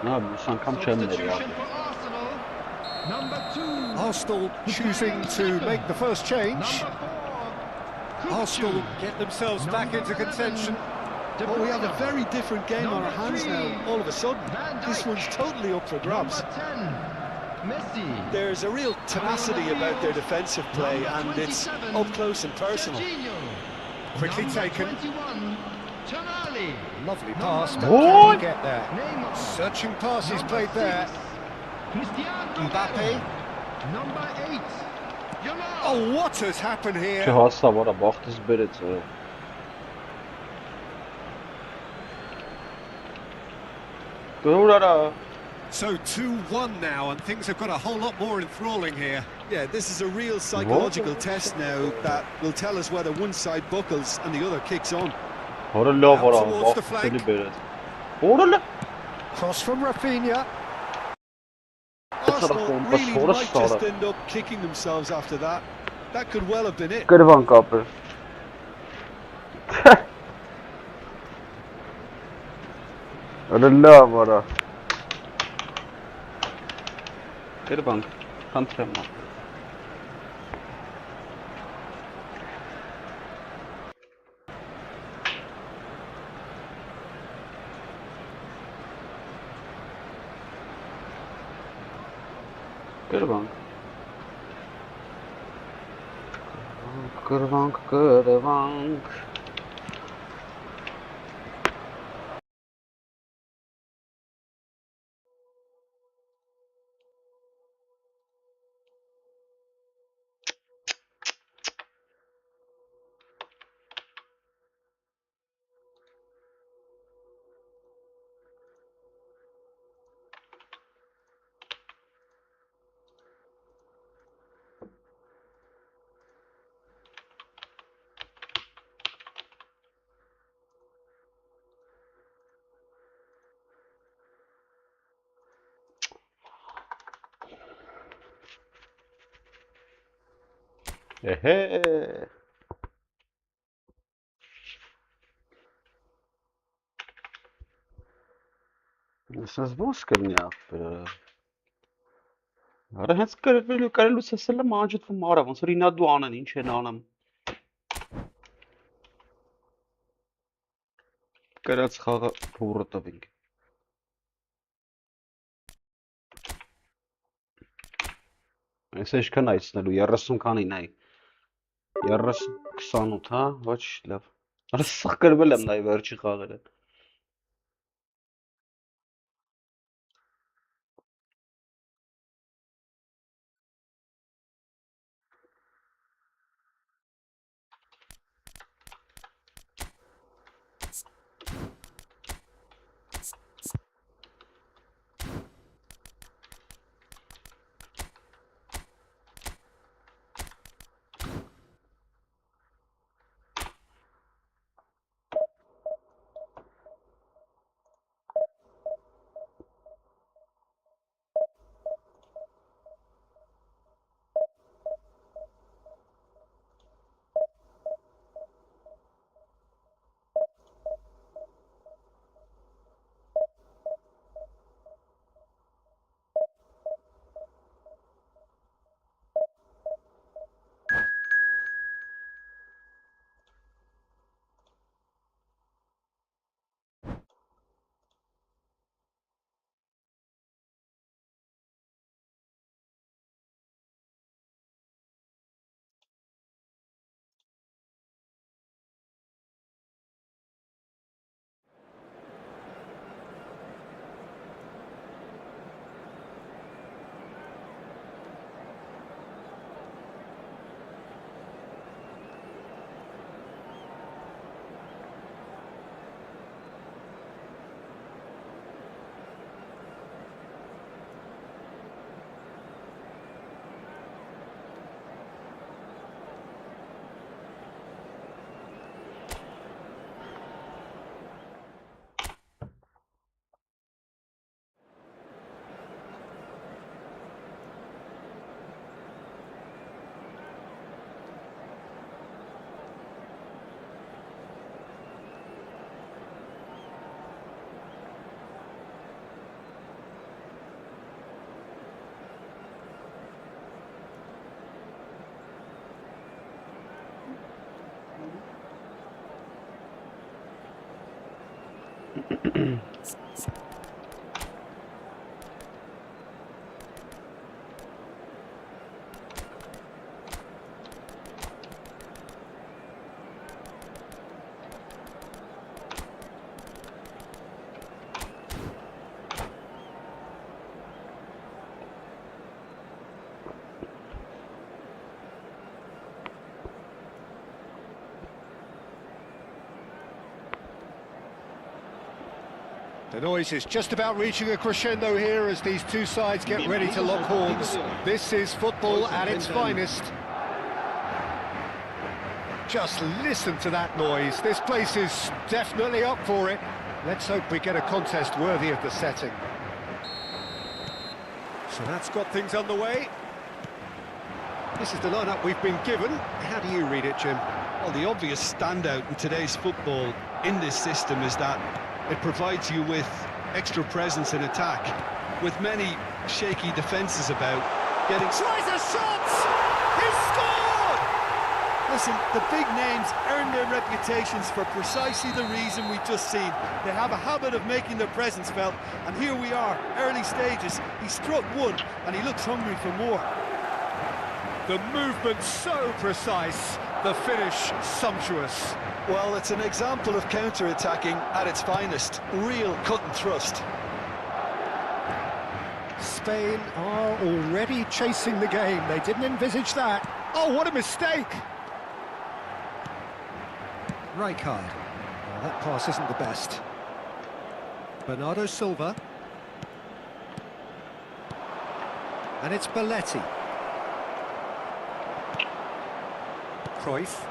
Abi sen kam çemleri ya. Substitution for Arsenal. Number 2. Arsenal choosing to make the first change. Number 4. Arsenal get themselves back into contention. Well, we have a very different game on our hands now, all of a sudden. This one's totally up for grabs. Number 10. Messi. There's a real tenacity about their defensive play, and it's up close and personal. Quickly taken. 21. Tonali. Lovely pass, but What? can he get there? Neymar. Searching passes played there. Cristiano Mbappe. Number 8. Yamal. Oh, what has happened Ki here? hasta var ha baktız beret. Gurara. So 2-1 now, and things have got a whole lot more enthralling here. Yeah, this is a real psychological test now that will tell us whether one side buckles and the other kicks on. Horalla var Out abi towards the baktız flank. seni beret. Horalla. Cross from Rafinha. Arsenal That's really what a might just start. end up kicking themselves after that. That could well have been it. Kırvan kapı. Horalla var ha. Kırvan. Antrenman. Kırvan. Kırvan, kırvan. Ehe. Sense boş kırın ya. Արա հենց կարելուց ասել եմ անջատվում արա ոնց որ ինա դու անեն ինչ են անեմ Կրած խաղը փուրը տվինք Այս էշքան այցնելու 30 քանին այ 30 28 հա ոչ լավ Արա սխ կրվել եմ նայ վերջի խաղերը The noise is just about reaching a crescendo here as these two sides get ready to lock horns. This is football at its finest. Just listen to that noise. This place is definitely up for it. Let's hope we get a contest worthy of the setting. So that's got things underway. This is the lineup we've been given. How do you read it, Jim? Well, the obvious standout in today's football in this system is that it provides you with extra presence in attack, with many shaky defences about. Tries a shot! He scored! Listen, the big names earn their reputations for precisely the reason we've just seen. They have a habit of making their presence felt, and here we are, early stages. He struck one, and he looks hungry for more. The movement so precise, the finish sumptuous. Well, it's an example of counter-attacking at its finest. Real cut and thrust. Spain are already chasing the game. They didn't envisage that. Oh, what a mistake! Rijkaard. Well, that pass isn't the best. Bernardo Silva. And it's Belletti. Cruyff.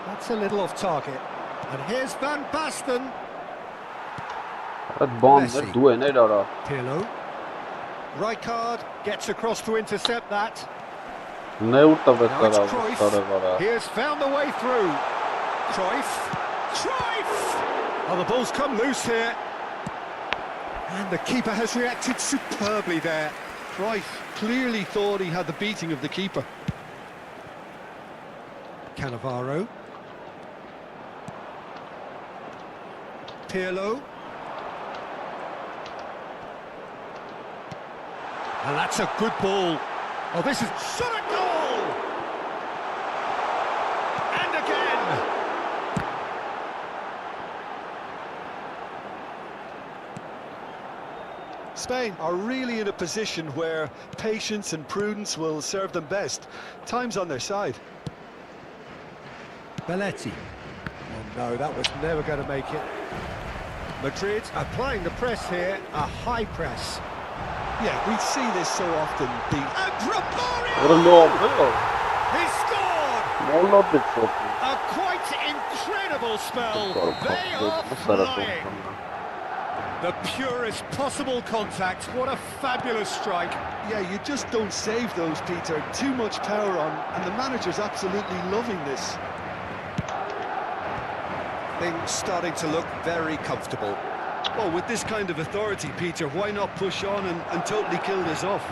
That's a little off target. And here's Van Basten. That bomb, they're doing it, or Pirlo. Rijkaard gets across to intercept that. Now it's Cruyff. He has found the way through. Cruyff. Oh, the ball's come loose here. And the keeper has reacted superbly there. Cruyff clearly thought he had the beating of the keeper. Cannavaro. Pirlo. And that's a good ball. Oh, this is shot at goal! And again! Spain are really in a position where patience and prudence will serve them best. Time's on their side. Belletti. Oh no, that was never going to make it. Madrid applying the press here, a high press. Yeah, we see this so often. He scored! A quite incredible spell. They are flying. The purest possible contact. What a fabulous strike. Yeah, you just don't save those, Peter. Too much power on, and the manager's absolutely loving this. Things starting to look very comfortable. Well, with this kind of authority, Peter, why not push on and totally kill this off?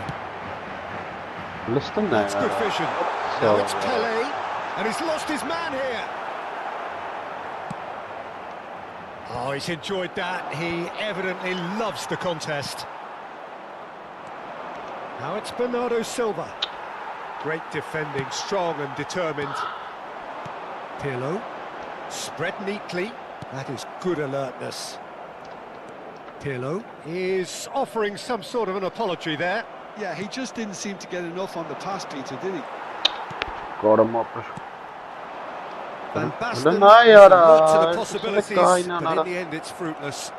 Listen, that's good vision. Now it's Pelé, and he's lost his man here. Oh, he's enjoyed that. He evidently loves the contest. Now it's Bernardo Silva. Great defending, strong and determined. Pirlo. Spread neatly. That is good alertness. Pirlo is offering some sort of an apology there. Yeah, he just didn't seem to get enough on the pass, Peter, did he? Got him up. Van Basten is alert to the possibilities, but in the end it's fruitless.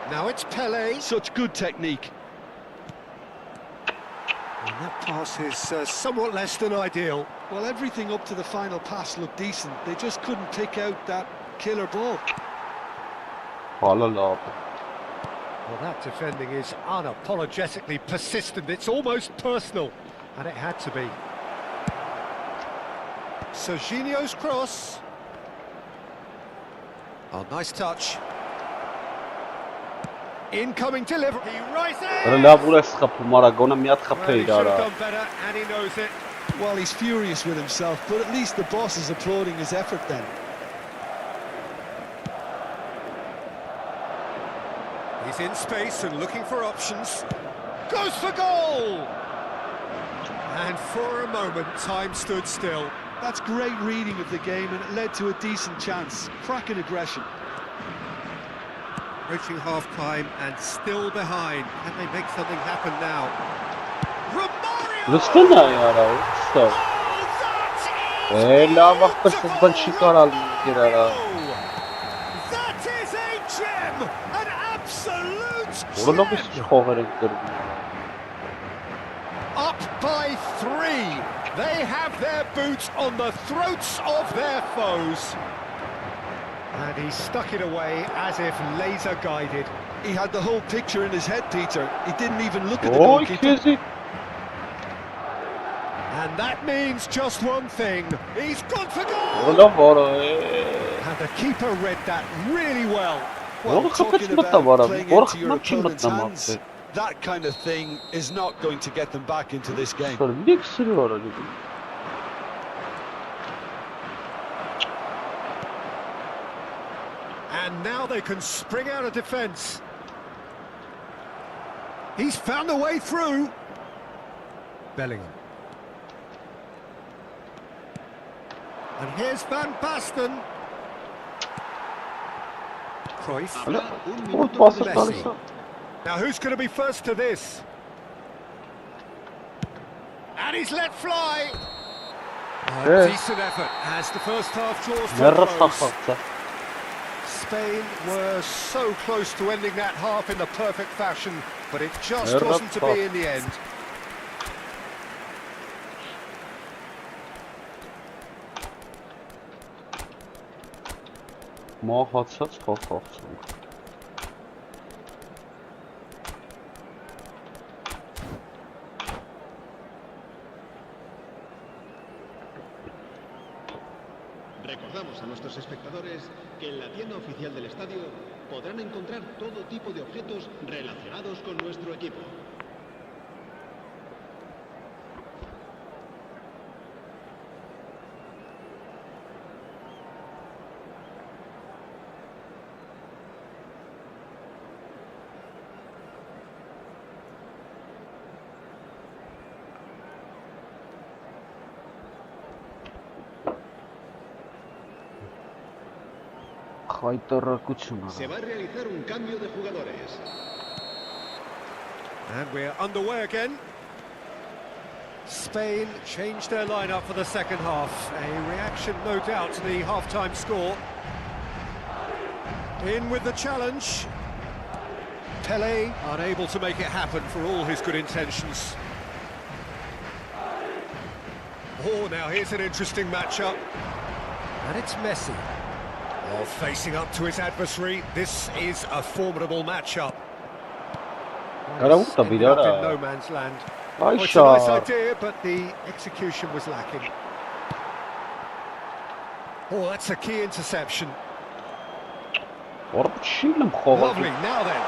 Now it's Pelé. Such good technique. And that pass is somewhat less than ideal. Well, everything up to the final pass looked decent. They just couldn't pick out that killer ball. Well, that defending is unapologetically persistent. It's almost personal, and it had to be. Serginho's cross. Oh, nice touch. Incoming delivery. He rises. Well, he should have done better, and he knows it. Well, he's furious with himself, but at least the boss is applauding his effort then. He's in space and looking for options. Goes for goal! And for a moment, time stood still. That's great reading of the game, and it led to a decent chance. Cracking aggression. Reaching half-time and still behind. Can they make something happen now? Romario! Lütfen ya da. Stop. La bak sizden çıkaralım girer. That is a gem! An absolute Orada gem! bir kovarenkler. Up by 3. They have their boots on the throats of their foes. And he stuck it away as if laser guided. He had the whole picture in his head, Peter. He didn't even look at the Oy goalkeeper. kezi. And that means just one thing. He's gone for goal! Orada var. And the keeper read that really well. Oğlum talking kaçırmak da var about abi. playing into your Korkmak opponent's çınlatma hands, abi. that kind of thing is not going to get them back into this game. Sonra bir sürü var acaba. And now they can spring out of defence. He's found a way through. Bellingham. And here's Van Basten. Cruyff. Vur pası Messi. kalırsa. Now who's going to be first to this? And he's let fly. A Yeah. decent effort as the first half draws to a Nerede close. saklattı? Spain were so close to ending that half in the perfect fashion, but it just Nerede wasn't to be top? in the end. Mahatsız kalkarsın. Recordamos a nuestros espectadores que en la tienda oficial del estadio podrán encontrar todo tipo de objetos relacionados con nuestro equipo. Haydarrakıçın Se va a realizar un cambio de jugadores. And we're underway again. Spain changed their lineup for the second half. A reaction, no doubt, to the half-time score. In with the challenge. Pelé unable to make it happen for all his good intentions. Oh, now here's an interesting matchup. And it's Messi. Well, facing up to his adversary, this is a formidable matchup. Era bu da Ended up bilir in no ha. man's land. Well, it's a nice idea, but the execution was lacking. Oh, that's a key interception. Orada bir şeyle mi kovarsın? Lovely, now then.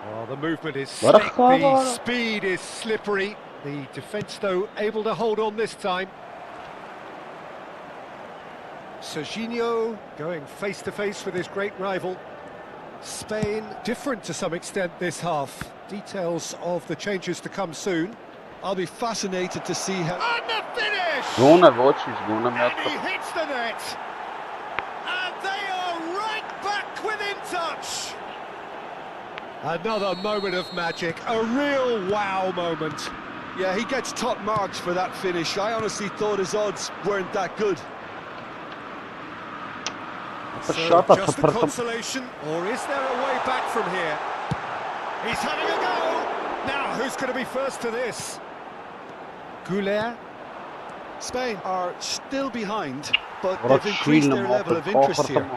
Well, the movement is slick, the speed is slippery. The defence, though, able to hold on this time. Serginho going face-to-face with his great rival. Spain different to some extent this half. Details of the changes to come soon. I'll be fascinated to see how... And the finish! Guna vocis, guna And he hits the net. And they are right back within touch. Another moment of magic, a real wow moment. Yeah, he gets top marks for that finish. I honestly thought his odds weren't that good. So just the consolation, or is there a way back from here? He's having a go! Now, who's going to be first to this? 𝐄𝐅𝐎𝐎𝐿. Spain are still behind, but they've increased their level of interest here.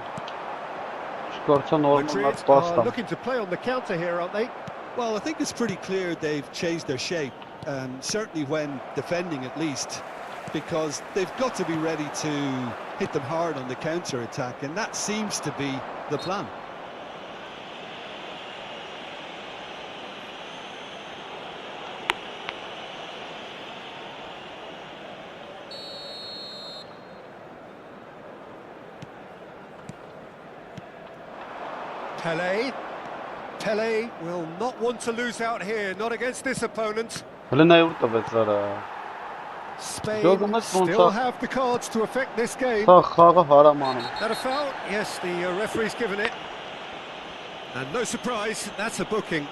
Madrid are looking to play on the counter here, aren't they? Well, I think it's pretty clear they've changed their shape, certainly when defending at least, because they've got to be ready to hit them hard on the counter-attack, and that seems to be the plan. Pele. Pele will not want to lose out here, not against this opponent. Spain still have the cards to affect this game. That a foul? Yes, the referee's given it. And no surprise, that's a booking.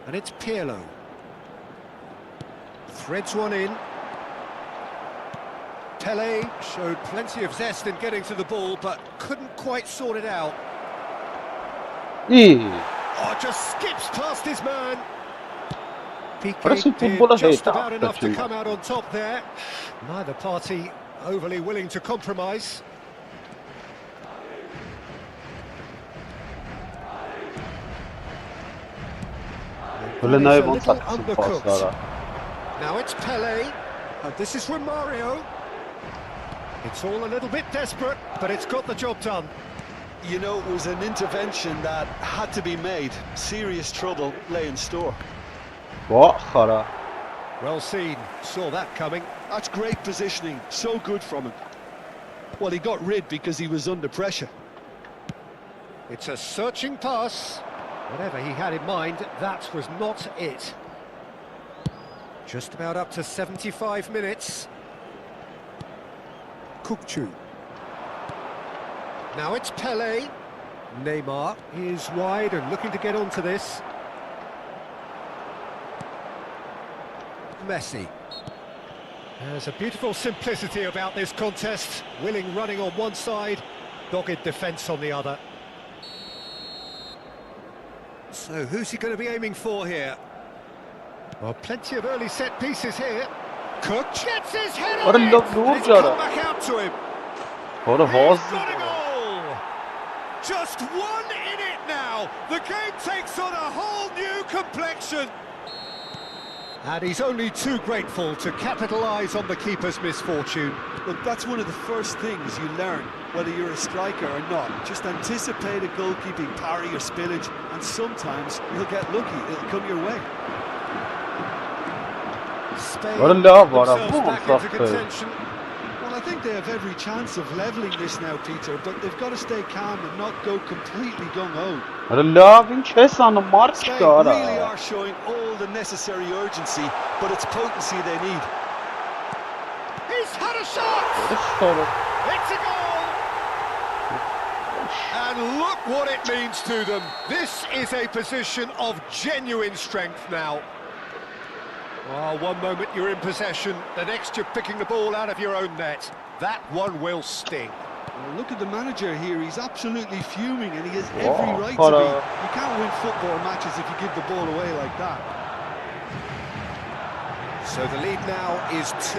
And it's Pirlo. Threads one in. Pele showed plenty of zest in getting to the ball, but couldn't quite sort it out. Oh, just skips past his man. Piqué did just about enough to come out on top there. Neither party overly willing to compromise. Undercooked. Now it's Pele, and this is Romario. It's all a little bit desperate, but it's got the job done. You know, it was an intervention that had to be made. Serious trouble lay in store. Well seen, saw that coming. That's great positioning, so good from him. Well, he got rid because he was under pressure. It's a searching pass. Whatever he had in mind, that was not it. Just about up to 75 minutes. Kukçu. Now it's Pele. Neymar is wide and looking to get onto this. Messi. There's a beautiful simplicity about this contest. Willing running on one side, dogged defence on the other. So who's he going to be aiming for here? Well, plenty of early set pieces here. Cook gets his head on it, and it's come back out to him. What a horse! He's got a goal! Just one in it now. The game takes on a whole new complexion. And he's only too grateful to capitalise on the keeper's misfortune. Look, that's one of the first things you learn, whether you're a striker or not. Just anticipate a goalkeeping parry or spillage, and sometimes you'll get lucky, it'll come your way. Spain themselves back into contention. Well, I think they have every chance of levelling this now, Peter, but they've got to stay calm and not go completely gung-ho. Spain really are showing all the necessary urgency, but it's potency they need. He's had a shot! It's a goal! And look what it means to them. This is a position of genuine strength now. Oh, one moment you're in possession, the next you're picking the ball out of your own net. That one will sting. Well, look at the manager here, he's absolutely fuming and he has every right to be. You can't win football matches if you give the ball away like that. So the lead now is 2.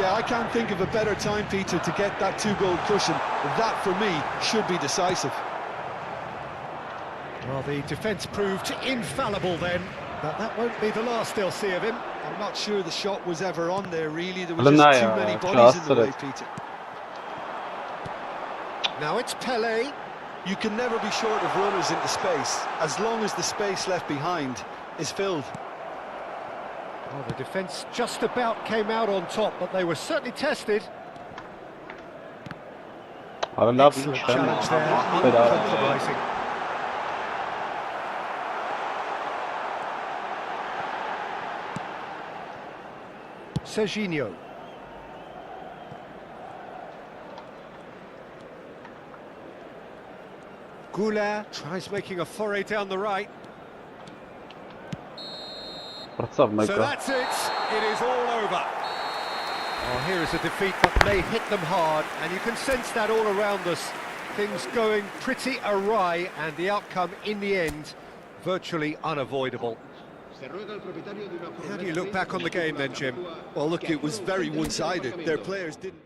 Yeah, I can't think of a better time, Peter, to get that 2-goal cushion. That, for me, should be decisive. Well, the defence proved infallible then, but that won't be the last they'll see of him. I'm not sure the shot was ever on there, really. There were just too many bodies in the way, Peter. Now it's Pele. You can never be short of runners into space, as long as the space left behind is filled. Well, the defence just about came out on top, but they were certainly tested. Excellent challenge there, uncompromising. Serginho. 𝐄𝐅𝐎𝐎𝐿 tries making a foray down the right. So that's it. It is all over. Oh, here is a defeat that may hit them hard, and you can sense that all around us. Things going pretty awry, and the outcome in the end virtually unavoidable. How do you look back on the game then, Jim? Well, look, it was very one-sided. Their players didn't...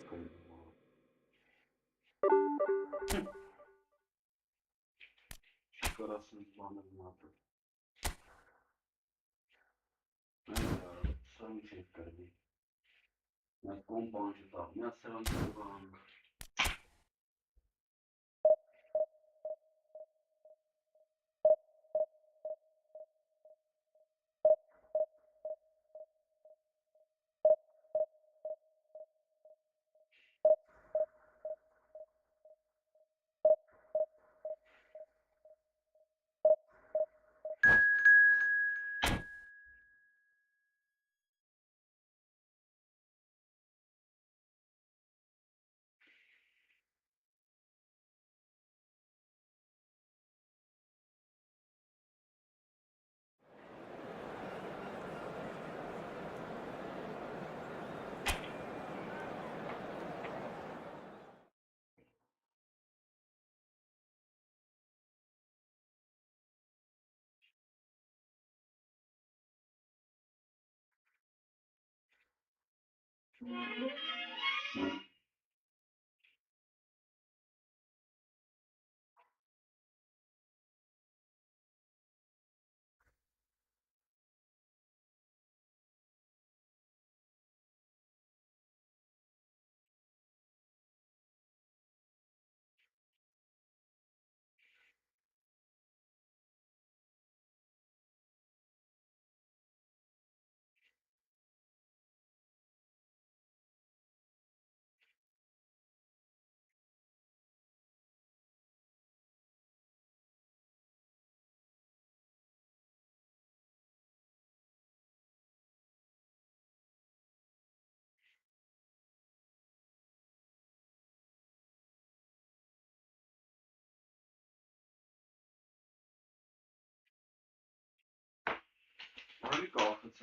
Ալի-Գամինգ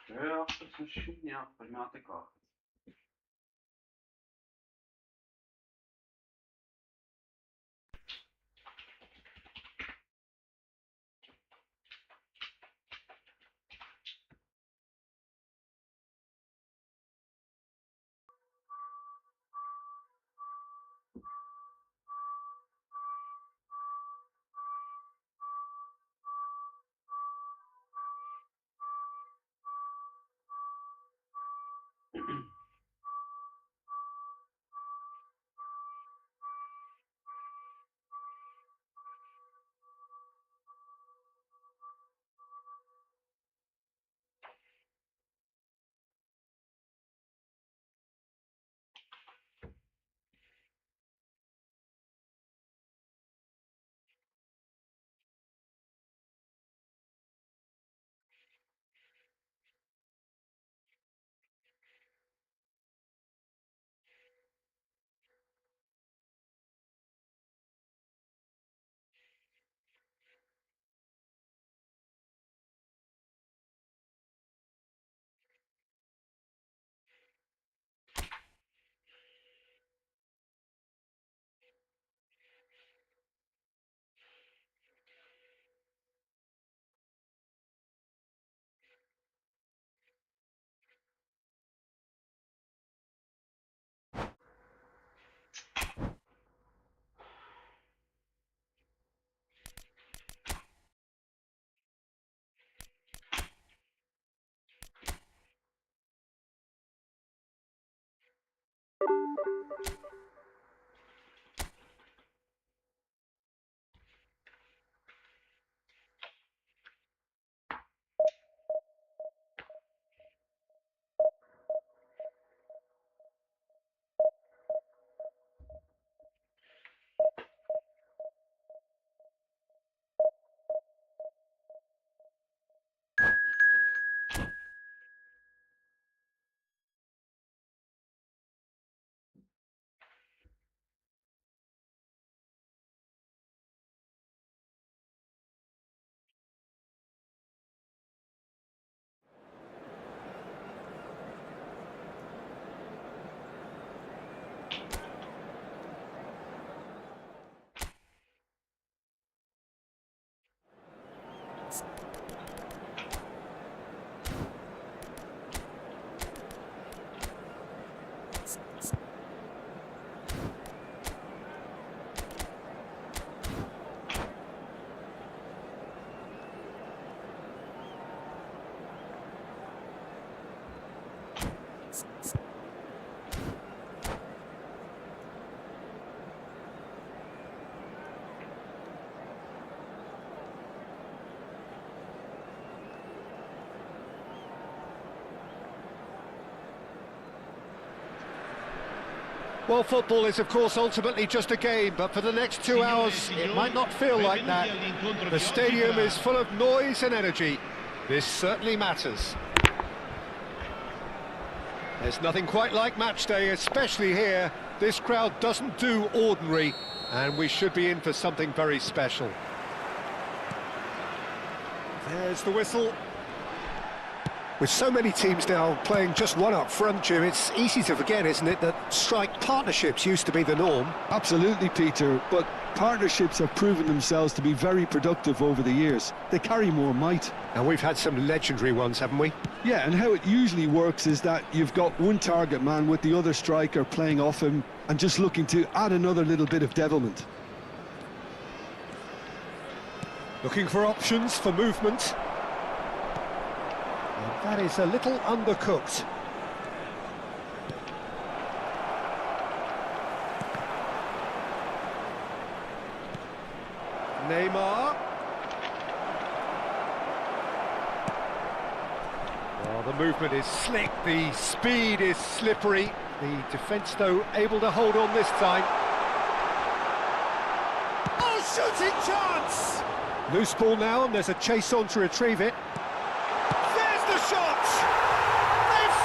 ջրախցն շունյա, պրմյատը կախ։ Well, football is, of course, ultimately just a game, but for the next 2 hours, it might not feel like that. The stadium is full of noise and energy. This certainly matters. There's nothing quite like match day, especially here. This crowd doesn't do ordinary, and we should be in for something very special. There's the whistle. With so many teams now playing just one up front, Jim, it's easy to forget, isn't it, that strike partnerships used to be the norm? Absolutely, Peter, but partnerships have proven themselves to be very productive over the years. They carry more might. And we've had some legendary ones, haven't we? Yeah, and how it usually works is that you've got one target man with the other striker playing off him and just looking to add another little bit of devilment. Looking for options for movement. That is a little undercooked. Neymar. Well, the movement is slick, the speed is slippery. The defence, though, able to hold on this time. Oh, shooting chance! Loose ball now, and there's a chase on to retrieve it. The shot! They've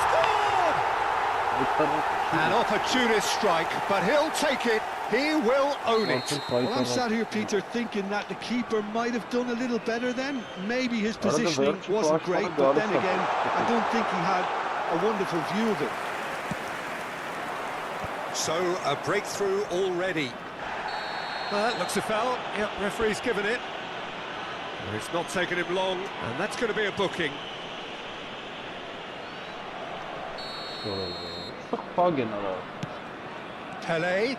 scored! An opportunist strike, but he'll take it. He will own it. Well, I'm sat here, Peter, thinking that the keeper might have done a little better then. Maybe his positioning wasn't great, but then again, I don't think he had a wonderful view of it. So, a breakthrough already. Looks a foul. Yep, referee's given it. It's not taken him long, and that's going to be a booking. Pele.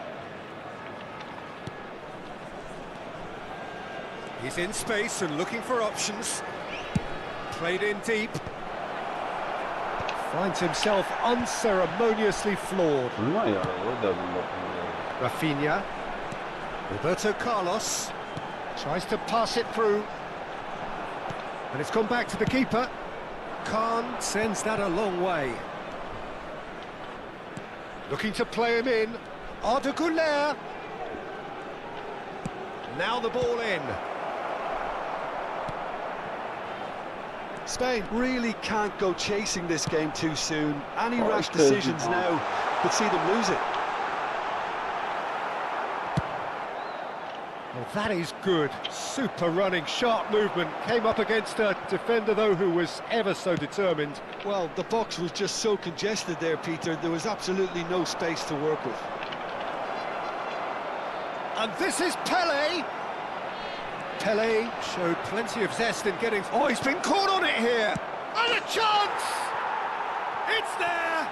He's in space and looking for options. Played in deep. Finds himself unceremoniously floored. Rafinha. Roberto Carlos. Tries to pass it through. And it's gone back to the keeper. Khan sends that a long way. Looking to play him in. 𝐄𝐅𝐻𝐿. Now the ball in. Spain really can't go chasing this game too soon. Any rash decisions now could see them lose it. Well, that is good. Super running, sharp movement. Came up against a defender, though, who was ever so determined. Well, the box was just so congested there, Peter. There was absolutely no space to work with. And this is Pele. Pele showed plenty of zest in getting... Oh, he's been caught on it here. And a chance! It's there!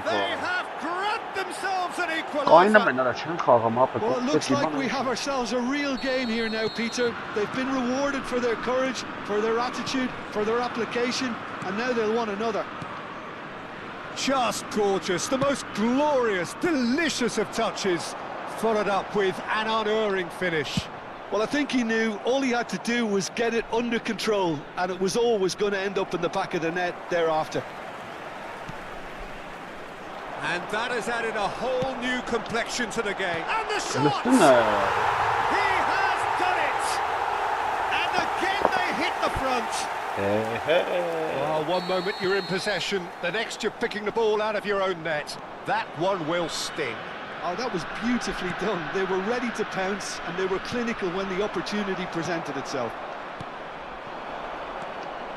They have grabbed themselves an equaliser. Well, it looks like we have ourselves a real game here now, Peter. They've been rewarded for their courage, for their attitude, for their application, and now they'll want another. Just gorgeous. The most glorious, delicious of touches, followed up with an unerring finish. Well, I think he knew all he had to do was get it under control, and it was always going to end up in the back of the net thereafter. And that has added a whole new complexion to the game. And the shot! He has done it! And again they hit the front. Oh, one moment you're in possession, the next you're picking the ball out of your own net. That one will sting. Oh, that was beautifully done. They were ready to pounce, and they were clinical when the opportunity presented itself.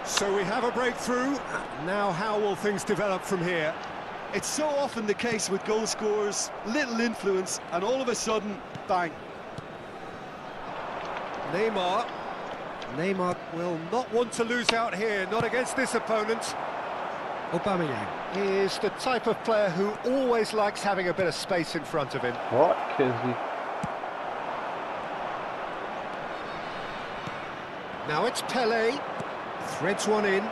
So we have a breakthrough. Now how will things develop from here? It's so often the case with goal scorers, little influence, and all of a sudden, bang. Neymar. Neymar will not want to lose out here, not against this opponent. 𝐿_GAMING is the type of player who always likes having a bit of space in front of him. What, Kizzy? Now it's Pele. Threads one in.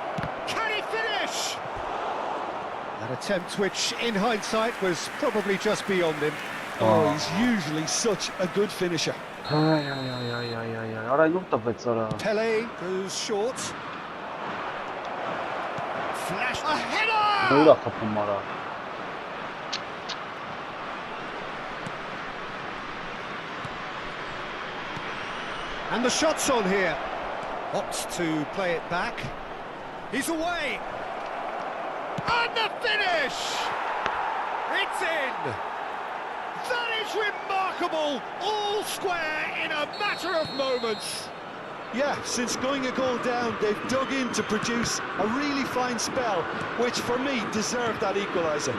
Can he finish? An attempt which, in hindsight, was probably just beyond him. Oh, he's usually such a good finisher. Pele goes short. Flash a header! And the shot's on here. Opts to play it back. He's away. And the finish! It's in! That is remarkable! All square in a matter of moments. Yeah, since going a goal down, they've dug in to produce a really fine spell, which for me deserved that equaliser.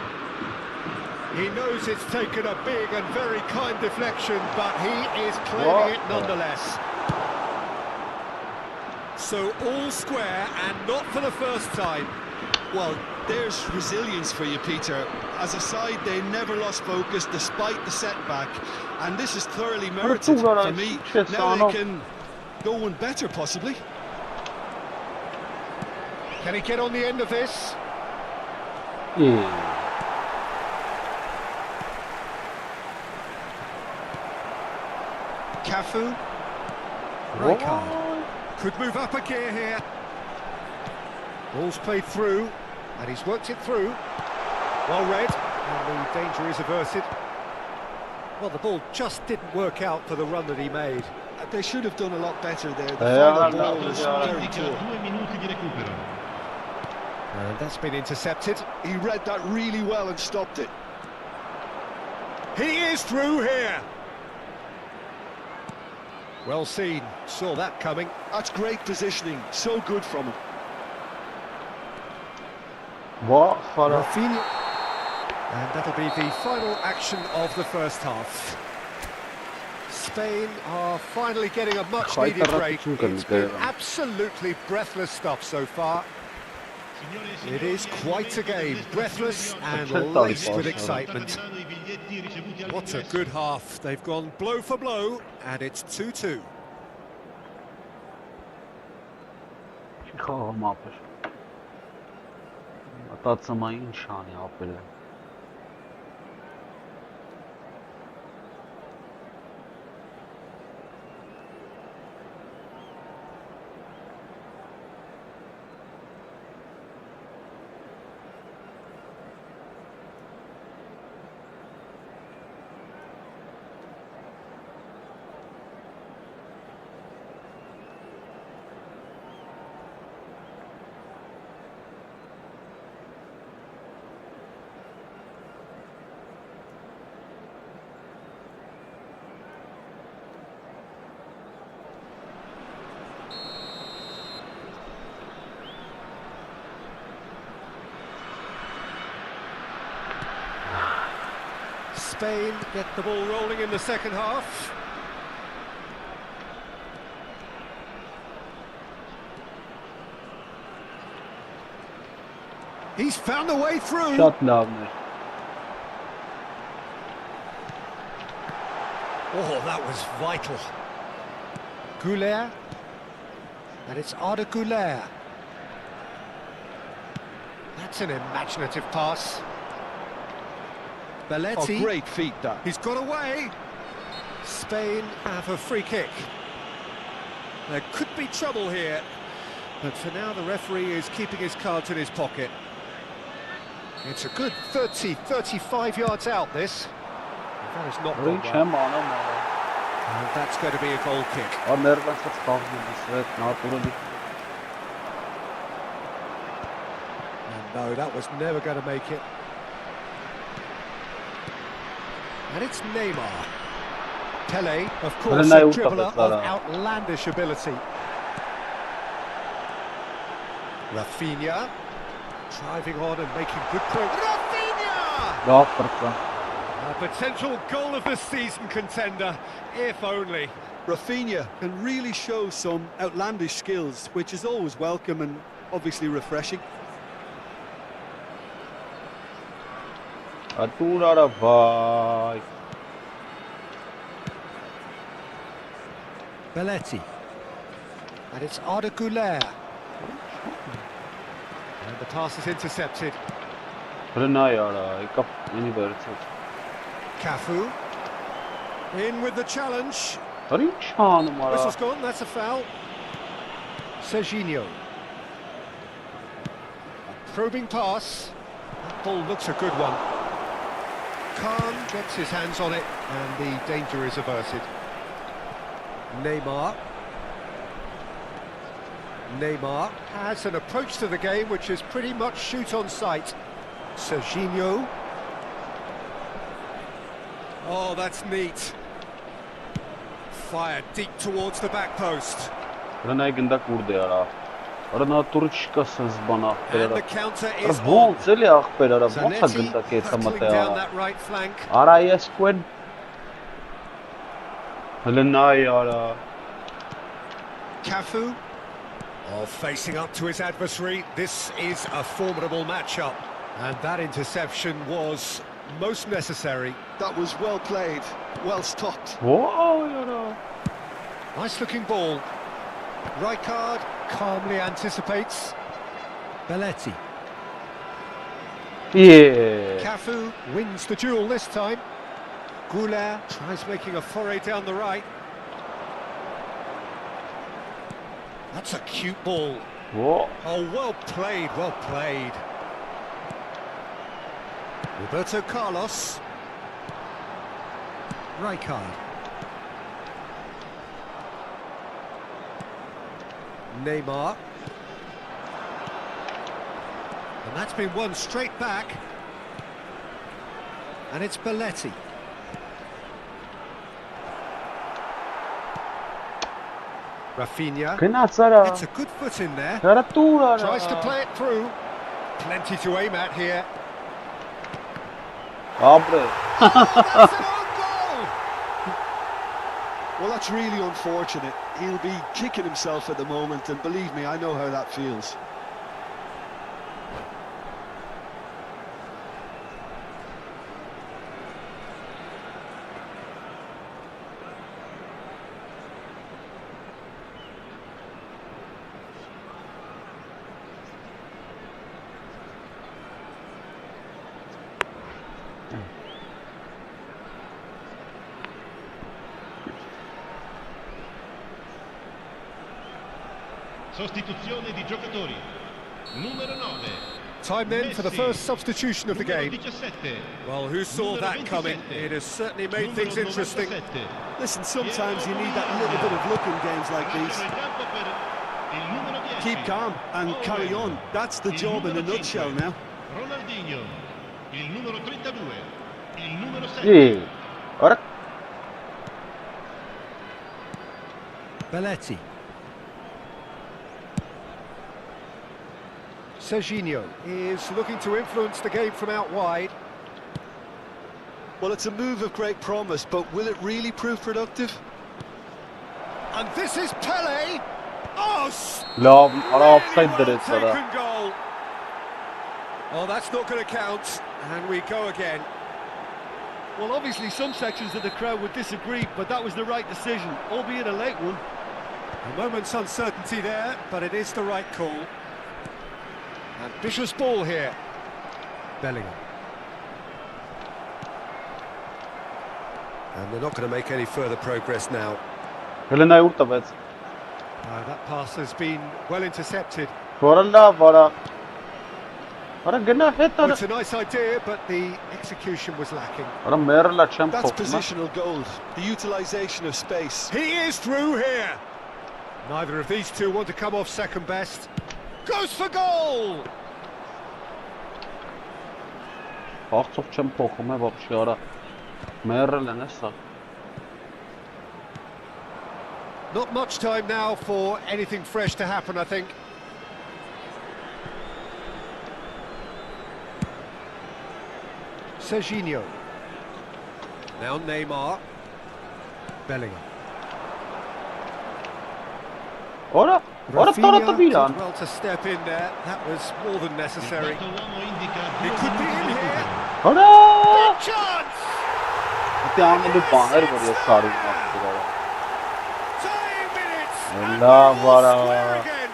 He knows it's taken a big and very kind deflection, but he is claiming it nonetheless. So all square, and not for the first time. Well, there's resilience for you, Peter. As a side, they never lost focus despite the setback, and this is thoroughly merited for me. Now they can go one better, possibly. Can he get on the end of this? Yeah. Cafu. Rijkaard could move up a gear here. Ball's played through, and he's worked it through. Well read, and the danger is averted. Well, the ball just didn't work out for the run that he made. They should have done a lot better there. The final ball was very poor. And that's been intercepted. He read that really well and stopped it. He is through here. Well seen, saw that coming. That's great positioning, so good from him. Rafinha. And that'll be the final action of the first half. Spain are finally getting a much-needed break. It's been absolutely breathless stuff so far. It is quite a game, breathless and laced with excitement. What a good half. They've gone blow for blow, and it's 2-2. Spain get the ball rolling in the second half. He's found a way through. Oh, that was vital. 𝐄𝐅𝐎𝐎𝐿. And it's 𝐷𝐿𝐿. That's an imaginative pass. Belletti. Oh, great feat, that. He's got away. Spain have a free kick. There could be trouble here, but for now the referee is keeping his cards in his pocket. It's a good 30-35 yards out, this. That is not gone well. And that's going to be a goal kick. And no, that was never going to make it. And it's Neymar. Pele, of course, a dribbler of outlandish ability. Rafinha, driving on and making good progress. Rafinha! A potential goal of the season contender, if only. Rafinha can really show some outlandish skills, which is always welcome and obviously refreshing. Belletti. And it's 𝐷𝐿𝐿. And the pass is intercepted. Cafu. In with the challenge. Whistle's gone, that's a foul. Serginho. A probing pass. That ball looks a good one. Khan gets his hands on it, and the danger is averted. Neymar. Neymar has an approach to the game which is pretty much shoot on sight. Serginho. Oh, that's neat. Fired deep towards the back post. Rana gânda kurde ara. Rana turçka sens bana And pera. the counter is on. Ոնց էլի ախպեր արա, ոնց է Zanetti գնդա կեթա hurtling մտե down արա։ that right flank. Արա ես կուեն։ Հələ նայ արա։ Cafu. Oh, facing up to his adversary. This is a formidable matchup. And that interception was most necessary. That was well played, well stopped. Վոյ արա։ Nice looking ball. Rijkaard calmly anticipates. Belletti. Yeah. Cafu wins the duel this time. 𝐄𝐅𝐎𝐎 tries making a foray down the right. That's a cute ball. Whoa. Oh, well played, well played. Roberto Carlos. Rijkaard. Neymar. And that's been won straight back. And it's Belletti. Rafinha. Գնաց արա։ It's a good foot in there. Արա տուր արա։ Tries to play it through. Plenty to aim at here. Abre. That's an own goal! Well, that's really unfortunate. He'll be kicking himself at the moment, and believe me, I know how that feels. Sostituzione di giocatori. Numero 9. Time then for the first substitution of the Numero game. 17. Well, who saw Numero that coming? 27. It has certainly made Numero things interesting. 97. Listen, sometimes you need that little bit of luck in games like these. Lasciano il campo per il numero 10. Keep calm and carry on. That's the job in a nutshell now. Ronaldinho. Il numero 32. Il numero 7. Yeah. Aրա Belletti. Serginho is looking to influence the game from out wide. Well, it's a move of great promise, but will it really prove productive? And this is Pele. Oh, լավ, արա offside դրեց արա։ taken goal. Oh, that's not going to count. And we go again. Well, obviously some sections of the crowd would disagree, but that was the right decision, albeit a late one. A moment's uncertainty there, but it is the right call. Ambitious ball here. Bellingham. And they're not going to make any further progress now. Հələ նայ ուր տվեց։ That pass has been well intercepted. Որը լավ արա։ Արա գնա հետ Well, արա։ it's a nice idea, but the execution was lacking. Արա մերլա չեմ That's փոխում։ positional goals, the utilisation of space. He is through here. Neither of these two want to come off second best. Goes for goal! Աղցով չեմ փոխում է вообще արա։ Մերել են էսա։ Not much time now for anything fresh to happen, I think. Serginho. Now Neymar. Bellingham. Արա տարա տվիրան։ did well to step in there. That was more than necessary. Il quarto uomo indica He could be in here. Արա։ Good chance! Դե անելու բաներ որ ես կարում եմ դրա։ 2 minutes. Լավ արա։ Square again.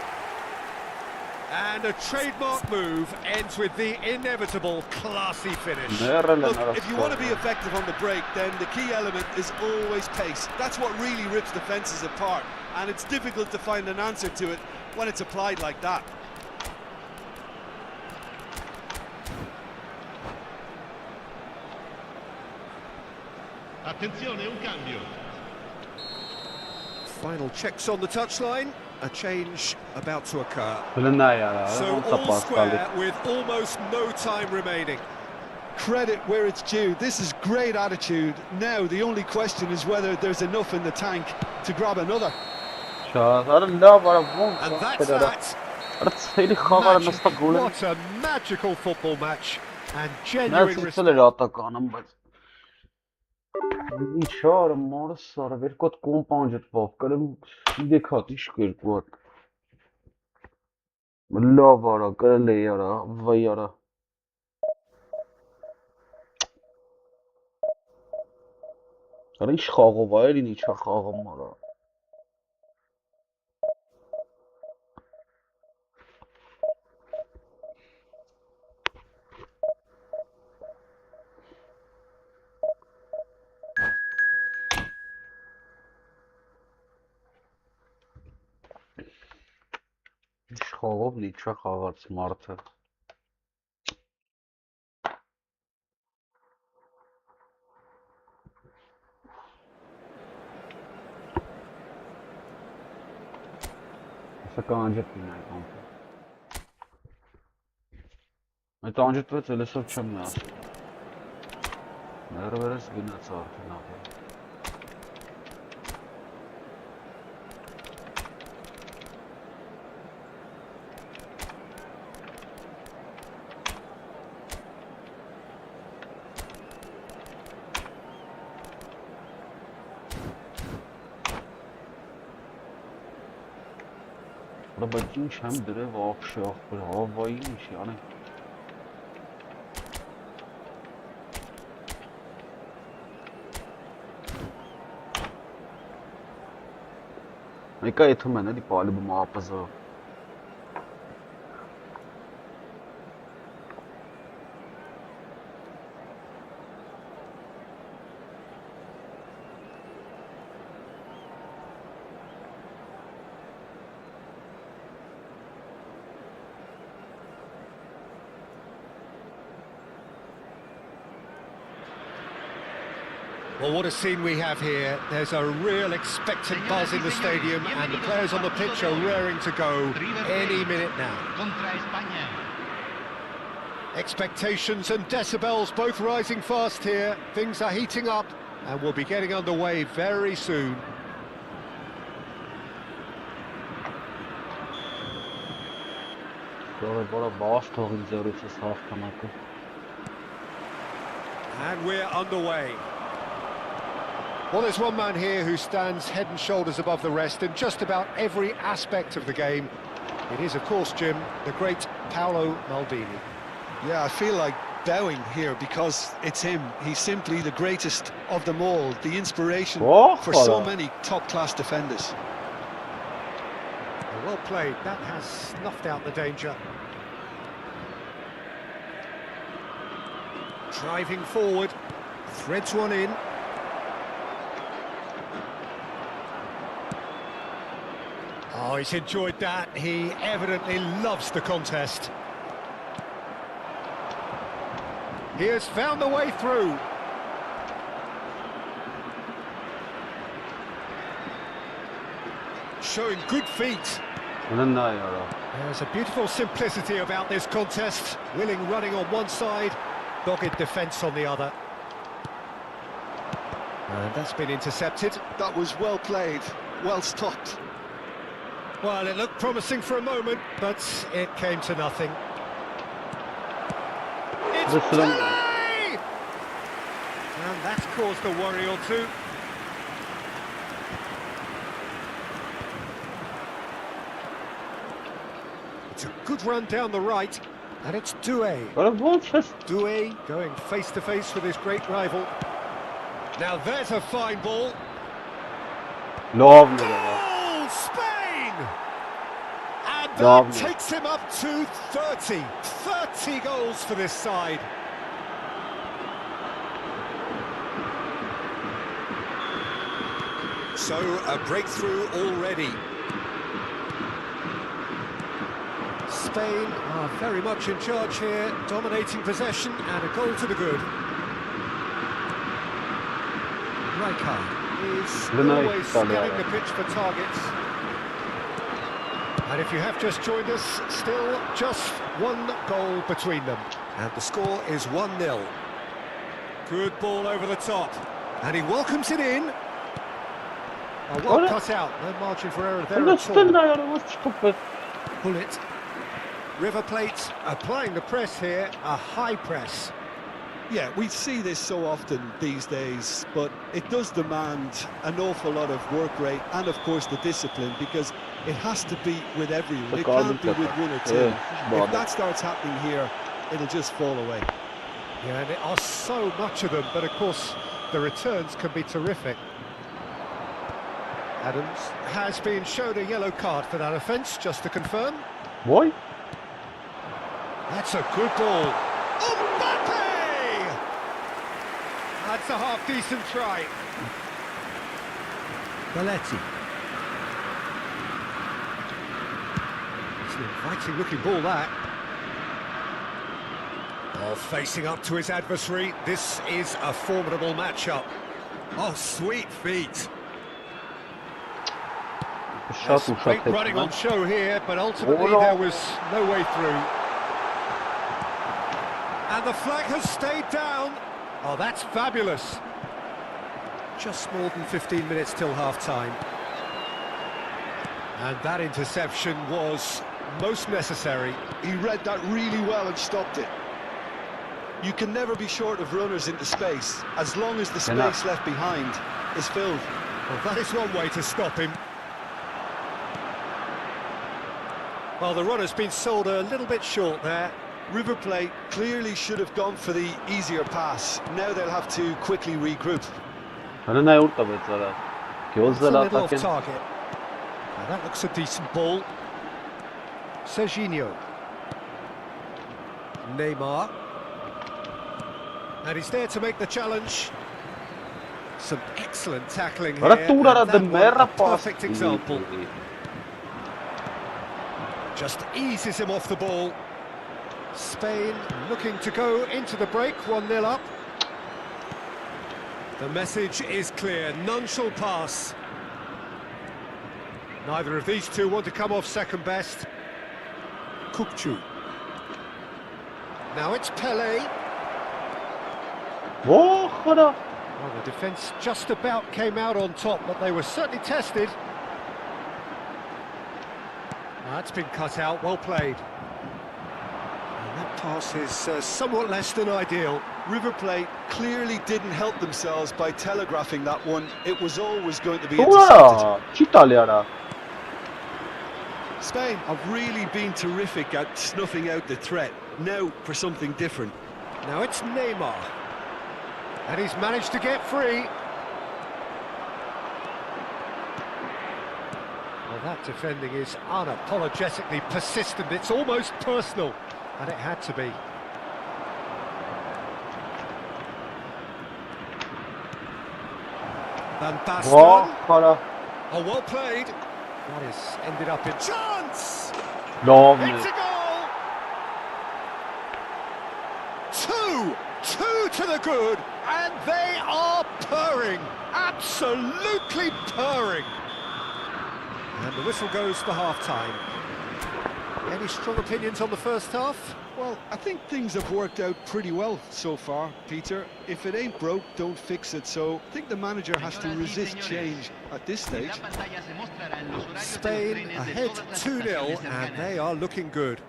And a trademark move ends with the inevitable classy finish. Մերել են Look, արա։ if you want to be effective on the break, then the key element is always pace. That's what really rips defences apart, and it's difficult to find an answer to it when it's applied like that. Attenzione, un cambio. Final checks on the touchline. A change about to occur. Հələ նայ արա, So ոնց է all պաս տալի։ square with almost no time remaining. Credit where it's due. This is great attitude. Now, the only question is whether there's enough in the tank to grab another. And that's that. What a magical football match and genuine respect. Չար մորս սարը երկոտ կոմպանջտվով կրեմ դեկատ իշկ երկոտ լավ արա կրել է արա վայ արա արա ինչ խաղով է էլին իչա խաղում արա Խաղով լիչա խաղաց մարդը Սա կանջտվին այդ անքը Այդ անջտվեց էլ էսով չեմ նասել Ներվերս գնաց արդեն ապել Բայց ինչ եմ դրև աղշի աղբեր, հավայի ինչ յանեք Մեկա եթում են էլի պալիբում ապզով Well, what a scene we have here. There's a real expectant buzz in the stadium and the players on the pitch are raring to go any minute now. Expectations and decibels both rising fast here. Things are heating up and we'll be getting underway very soon. And we're underway. Well, there's one man here who stands head and shoulders above the rest in just about every aspect of the game. It is, of course, Jim, the great Paolo Maldini. Yeah, I feel like bowing here because it's him. He's simply the greatest of them all, the inspiration for so many top-class defenders. Well played, that has snuffed out the danger. Driving forward, threads one in. Oh, he's enjoyed that. He evidently loves the contest. He has found the way through. Showing good feet. There's a beautiful simplicity about this contest. Willing running on one side, dogged defence on the other. And that's been intercepted. That was well played, well stopped. Well, it looked promising for a moment, but it came to nothing. It's Pele! And that's caused a worry or two. It's a good run down the right, and it's Doué. Doué going face-to-face with his great rival. Now there's a fine ball. Lovely. Goal, Spain! And that takes him up to 30. 30 goals for this side. So, a breakthrough already. Spain are very much in charge here, dominating possession and a goal to the good. Rijkaard is always scanning the pitch for targets. And if you have just joined us, still just one goal between them. And the score is 1-0. Good ball over the top. And he welcomes it in. Oh, well cut out. No margin for error there at all. Bullet. River Plate applying the press here, a high press. Yeah, we see this so often these days, but it does demand an awful lot of work rate and, of course, the discipline, because it has to be with everyone. It can't be with one or two. If that starts happening here, it'll just fall away. Yeah, and there are so much of them, but of course, the returns can be terrific. Adams has been shown a yellow card for that offence, just to confirm. Why? That's a good ball. Mbappe! That's a half-decent try. Belletti. It's an inviting-looking ball, that. Oh, facing up to his adversary. This is a formidable matchup. Oh, sweet feet. Great running on show here, but ultimately there was no way through. And the flag has stayed down. Oh, that's fabulous. Just more than 15 minutes till half-time. And that interception was most necessary. He read that really well and stopped it. You can never be short of runners into space, as long as the space left behind is filled. Well, that is one way to stop him. Well, the runner's been sold a little bit short there. River Plate clearly should have gone for the easier pass. Now they'll have to quickly regroup. Just a little off target. Now that looks a decent ball. Serginho. Neymar. And he's there to make the challenge. Some excellent tackling here. And that one, a perfect example. Just eases him off the ball. Spain looking to go into the break, 1-0 up. The message is clear, none shall pass. Neither of these two want to come off second best. Kukçu. Now it's Pelé. Well, the defence just about came out on top, but they were certainly tested. That's been cut out, well played. And that pass is somewhat less than ideal. River Plate clearly didn't help themselves by telegraphing that one. It was always going to be intercepted. Spain have really been terrific at snuffing out the threat. Now for something different. Now it's Neymar. And he's managed to get free. Well, that defending is unapologetically persistent. It's almost personal. And it had to be. Van Basten. Oh, well played. That has ended up in chance. It's a goal. 2 to the good, and they are purring, absolutely purring. And the whistle goes for half-time. Any strong opinions on the first half? Well, I think things have worked out pretty well so far, Peter. If it ain't broke, don't fix it. So I think the manager has to resist change at this stage. Spain ahead 2-0, and they are looking good.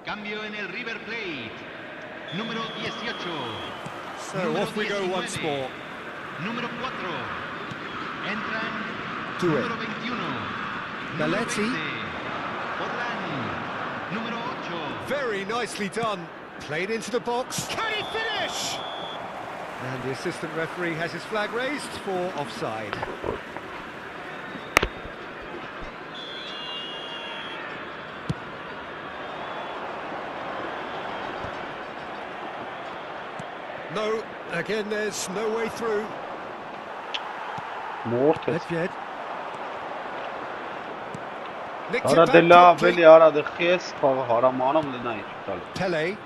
Cambio en el River Plate. Número 18. So off we go once more. Número 4. Entran. Número 21. Belletti. Número 8. Very nicely done. Played into the box. Can he finish? And the assistant referee has his flag raised for offside. No, again there's no way through. Nedved. Nicked it back. Pelé.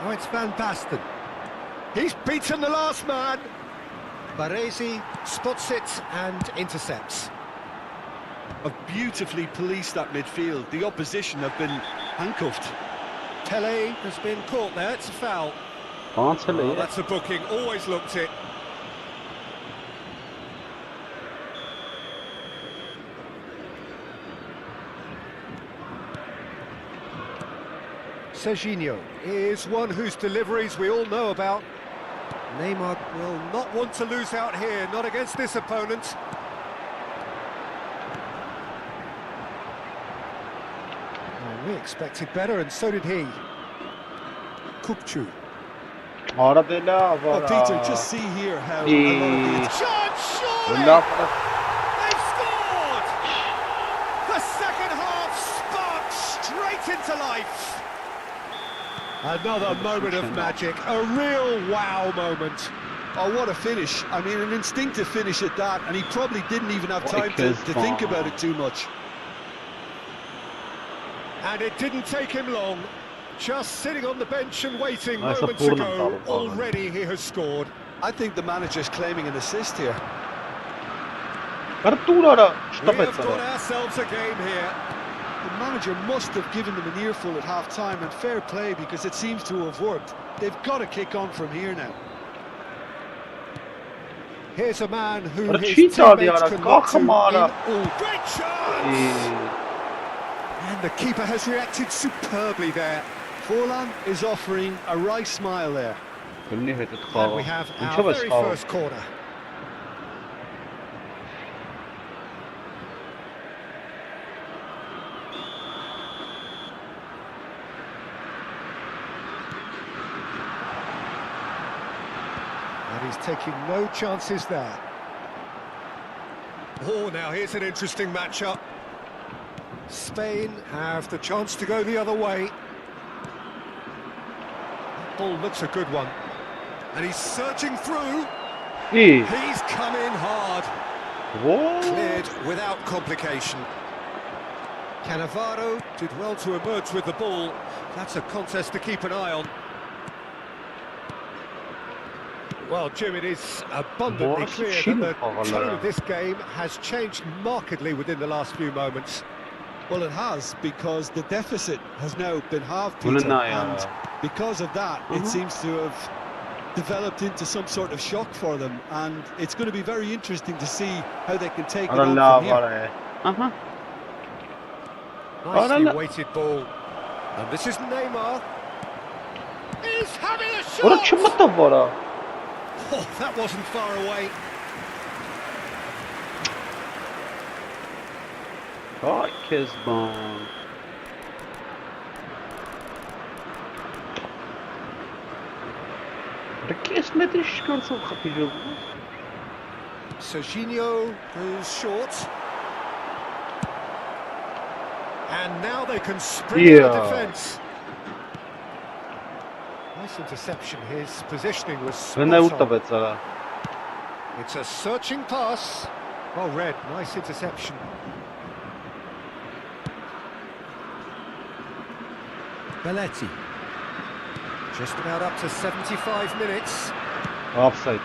Oh, it's Van Basten. He's beaten the last man. Baresi spots it and intercepts. Have beautifully policed that midfield. The opposition have been handcuffed. Tele has been caught there, it's a foul. Can't tell Oh, you. that's a booking, always looked it. Serginho is one whose deliveries we all know about. Neymar will not want to lose out here, not against this opponent. Oh, we expected better, and so did he. Kupchu. Ora dela, Oh, ora. Peter, just see here how a lot of the... Chance, surely! Ora. They've scored! The second half sparked straight into life. Another moment of magic, a real wow moment. Oh, what a finish. I mean, an instinctive finish at that, and he probably didn't even have time to think about it too much. And it didn't take him long. Just sitting on the bench and waiting Nice moments ago, already he has scored. I think the manager's claiming an assist here. We have got ourselves a game here. The manager must have given them an earful at half-time, and fair play, because it seems to have worked. They've got to kick on from here now. Here's a man who Ora, his cheater, teammates Diara, can look to in Kamara. all. Great chance! And the keeper has reacted superbly there. Forlan is offering a wry smile there. And we have our very first corner. And he's taking no chances there. Oh, now here's an interesting matchup. Spain have the chance to go the other way. That ball looks a good one. And he's searching through. He's come in hard. Cleared without complication. Cannavaro did well to emerge with the ball. That's a contest to keep an eye on. Well, Jim, it is abundantly clear that the tone of this game has changed markedly within the last few moments. Well, it has, because the deficit has now been halved, Peter, and because of that, it seems to have developed into some sort of shock for them, and it's going to be very interesting to see how they can take it on from here. Nicely weighted ball. And this is Neymar. He's having a shot! Oh, that wasn't far away. Ay, Kezban. Serginho goes short. And now they can spring the defence. Nice interception. His positioning was spot on. It's a searching pass. Well read. Nice interception. Belletti. Just about up to 75 minutes. Offside.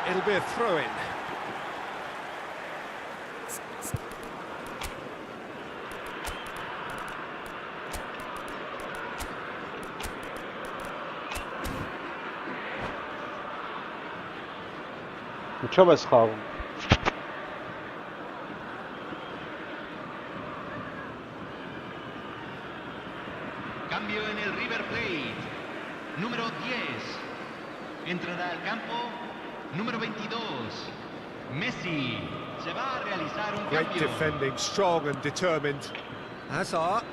It'll be a throw-in. Mucho más joven. Cambio en el River Plate. Número 10. Entrará al campo. Número 22. Messi. Se va a realizar un Great cambio. defending, strong and determined. Hazard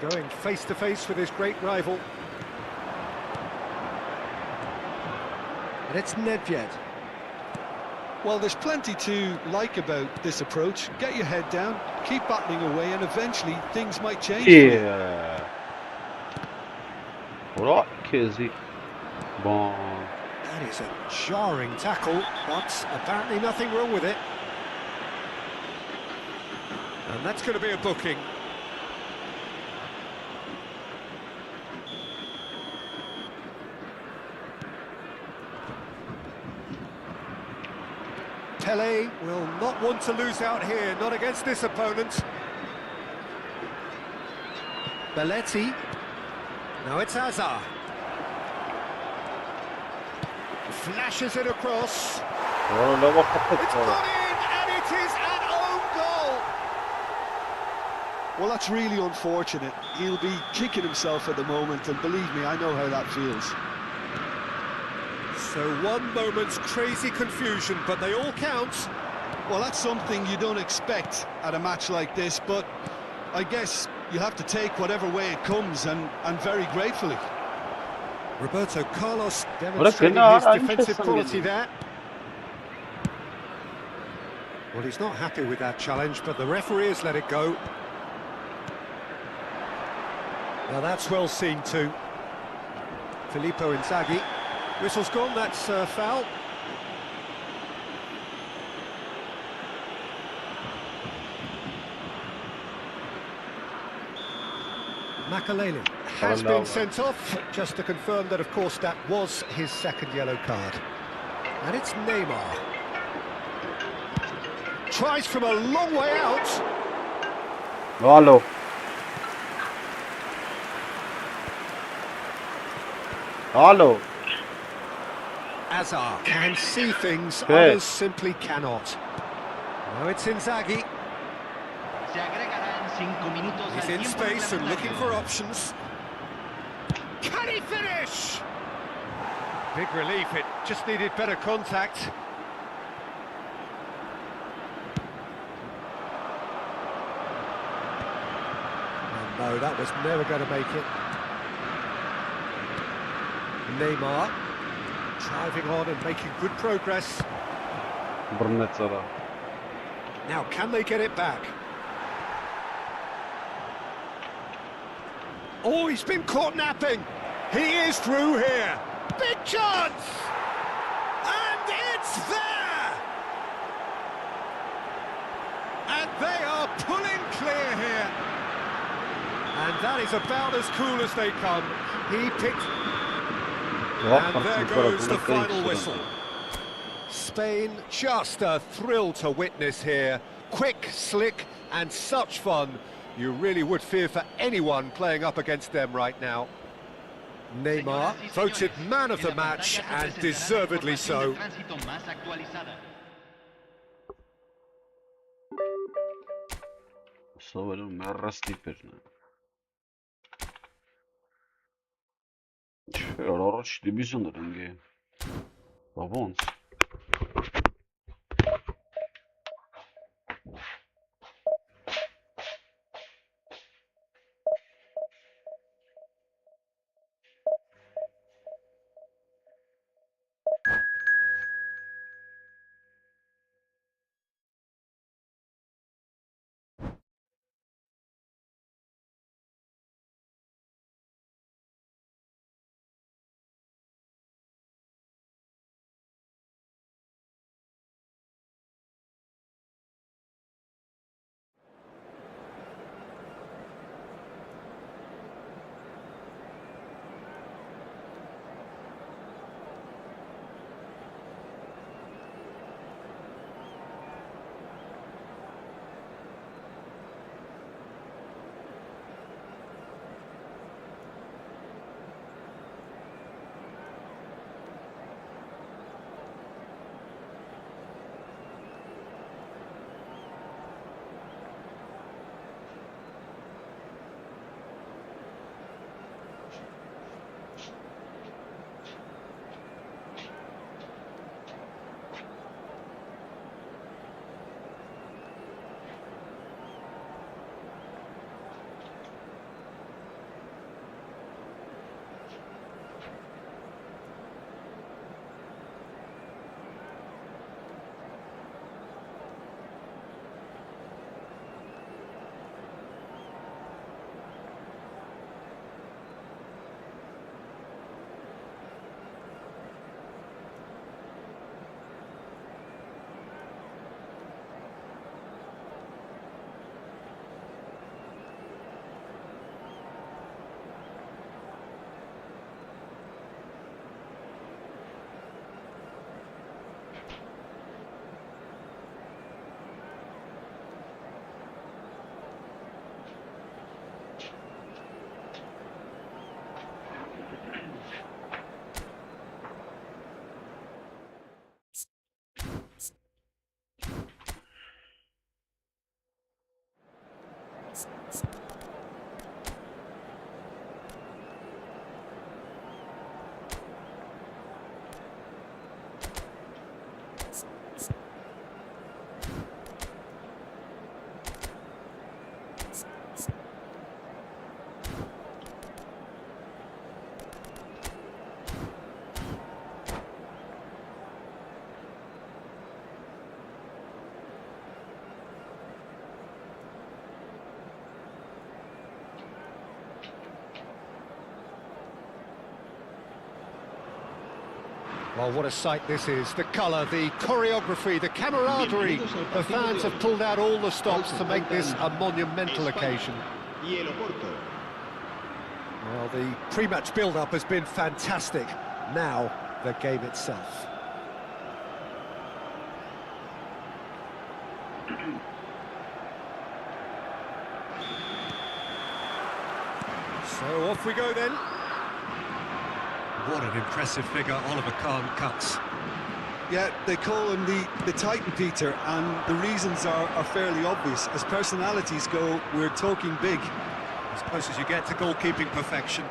going face to face with his great rival. And it's Nedved. Well, there's plenty to like about this approach. Get your head down, keep battling away, and eventually things might change. Yeah. Right, Kizzy. Bon. That is a jarring tackle, but apparently nothing wrong with it. And that's going to be a booking. Pele will not want to lose out here, not against this opponent. Belletti. Now it's Hazard. Flashes it across. It's gone in, and it is an own goal. Well, that's really unfortunate. He'll be kicking himself at the moment, and believe me, I know how that feels. So one moment's crazy confusion, but they all count. Well, that's something you don't expect at a match like this, but I guess you have to take whatever way it comes, and very gratefully. Roberto Carlos demonstrating his defensive quality there. Well, he's not happy with that challenge, but the referee has let it go. Now that's well seen too. Filippo Inzaghi. Whistle's gone, that's foul. Makalele has been sent off, just to confirm that, of course, that was his second yellow card. And it's Neymar. Tries from a long way out. Hello. Hello. Hazard can see things, others simply cannot. Now it's Inzaghi. He's in space and looking for options. Can he finish? Big relief, it just needed better contact. And no, that was never going to make it. Neymar driving on and making good progress. Now, can they get it back? Oh, he's been caught napping. He is through here. Big chance! And it's there! And they are pulling clear here. And that is about as cool as they come. He picked... And there goes the final whistle. Spain, just a thrill to witness here. Quick, slick, and such fun. You really would fear for anyone playing up against them right now. Neymar, voted man of the match, and deservedly so. Առաջ դիվիզիոններ ընկե։ Բա ոնց։ Well, what a sight this is. The colour, the choreography, the camaraderie. The fans have pulled out all the stops to make this a monumental occasion. Well, the pre-match build-up has been fantastic. Now, the game itself. So off we go then. What an impressive figure Oliver Kahn cuts. Yeah, they call him the Titan, Peter, and the reasons are fairly obvious. As personalities go, we're talking big. As close as you get to goalkeeping perfection.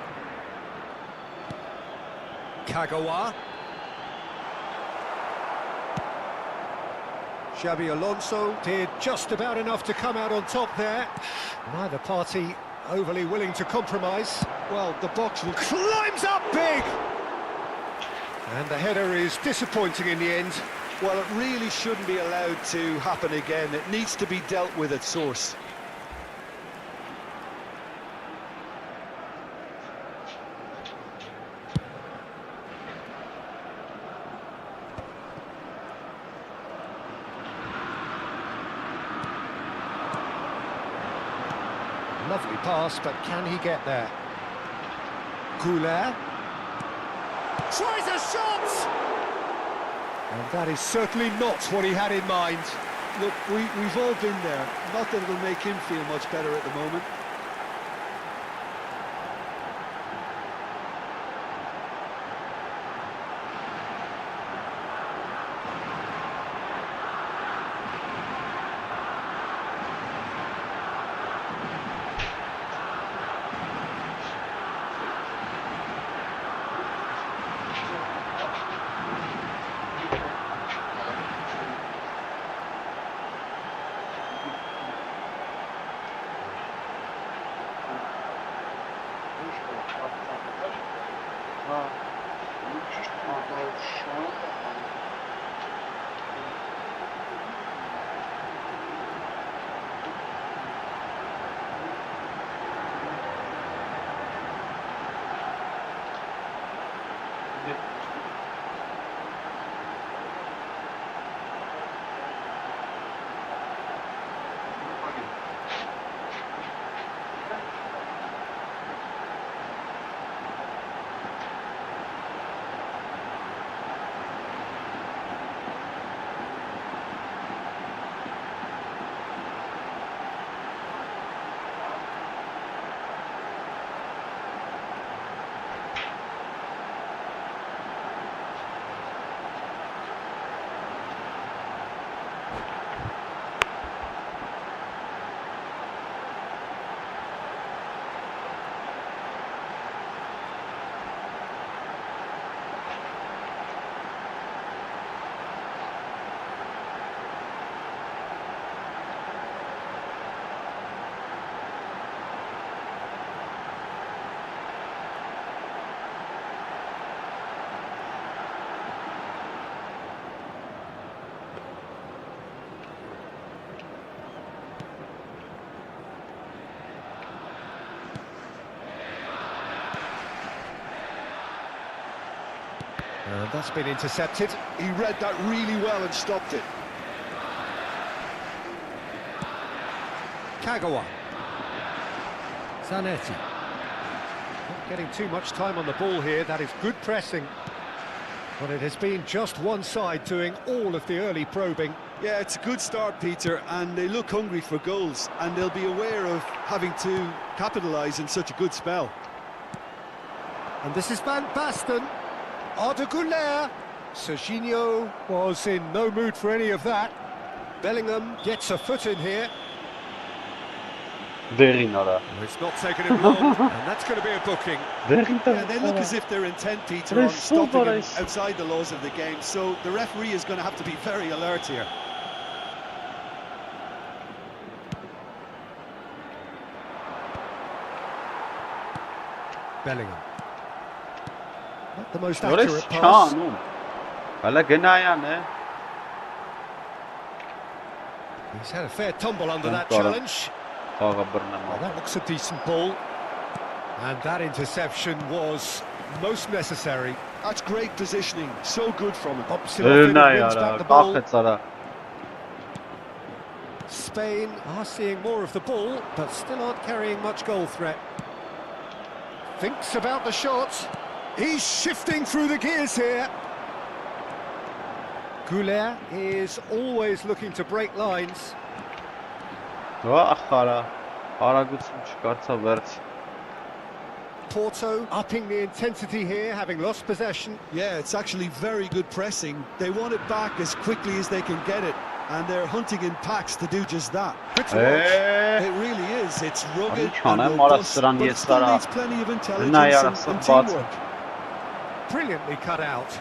Kagawa. Xabi Alonso did just about enough to come out on top there. Neither party overly willing to compromise. Well, the box climbs up big! And the header is disappointing in the end. Well, it really shouldn't be allowed to happen again. It needs to be dealt with at source. Lovely pass, but can he get there? 𝐄𝐅𝐎𝐎𝐿 tries a shot! And that is certainly not what he had in mind. Look, we've all been there. Not that it'll make him feel much better at the moment. And that's been intercepted. He read that really well and stopped it. Kagawa. Zanetti. Not getting too much time on the ball here. That is good pressing. But it has been just one side doing all of the early probing. Yeah, it's a good start, Peter, and they look hungry for goals, and they'll be aware of having to capitalise in such a good spell. And this is Van Basten. Arda Güler. Serginho was in no mood for any of that. Bellingham gets a foot in here. It's not taken him long, and that's going to be a booking. Yeah, they look as if they're intent, Peter, on stopping him outside the laws of the game, so the referee is going to have to be very alert here. Bellingham. Not the most accurate pass. He's had a fair tumble under that challenge. Well, that looks a decent ball. And that interception was most necessary. That's great positioning. So good from him. Pops it off in and wins back the ball. Կախեց արա։ Spain are seeing more of the ball, but still aren't carrying much goal threat. Thinks about the shot. He's shifting through the gears here. 𝐄𝐅 is always looking to break lines. Ախարա, արագություն չկարծա վերց։ Porto upping the intensity here, having lost possession. Yeah, it's actually very good pressing. They want it back as quickly as they can get it, and they're hunting in packs to do just that. Good to watch. It really is. It's rugged and robust, but it still needs plenty of intelligence and teamwork. Brilliantly cut out.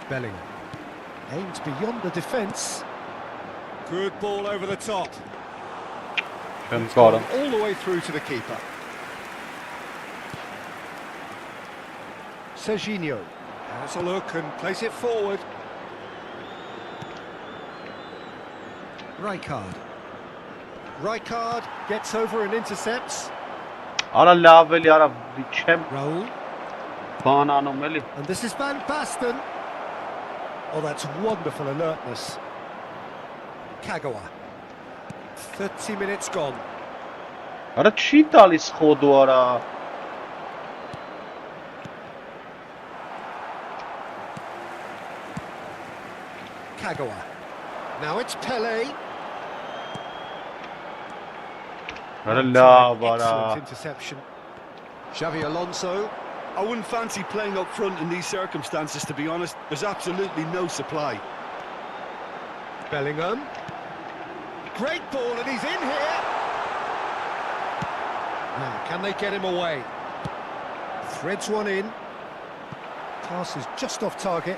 Bellingham aims beyond the defence. Good ball over the top. Got him. All the way through to the keeper. Serginho has a look and plays it forward. Rijkaard gets over and intercepts. Արա լավ էլի, արա չեմ Raul. բան անում էլի։ And this is Van Basten. Oh, that's wonderful alertness. 𝐄𝐅𝐎. 30 minutes gone. Արա չի տալիս խոդու արա։ 𝐄𝐅𝐎. Now it's Pelé. Արա լավ արա։ Excellent interception. Xavi Alonso. I wouldn't fancy playing up front in these circumstances, to be honest. There's absolutely no supply. Bellingham. Great ball, and he's in here. Now, can they get him away? Threads one in. Pass is just off target.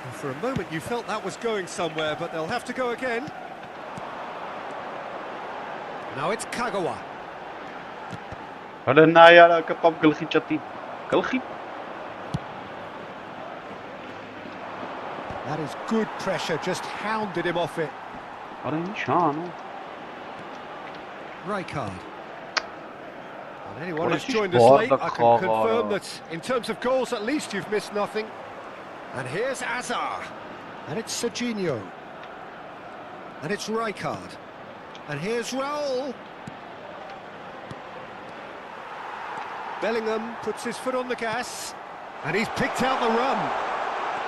And for a moment you felt that was going somewhere, but they'll have to go again. Now it's 𝐄𝐅𝐎. Արա նայ արա կպապ գլխի ճտի։ Գլխի։ That is good pressure, just hounded him off it. Արա ինչ անում։ Rijkaard. And anyone who's joined us late, I can confirm that in terms of goals, at least you've missed nothing. And here's Azar. And it's Serginho. And it's Rijkaard. And here's Raul. Bellingham puts his foot on the gas. And he's picked out the run.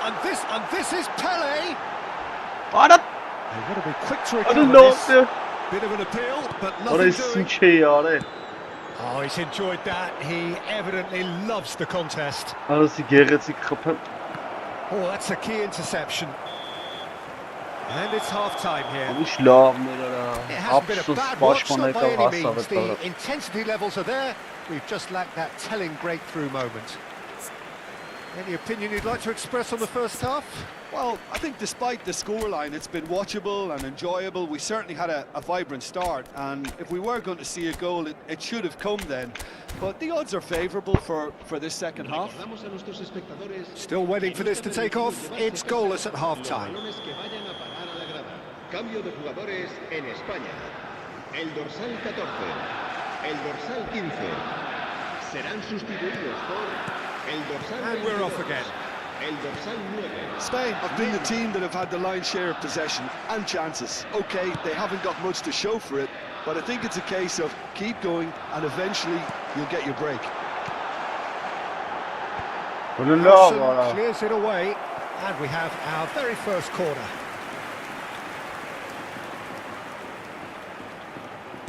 And this is Pelé. Արա They want to be quick to recover this. լավ։ Bit of an appeal, but Արա nothing doing. ինչ է արել։ Oh, he's enjoyed that. He evidently loves the contest. Արասի գեղեցիկ խփեմ։ Oh, that's a key interception. And it's half-time here. Ինչ լավներ արա։ It hasn't been a Ափսոս bad watch, պաշտպան not by եկավ any հասավ means. այդ The օրը։ intensity levels are there. We've just lacked that telling breakthrough moment. Any opinion you'd like to express on the first half? Well, I think despite the scoreline, it's been watchable and enjoyable. We certainly had a vibrant start, and if we were going to see a goal, it should have come then. But the odds are favourable for this second half. Still waiting for this to take off. It's goalless at half-time. Cambio de jugadores en España. El dorsal 14, el dorsal 15 serán sustituidos por el dorsal 22, And we're off again. el dorsal 9. Spain have been the team that have had the lion's share of possession and chances. OK, they haven't got much to show for it, but I think it's a case of keep going and eventually you'll get your break. Wilson clears it away, and we have our very first corner.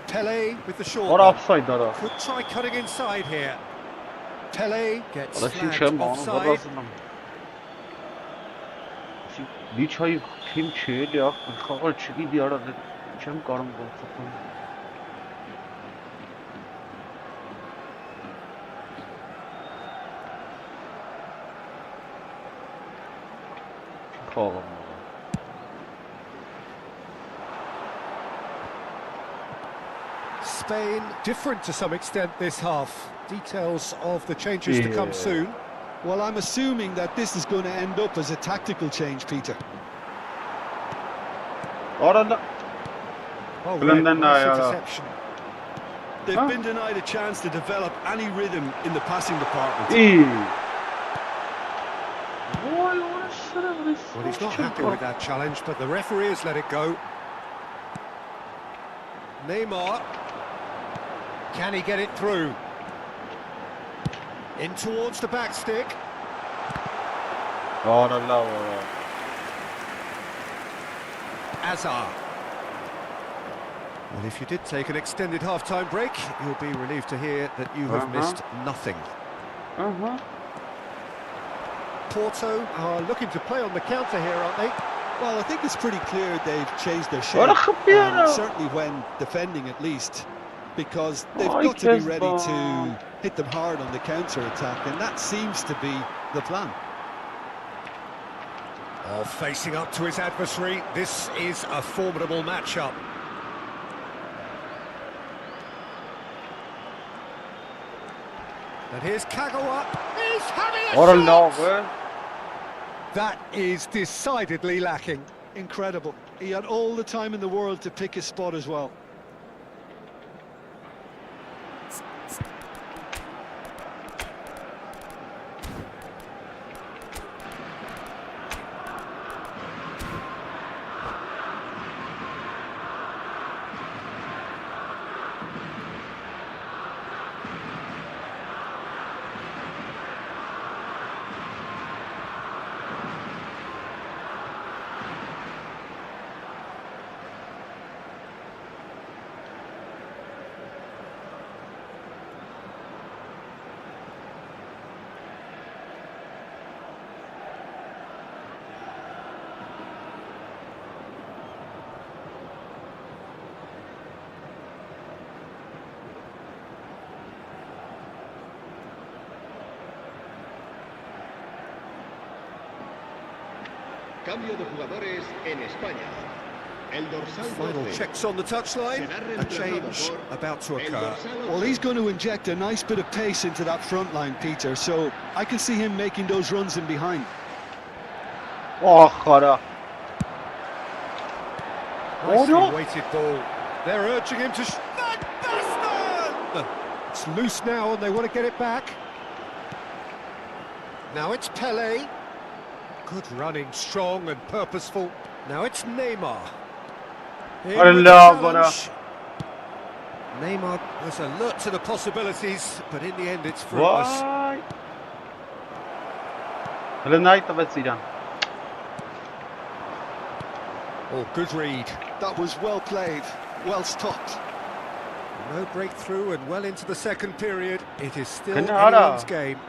Pelé with the short Or one. offside արա։ Could try cutting inside here. Pelé gets Արա ինչ flagged եմ անում, offside. բռնացնում։ Լիչայի թիմ չի էլի, խաղալ չգիտի արա, չեմ կարող գոլ խփել։ Խաղում։ Spain different to some extent this half. Details of the changes to come soon. Well, I'm assuming that this is going to end up as a tactical change, Peter. Արա Oh, Blended nice eye, interception. They've been denied a chance to develop any rhythm in the passing department. Well, he's not happy with that challenge, but the referee has let it go. Neymar. Can he get it through? In towards the back stick. Oh, no. Azar. Well, if you did take an extended half-time break, you'll be relieved to hear that you have missed nothing. Porto are looking to play on the counter here, aren't they? Well, I think it's pretty clear they've changed their shape, certainly when defending at least, because they've got to be ready to hit them hard on the counter-attack, and that seems to be the plan. Oh, facing up to his adversary, this is a formidable matchup. And here's Kagawa. He's having a shot! That is decidedly lacking. Incredible. He had all the time in the world to pick his spot as well. Cambio de jugadores en España. El dorsal Final 12. checks on the touchline. A change about to occur. Well, he's going to inject a nice bit of pace into that front line, Peter, so I can see him making those runs in behind. Nicely weighted ball. They're urging him to... It's loose now and they want to get it back. Now it's Pelé. Good running, strong and purposeful. Now it's Neymar. Neymar was alert to the possibilities, but in the end it's fruitless. Oh, good read. That was well played, well stopped. No breakthrough and well into the second period. It is still anyone's game.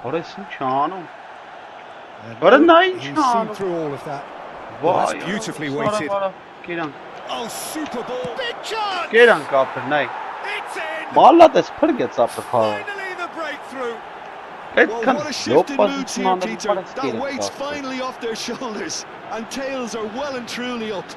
And he's seen through all of that. Well, that's beautifully weighted. Oh, super ball. Big chance! It's in! Finally the breakthrough. Well, what a shift in moods here, Peter. That weight's finally off their shoulders, and tails are well and truly up.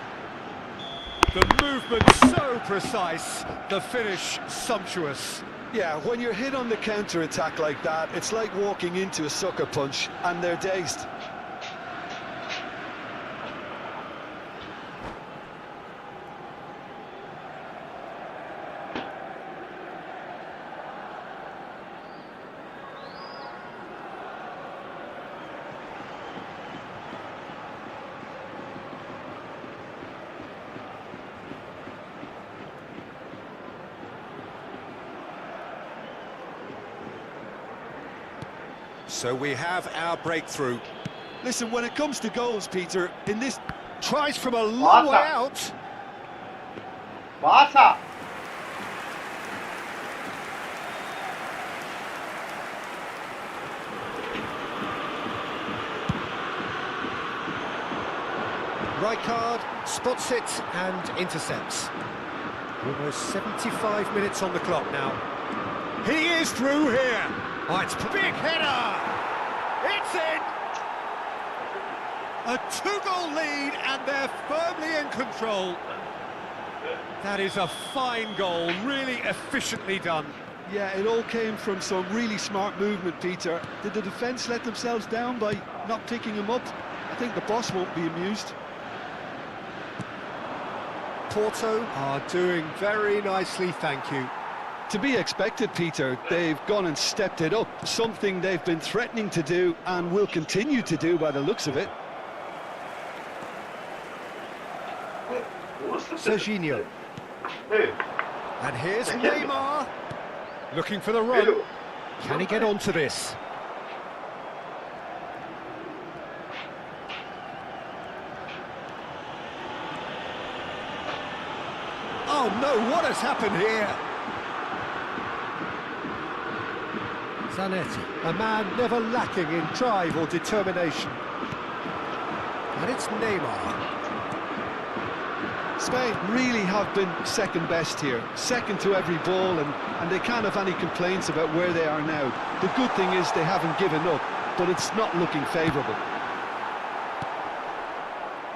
The movement so precise, the finish sumptuous. Yeah, when you're hit on the counter-attack like that, it's like walking into a sucker punch, and they're dazed. So we have our breakthrough. Listen, when it comes to goals, Peter, in this... Tries from a long way out. Rijkaard spots it and intercepts. Almost 75 minutes on the clock now. He is through here. Oh, it's a big header! It's in! A 2-goal lead and they're firmly in control. That is a fine goal, really efficiently done. Yeah, it all came from some really smart movement, Peter. Did the defence let themselves down by not picking him up? I think the boss won't be amused. Porto are doing very nicely, thank you. To be expected, Peter. They've gone and stepped it up, something they've been threatening to do and will continue to do by the looks of it. Serginho. And here's 𝐄𝐅. Looking for the run. Can he get onto this? Oh no, what has happened here? Zanetti, a man never lacking in drive or determination. And it's 𝐄𝐅. Spain really have been second best here, second to every ball, and they can't have any complaints about where they are now. The good thing is they haven't given up, but it's not looking favourable.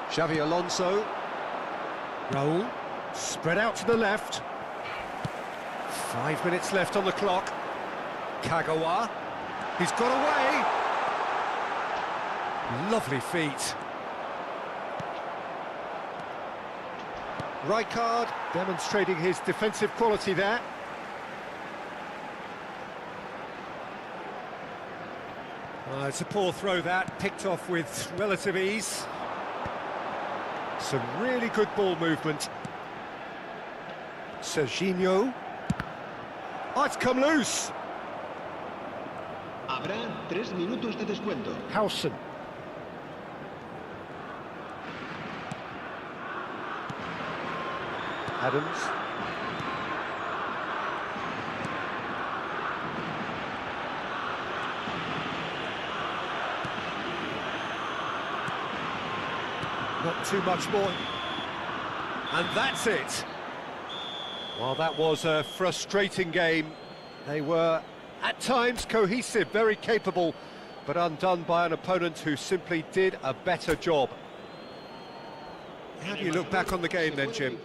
Xavi Alonso. Raul, spread out to the left. 5 minutes left on the clock. Kagawa, he's got away. Lovely feet. Rijkaard demonstrating his defensive quality there. It's a poor throw that, picked off with relative ease. Some really good ball movement. Serginho. Oh, it's come loose. Habrá 3 minutos de descuento. 𝐄𝐅𝐎𝐁. Adams. Not too much more. And that's it. Well, that was a frustrating game. They were, at times, cohesive, very capable, but undone by an opponent who simply did a better job. How do you look back on the game then, Jim?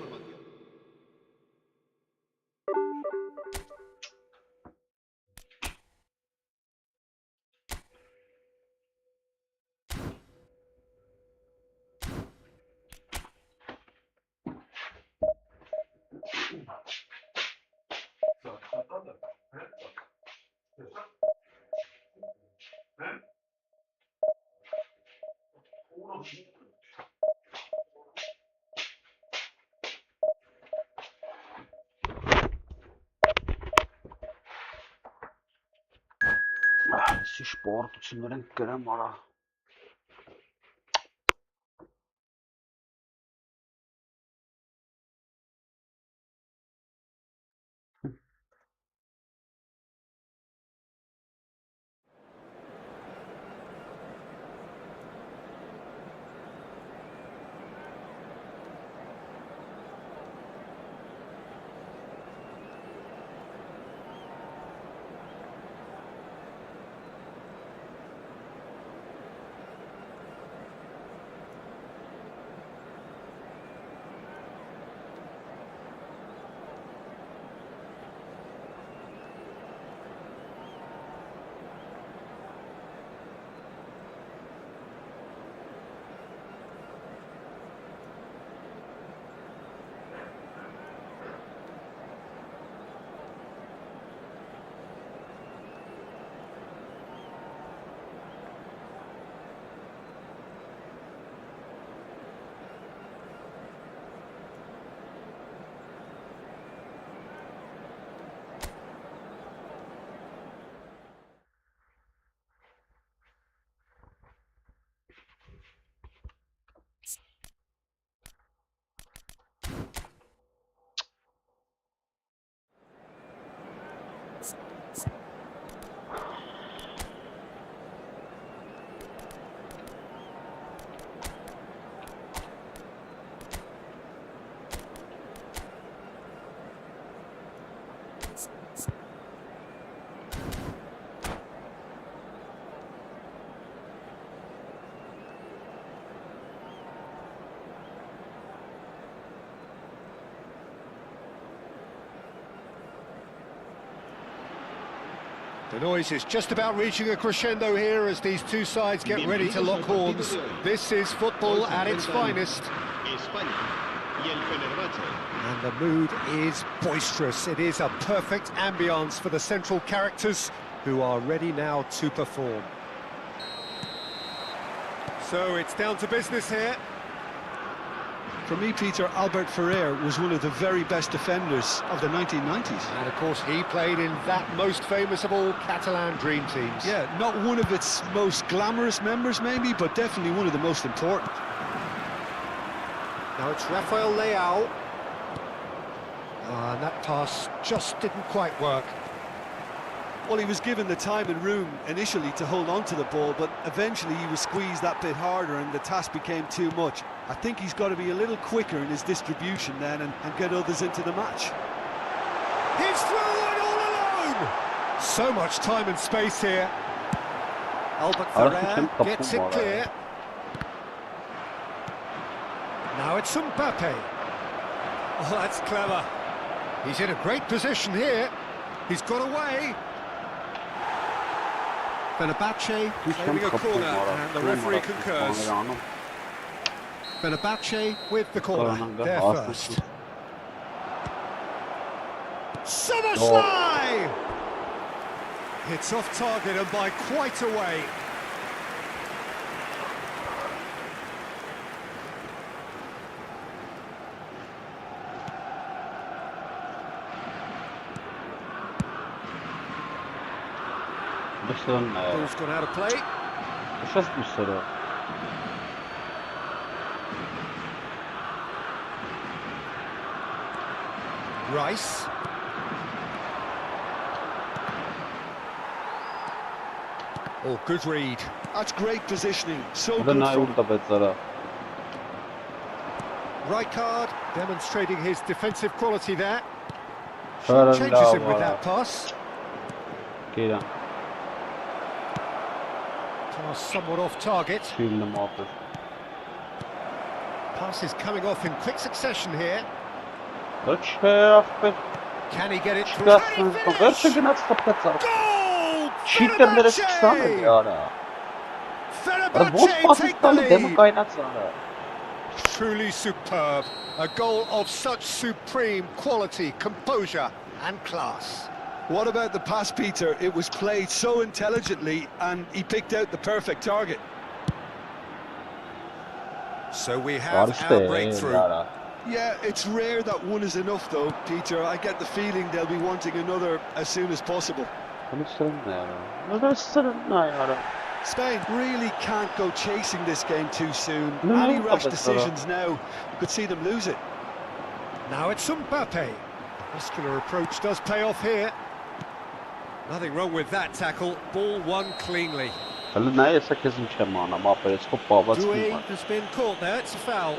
Si sportçuların krem ara. The noise is just about reaching a crescendo here as these two sides get ready to lock horns. This is football at its finest. España y el Fenerbahce. And the mood is boisterous. It is a perfect ambience for the central characters who are ready now to perform. So it's down to business here. For me, Peter, Albert Ferrer was one of the very best defenders of the 1990s. And of course he played in that most famous of all Catalan dream teams. Yeah, not one of its most glamorous members maybe, but definitely one of the most important. Now it's Rafael Leao. And that pass just didn't quite work. Well, he was given the time and room initially to hold on to the ball, but eventually he was squeezed that bit harder and the task became too much. I think he's got to be a little quicker in his distribution then and get others into the match. He's through and all alone! So much time and space here. Albert Ferrer gets it clear. Now it's Mbappe. Oh, that's clever. He's in a great position here. He's got away. Fenerbahce claiming a corner, and the referee concurs. Fenerbahce with the corner, there first. Szoboszlai! It's off target and by quite a way. Ball's gone out of play. Rice. Oh, good read. That's great positioning. So good. Rijkaard demonstrating his defensive quality there. Changes him with that pass. Pass somewhat off target. Pass is coming off in quick succession here. Can he get it through? Goal! Fenerbahce take the lead. Truly superb. A goal of such supreme quality, composure and class. What about the pass, Peter? It was played so intelligently and he picked out the perfect target. So we have our breakthrough. Yeah, it's rare that one is enough though, Peter. I get the feeling they'll be wanting another as soon as possible. Spain really can't go chasing this game too soon. Any rash decisions now could see them lose it. Now it's Mbappe. Muscular approach does pay off here. Nothing wrong with that tackle. Ball won cleanly. Doué has been caught there. It's a foul.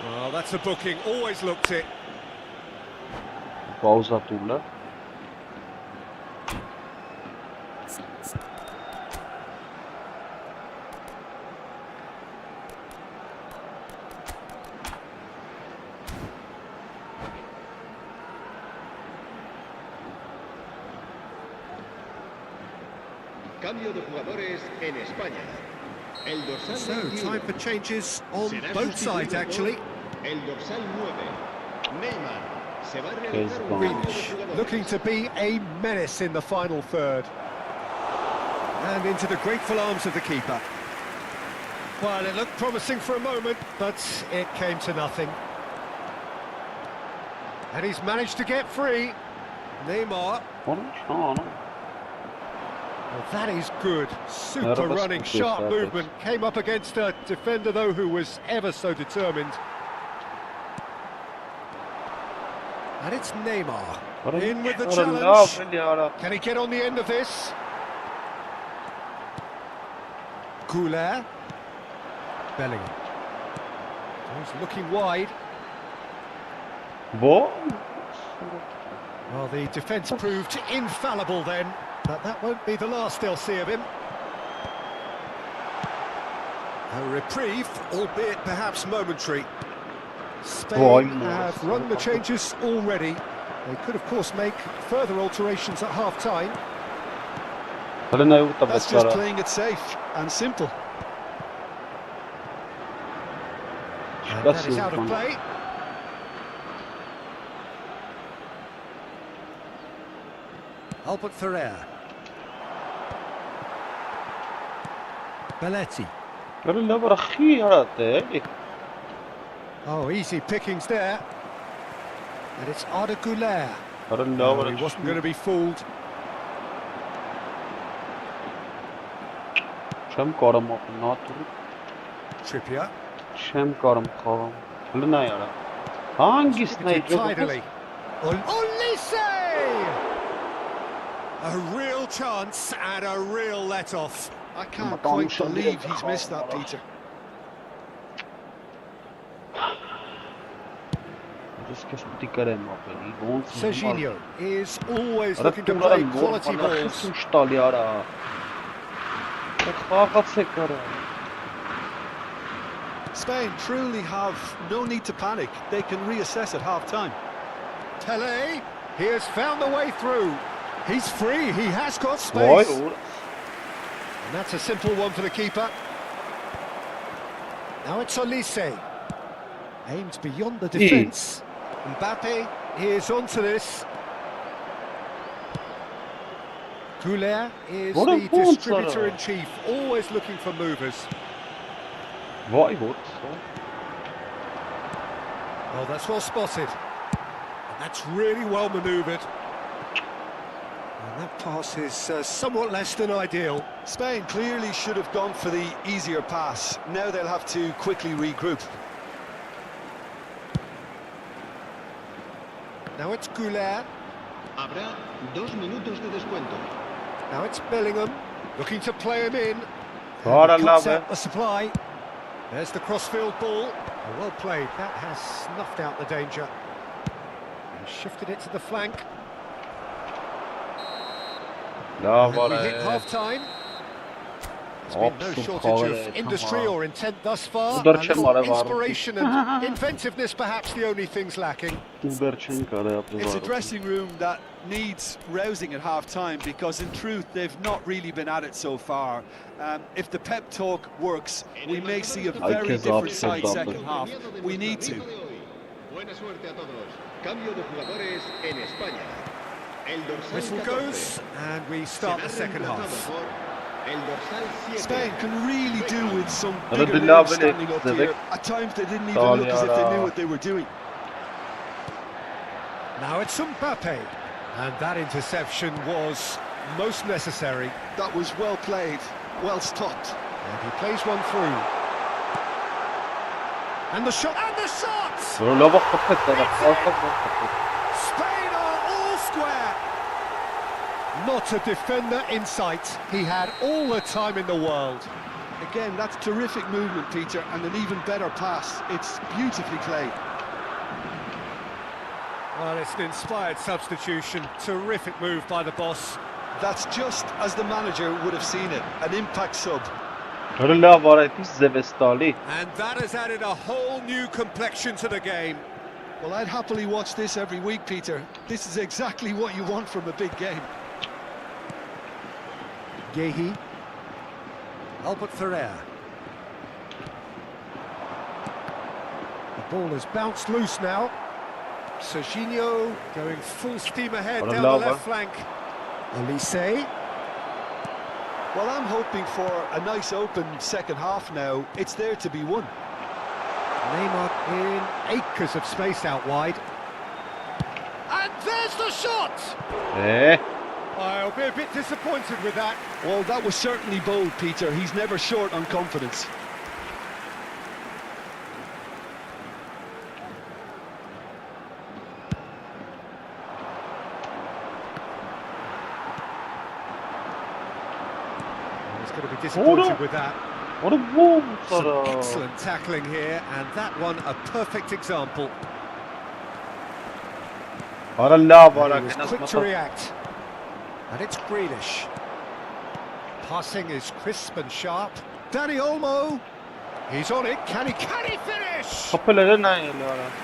Well, that's a booking. Always looked it. Cambio de jugadores en España. El dorsal So, time for changes on both sides, actually. El dorsal 9. Neymar se va a realizar un cambio de jugadores. Looking to be a menace in the final third. And into the grateful arms of the keeper. Well, it looked promising for a moment, but it came to nothing. And he's managed to get free. Neymar. Well, that is good. Super running, sharp movement. Came up against a defender, though, who was ever so determined. And it's Neymar. In with the challenge. Can he get on the end of this? 𝐄𝐅𝐎𝐎𝐿. Bellingham. He's looking wide. Well, the defence proved infallible then. But that won't be the last they'll see of him. A reprieve, albeit perhaps momentary. Spain have run the changes already. They could, of course, make further alterations at half-time. That's just playing it safe and simple. And that is out of play. Albert Ferrer. Belletti. Oh, easy pickings there. And it's Arda Güler. No, he wasn't going to be fooled. Trippier. Tidily. Olise! A real chance and a real let-off. I can't quite believe he's missed that, Peter. Serginho is always looking to play quality balls. Spain truly have no need to panic. They can reassess at half-time. Tele, he has found the way through. He's free, he has got space. And that's a simple one for the keeper. Now it's Olise. Aimed beyond the defence. Mbappe is onto this. Güler is the distributor-in-chief, always looking for movers. Oh, that's well spotted. And that's really well manoeuvred. And that pass is somewhat less than ideal. Spain clearly should have gone for the easier pass. Now they'll have to quickly regroup. Now it's Güler. Habrá 2 minutos de descuento. Now it's Bellingham, looking to play him in. Ora Cuts lá, out the supply. There's the crossfield ball. Oh, well played. That has snuffed out the danger. And shifted it to the flank. And we hit half-time. There's been no shortage of industry or intent thus far. A little inspiration and inventiveness perhaps the only things lacking. It's a dressing room that needs rousing at half-time because in truth they've not really been at it so far. If the pep talk works, we may see a very different side second half. We need to. Buena suerte a todos. Cambio de jugadores en España. Whistle goes and we start the second half. Spain can really do with some bigger men standing up here. At times they didn't even look as if they knew what they were doing. Now it's Mbappe, and that interception was most necessary. That was well played, well stopped. And he plays one through. And the shot! And the shot! Spain are all square. Not a defender in sight. He had all the time in the world. Again, that's terrific movement, Peter, and an even better pass. It's beautifully played. Well, it's an inspired substitution. Terrific move by the boss. That's just as the manager would have seen it. An impact sub. And that has added a whole new complexion to the game. Well, I'd happily watch this every week, Peter. This is exactly what you want from a big game. Guéhi. Albert Ferrer. The ball has bounced loose now. Serginho going full steam ahead down the left flank. Olise. Well, I'm hoping for a nice open second half now. It's there to be won. Neymar in acres of space out wide. And there's the shot! I'll be a bit disappointed with that. Well, that was certainly bold, Peter. He's never short on confidence. He's going to be disappointed with that. What a ball! Some excellent tackling here, and that one a perfect example. He was quick to react. And it's Grealish. Passing is crisp and sharp. Dani Olmo. He's on it. Can he finish?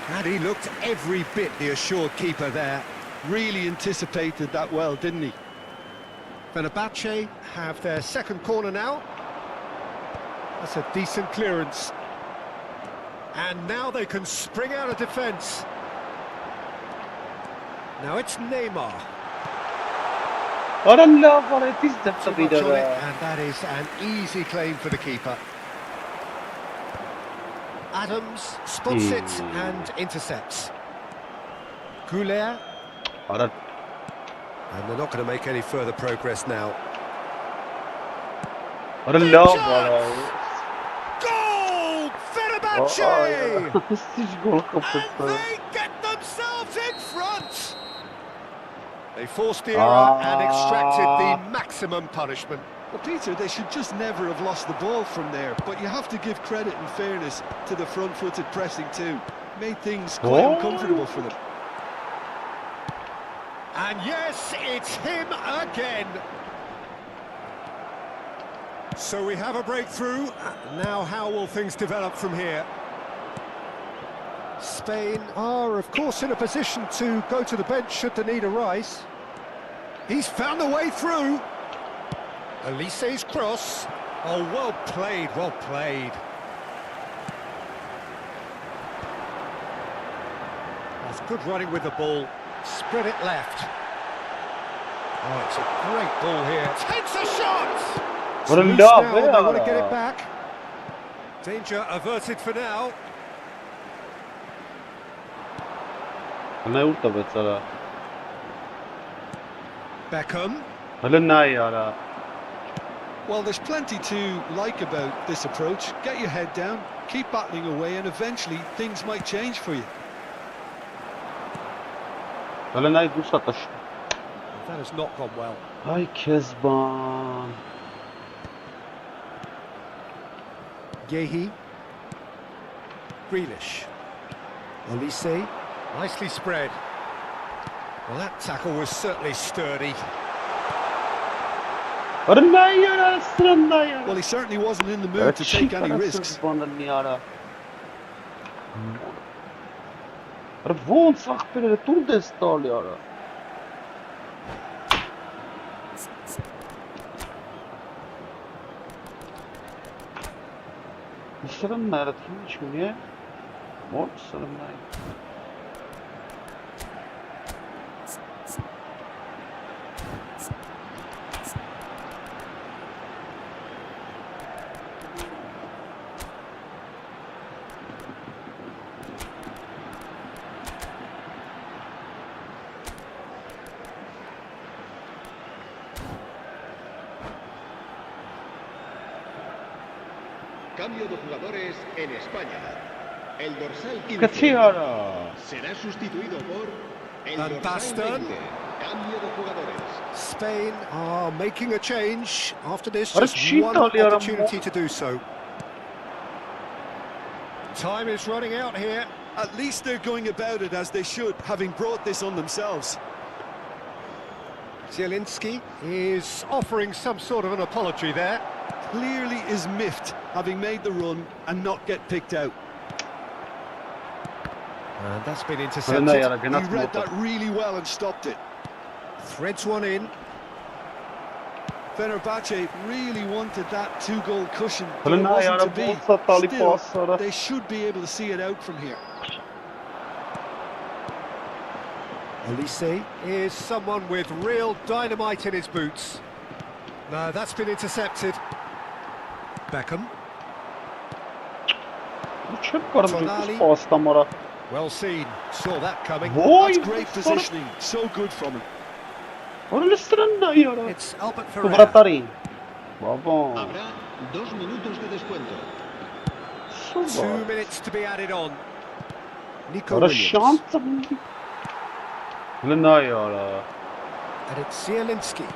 And he looked every bit the assured keeper there. Really anticipated that well, didn't he? Fenerbahce have their second corner now. That's a decent clearance. And now they can spring out of defence. Now it's Neymar. Արա լավ արեցից Too դեպտվի much on it, դրա։ and that is an easy claim for the keeper. Adams spots it and intercepts. 𝐄𝐅𝐎𝐎𝐓. Արա And they're not going to make any further progress now. Արա լավ արա։ Goal! Fenerbahce! Սիջ գոլ And կապեց։ they get themselves in front! They forced the error and extracted the maximum punishment. Well, Peter, they should just never have lost the ball from there, but you have to give credit and fairness to the front-footed pressing too. Made things quite uncomfortable for them. And yes, it's him again. So we have a breakthrough. Now how will things develop from here? Spain are, of course, in a position to go to the bench should the need arise. He's found the way through. Elise's cross. Oh, well played, well played. That's good running with the ball. Spread it left. Oh, it's a great ball here. Takes a shot! What a Loose love, now, yeah. they want to get it back. Danger averted for now. Նա ուր տվեց արա։ Beckham. Հələ նայ արա։ Well, there's plenty to like about this approach. Get your head down, keep battling away, and eventually things might change for you. Հələ նայ դուս ատաշ։ That has not gone well. Այ քեզ բան։ 𝐄𝐅𝐎𝐓. Grealish. Elise. Nicely spread. Well, that tackle was certainly sturdy. Արա նայ արա, սրան նայ արա։ Well, he certainly wasn't in the mood to take any risks. Բաննի արա։ Արա ոնց ախպերերը տուն դես տալի արա։ Սրան նայ, թիմի չունի է։ Մոտ սրան նայ։ Cambio de jugadores en España. El dorsal 15 ԿՉ-ը será sustituido por el Van dorsal Basten. 20. Cambio de jugadores. Spain are making a change after this. What a Just cheat one goal, yeah, opportunity to do so. Time is running out here. At least they're going about it as they should, having brought this on themselves. Zielinski is offering some sort of an apology there. Clearly is miffed, having made the run and not get picked out. And that's been Հələ intercepted. նայ արա, He գնաց read մոտը։ that really well and stopped it. Threads one in. Fenerbahce really wanted that two-goal cushion, but Հələ it նայ wasn't արա, to be. ոնց է տալի պաս Still, արա։ they should be able to see it out from here. Elise is someone with real dynamite in his boots. No, that's been intercepted. Beckham. Չեմ կարող Tonali. պաս տամ արա։ Well seen. Saw that coming. Ոյ, That's great positioning, so good from him. Որը սրան նայ արա։ It's Albert Ու Ferrer. վրատարին։ Բաբա։ Habrá 2 minutos de descuento. 2 minutes to be added on. Nico Արա Williams. շանսը։ Հələ նայ արա։ And it's Zielinski.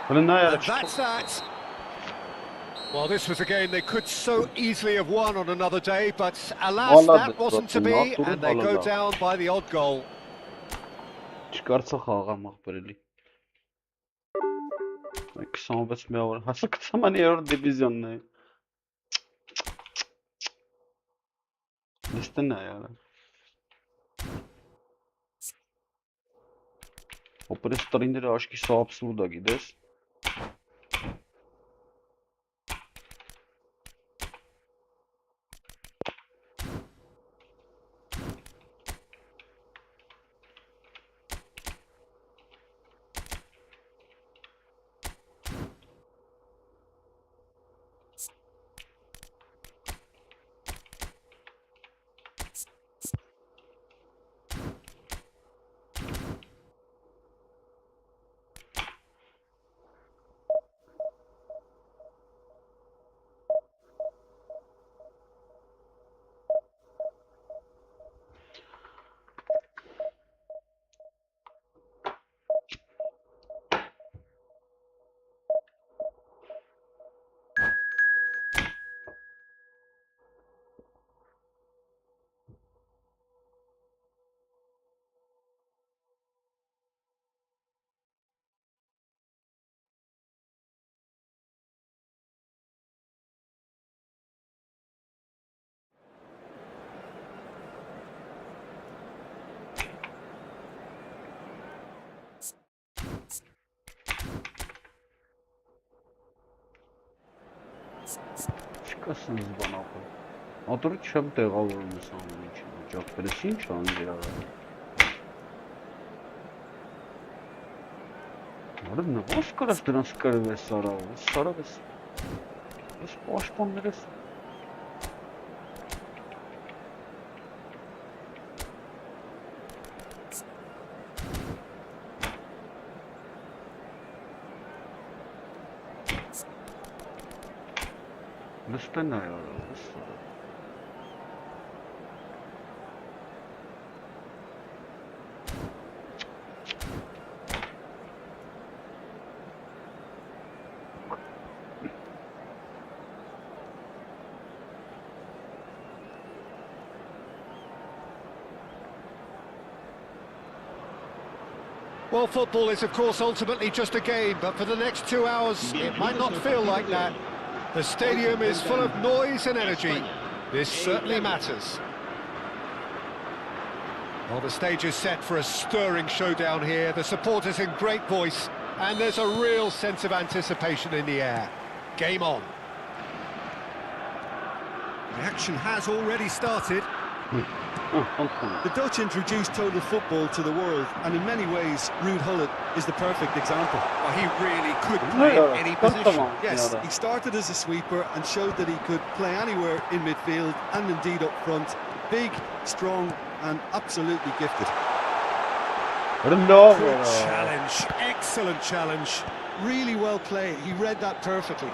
Հələ նայ And արա։ that's that. Well, this was a game they could so easily have won on another day, but alas, that wasn't to be, and they go down by the odd goal. Չկարծա խաղամ ախպերելի։ 26 միավոր, հասա 20-րդ դիվիզիոնն է։ Լիստն է արա։ Օպերատորները աշկի սա абսուրդ է, գիտես։ Կասնս բան ապել։ Ատորի չեմ տեղավորում ես ամեն ինչի մջապել ես ինչ ան իրարարել։ Արդ նվաշ կարաս դրանց կրվ ես արավ, սարավ ես։ Ես պաշպաններ ես։ Նստեն այ արավ, ես սարավ։ Well, football is, of course, ultimately just a game, but for the next 2 hours, it might not feel like that. The stadium is full of noise and energy. This certainly matters. Well, the stage is set for a stirring showdown here. The supporters in great voice, and there's a real sense of anticipation in the air. Game on. The action has already started. The Dutch introduced total football to the world, and in many ways, Ruud Gullit is the perfect example. Well, he really could play in any position. Yes, he started as a sweeper and showed that he could play anywhere in midfield and indeed up front. Big, strong, and absolutely gifted. Good challenge, excellent challenge. Really well played, he read that perfectly.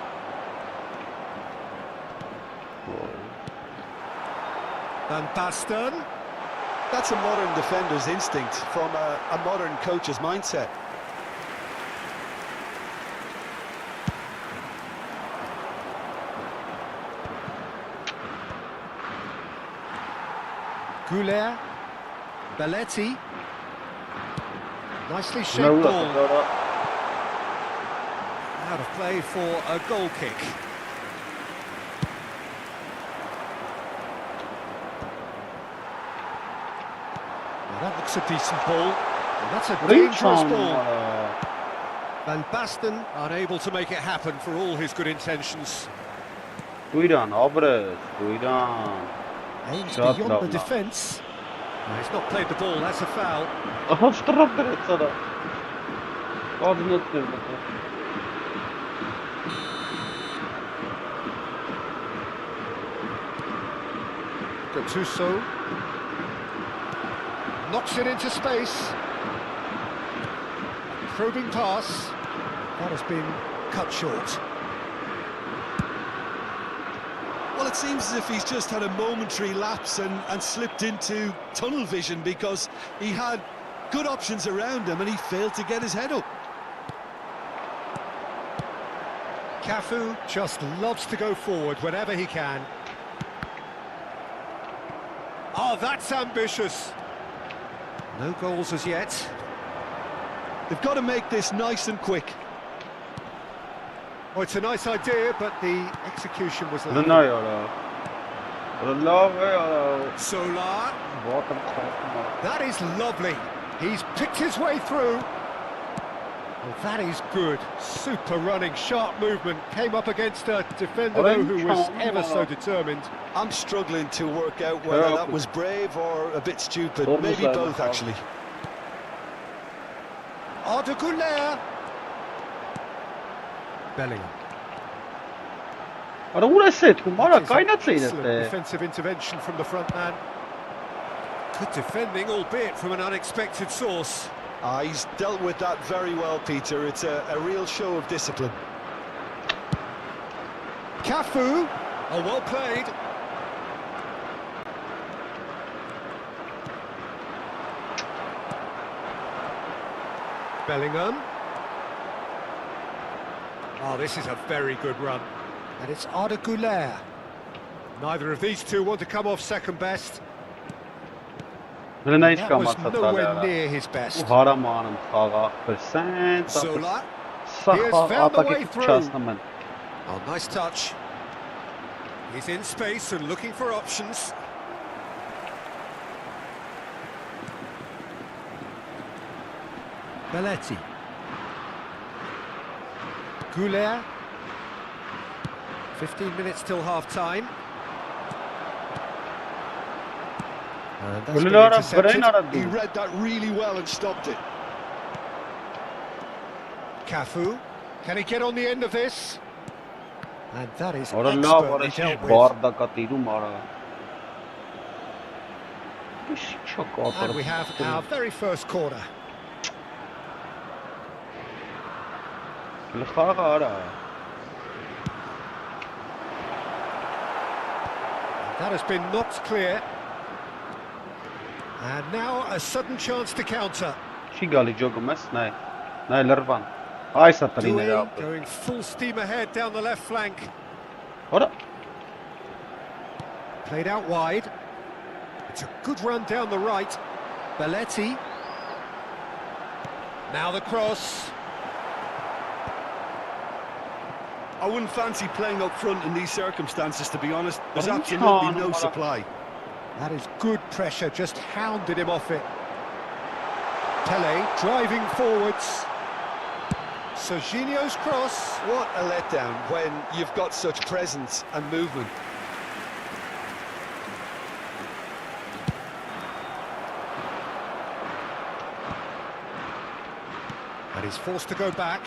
Van Basten. That's a modern defender's instinct from a modern coach's mindset. 𝐄𝐅𝐎𝐎𝐻. Belletti. Nicely shaped ball. Out of play for a goal kick. That looks a decent ball. And that's a dangerous ball. Van Basten unable to make it happen for all his good intentions. Cuidan, obres, cuidan. Aims beyond the defence. No, he's not played the ball, that's a foul. Gattuso. Knocks it into space. Probing pass. That has been cut short. Well, it seems as if he's just had a momentary lapse and slipped into tunnel vision, because he had good options around him and he failed to get his head up. Cafu just loves to go forward whenever he can. Oh, that's ambitious. No goals as yet. They've got to make this nice and quick. Oh, it's a nice idea, but the execution was late. Solar. That is lovely. He's picked his way through. Oh, that is good. Super running, sharp movement. Came up against a defender though, who was ever so determined. I'm struggling to work out whether that was brave or a bit stupid. Maybe both, actually. 𝐄𝐅𝐻𝐿. Bellingham. Defensive intervention from the front man. Good defending, albeit from an unexpected source. He's dealt with that very well, Peter. It's a real show of discipline. Cafu. Oh, well played. Bellingham. Oh, this is a very good run. And it's 𝐄𝐅𝐻𝐿. Neither of these two want to come off second best. That was nowhere near his best. Solar. He has found the way through. Oh, nice touch. He's in space and looking for options. Belletti. 𝐄𝐅𝐻𝐿. 15 minutes till half-time. And that's been intercepted. He read that really well and stopped it. Cafu, can he get on the end of this? And that is Ora expertly lava, ora dealt with. barda katiru mara. And we have our very first corner. That has been knocked clear. And now a sudden chance to counter. Doué going full steam ahead down the left flank. Played out wide. It's a good run down the right. Belletti. Now the cross. I wouldn't fancy playing up front in these circumstances, to be honest. There's absolutely no supply. That is good pressure, just hounded him off it. Pele driving forwards. Serginho's cross. What a letdown when you've got such presence and movement. And he's forced to go back.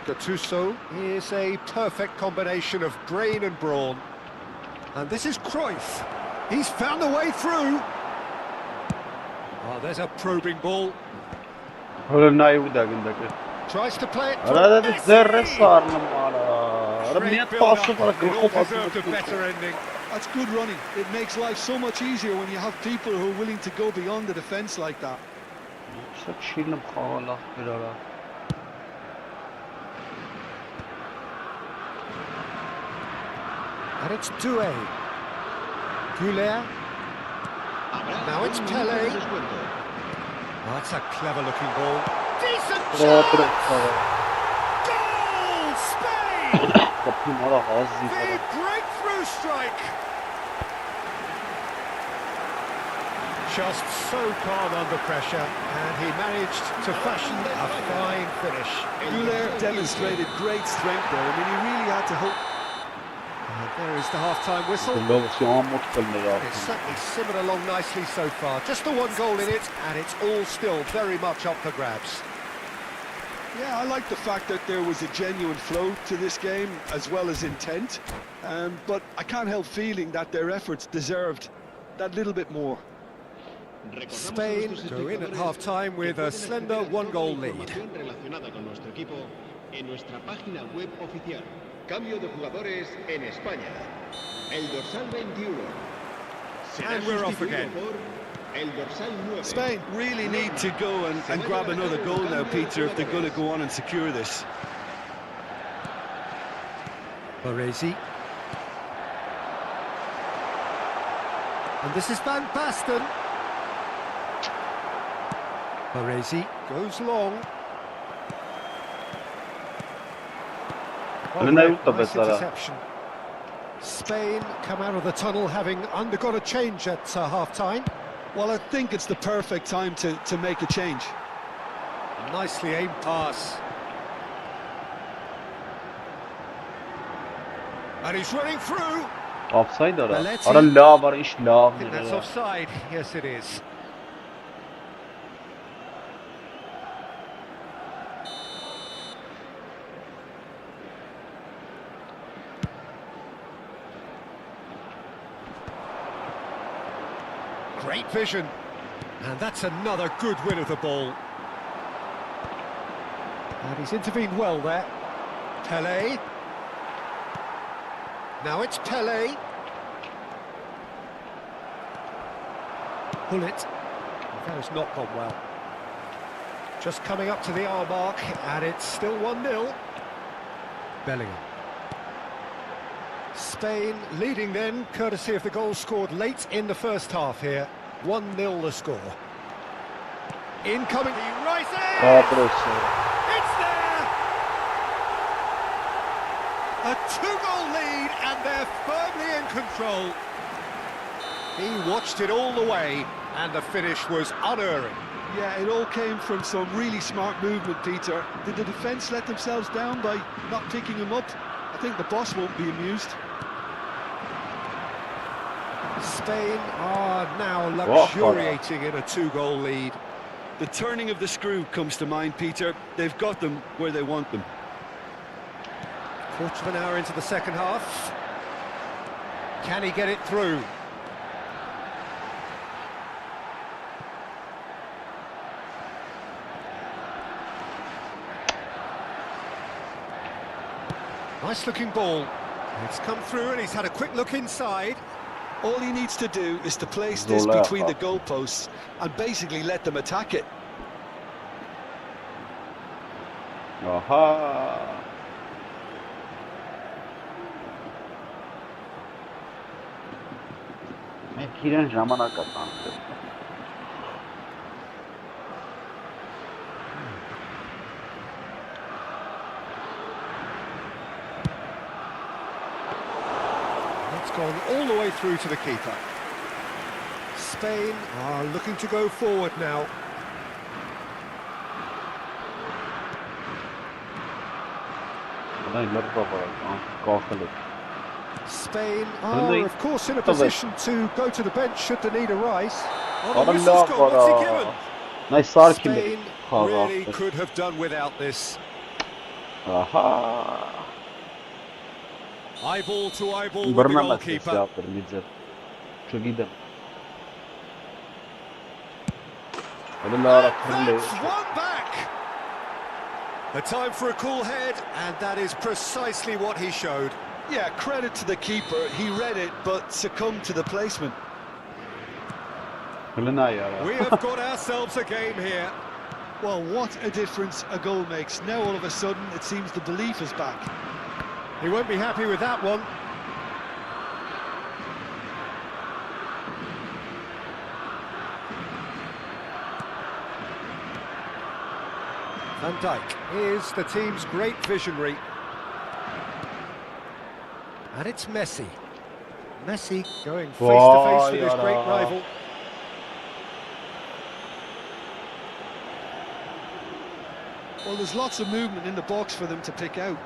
Gattuso is a perfect combination of brain and brawn. And this is Cruyff. He's found a way through. Oh, there's a probing ball. Tries to play it. Deserved a better ending. That's good running. It makes life so much easier when you have people who are willing to go beyond the defence like that. And it's Doué. 𝐄𝐅𝐎𝐎𝐿. Now it's Pele. Oh, that's a clever-looking ball. Decent shot! Goal! Spain! The breakthrough strike! Just so calm under pressure, and he managed to fashion a fine finish. 𝐄𝐅𝐿 demonstrated great strength there. I mean, he really had to hope. And there is the half-time whistle. It's certainly simmered along nicely so far. Just the one goal in it, and it's all still very much up for grabs. Yeah, I like the fact that there was a genuine flow to this game, as well as intent. But I can't help feeling that their efforts deserved that little bit more. Spain go in at half-time with a slender one-goal lead. Cambio de jugadores en España. El dorsal 21. And we're off again. El dorsal 9. Spain really need to go and grab another goal now, Peter, if they're going to go on and secure this. Baresi. And this is Van Basten. Baresi goes long. Nice interception. Spain come out of the tunnel having undergone a change at half-time. Well, I think it's the perfect time to make a change. Nicely aimed pass. And he's running through. Offside or Belletti. I think that's offside. Yes, it is. Great vision, and that's another good win of the ball. And he's intervened well there. Pele. Now it's Pele. Pull it. That has not gone well. Just coming up to the hour mark, and it's still 1-0. Bellingham. Spain leading then, courtesy of the goal scored late in the first half here. 1-0 the score. Incoming, he rises! It's there! A 2-goal lead, and they're firmly in control. He watched it all the way, and the finish was unerring. Yeah, it all came from some really smart movement, Peter. Did the defence let themselves down by not picking him up? I think the boss won't be amused. Spain are now luxuriating in a 2-goal lead. The turning of the screw comes to mind, Peter. They've got them where they want them. Quarter of an hour into the second half. Can he get it through? Nice looking ball. It's come through and he's had a quick look inside. All he needs to do is to place this between the goalposts and basically let them attack it. Aha. Մենք իրեն ժամանակ ատանք։ It's gone all the way through to the keeper. Spain are looking to go forward now. Spain are, of course, in a position to go to the bench should the need arise. Oh, the whistle's gone. What's he given? Nice Spain really could have done without this. Aha. Eyeball to eyeball with the goalkeeper. That's one back. The time for a cool head, and that is precisely what he showed. Yeah, credit to the keeper. He read it, but succumbed to the placement. We have got ourselves a game here. Well, what a difference a goal makes. Now all of a sudden it seems the belief is back. He won't be happy with that one. Van Dijk is the team's great visionary. And it's Messi. Messi going face to face with his great rival. Well, there's lots of movement in the box for them to pick out.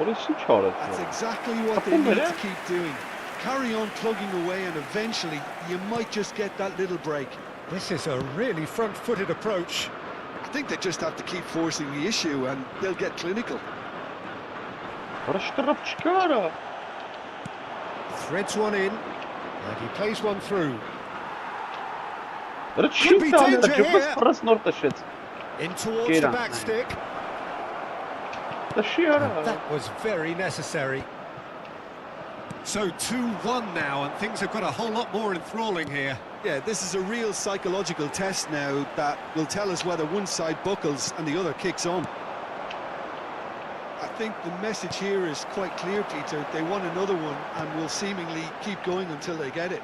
That's exactly what they need to keep doing. Carry on plugging away and eventually you might just get that little break. This is a really front-footed approach. I think they just have to keep forcing the issue and they'll get clinical. Threads one in and he plays one through. Could be danger here. In towards the back stick. And that was very necessary. So 2-1 now, and things have got a whole lot more enthralling here. Yeah, this is a real psychological test now that will tell us whether one side buckles and the other kicks on. I think the message here is quite clear, Peter. They want another one and will seemingly keep going until they get it.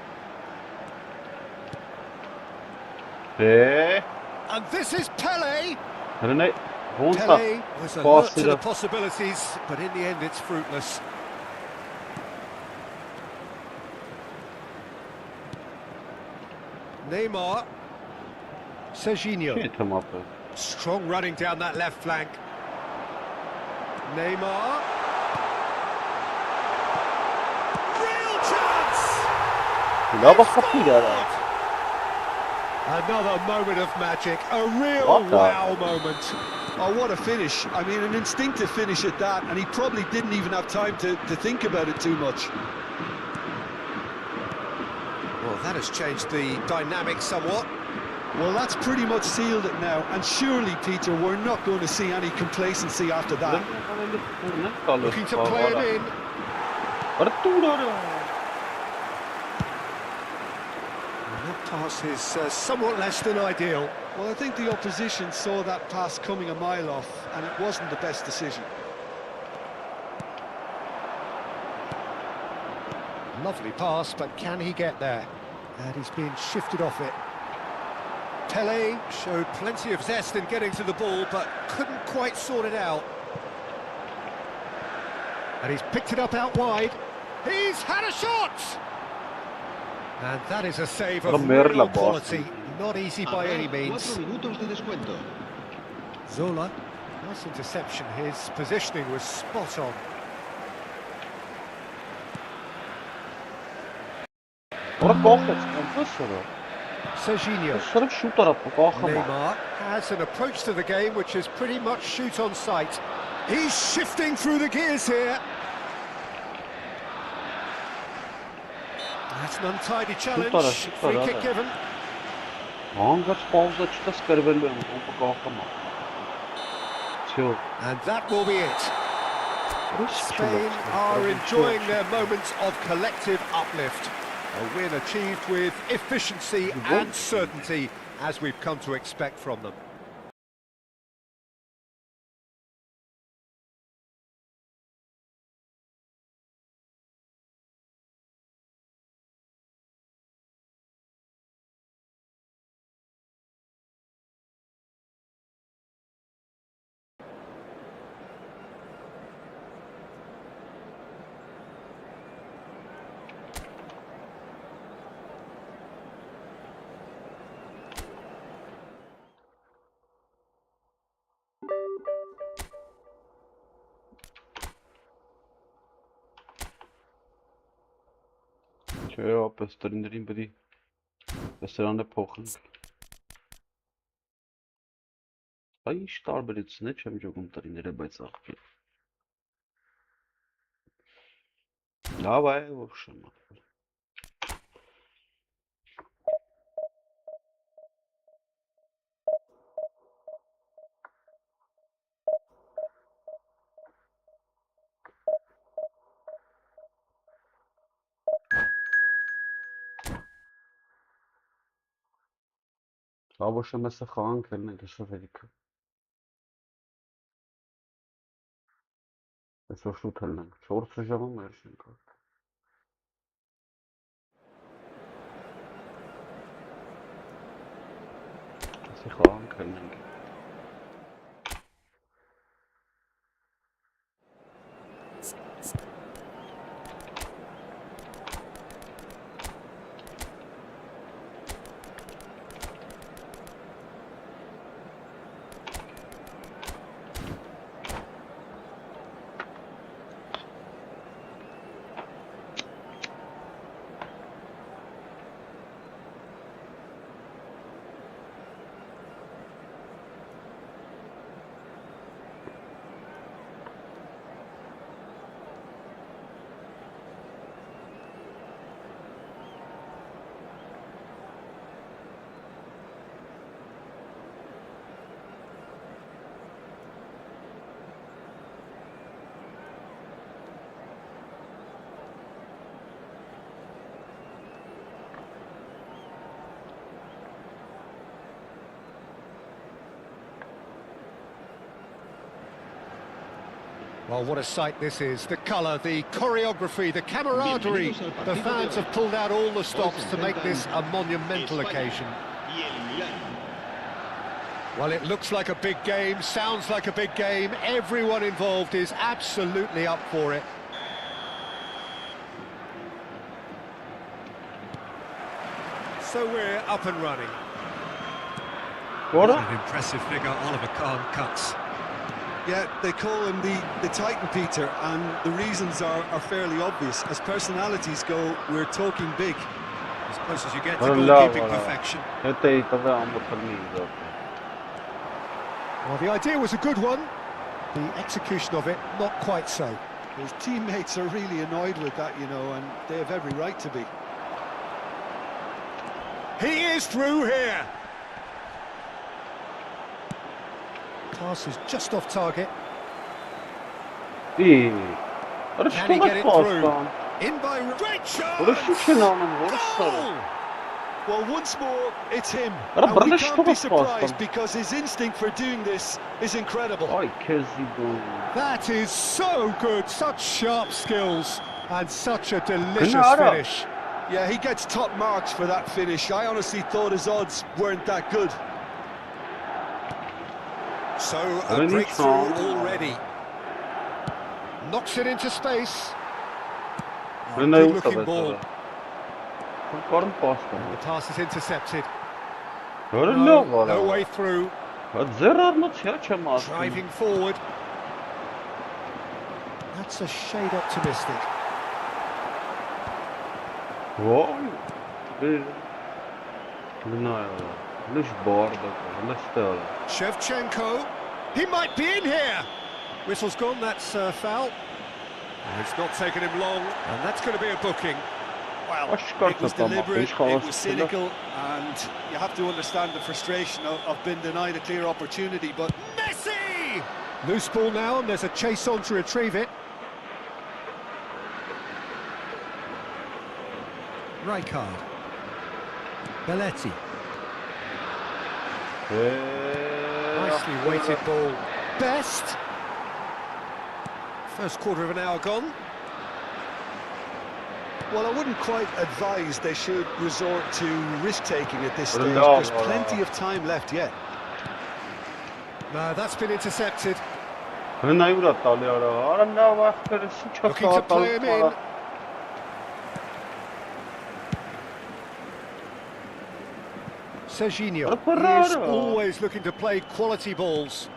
And this is Pele. Pele was alert to the possibilities, but in the end it's fruitless. Neymar. Serginho. Strong running down that left flank. Neymar. Real chance! Another moment of magic, a real wow moment. Oh, what a finish. I mean, an instinctive finish at that, and he probably didn't even have time to think about it too much. Well, that has changed the dynamic somewhat. Well, that's pretty much sealed it now, and surely, Peter, we're not going to see any complacency after that. Looking to play it in. That pass is somewhat less than ideal. Well, I think the opposition saw that pass coming a mile off, and it wasn't the best decision. Lovely pass, but can he get there? And he's being shifted off it. Pele showed plenty of zest in getting to the ball, but couldn't quite sort it out. And he's picked it up out wide. He's had a shot! And that is a save of real quality. Not easy by any Habrá means. 4 minutos de descuento. Zola, nice interception. His positioning was spot on. Ora կողեց, կոնտեսը։ Serginho. Սրը շուտ արա կողը։ Neymar has an approach to the game which is pretty much shoot on sight. He's shifting through the gears here. That's an untidy challenge. Free kick given. Հանգած պաուզա չտես կրվելու եմ, ում կողը։ Всё. And that will be it. Spain are enjoying their moments of collective uplift. A win achieved with efficiency and certainty, as we've come to expect from them. Չէ, ապես տրիներին բդի Սրան է փոխենք։ Այ ինչ տարբերություն է, չեմ ջոգում տրիները, բայց աղբի։ Լավ է, в общем։ Աբո շեմեսը խաղանք ելն է դշվերիքը։ Այսօր շուտ ելն ենք, 4 ժամը մեր շենք։ Այսի խաղանք ելն ենք։ Well, what a sight this is. The colour, the choreography, the camaraderie. The fans have pulled out all the stops to make this a monumental occasion. Well, it looks like a big game, sounds like a big game. Everyone involved is absolutely up for it. So we're up and running. What An impressive figure Oliver Kahn cuts. Yeah, they call him the Titan, Peter, and the reasons are fairly obvious. As personalities go, we're talking big. As close as you get to goalkeeping perfection. Well, the idea was a good one. The execution of it, not quite so. His teammates are really annoyed with that, you know, and they have every right to be. He is through here. Pass is just off target. Can he get it through? In by great shot! Goal! Well, once more, it's him. And we can't be surprised because his instinct for doing this is incredible. That is so good, such sharp skills and such a delicious finish. Yeah, he gets top marks for that finish. I honestly thought his odds weren't that good. So a breakthrough already. Knocks it into space. Good looking ball. And the pass is intercepted. No way through. Driving Driving forward. That's a shade optimistic. Shevchenko. He might be in here. Whistle's gone, that's a foul. And it's not taken him long, and that's going to be a booking. Well, it was deliberate, it was cynical, and you have to understand the frustration of being denied a clear opportunity, but... Messi! Loose ball now, and there's a chase on to retrieve it. Rijkaard. Belletti. Nicely weighted ball. Best. First quarter of an hour gone. Well, I wouldn't quite advise they should resort to risk-taking at this stage. There's plenty of time left yet. No, that's been intercepted. Looking to play him in. Serginho, he is always looking to play quality balls.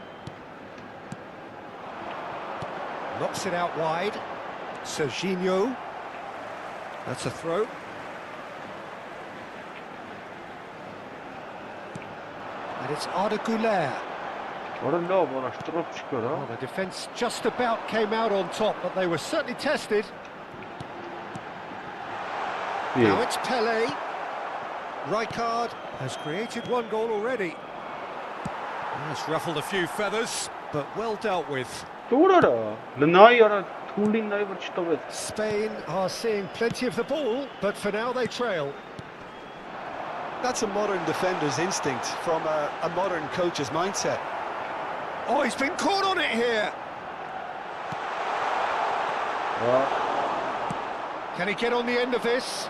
Knocks it out wide. Serginho. That's a throw. And it's 𝐄𝐅𝐎𝐻𝐿𝐿. Well, the defence just about came out on top, but they were certainly tested. Now it's Pele. Rijkaard has created one goal already. That's ruffled a few feathers, but well dealt with. Spain are seeing plenty of the ball, but for now they trail. That's a modern defender's instinct from a modern coach's mindset. Oh, he's been caught on it here. Can he get on the end of this?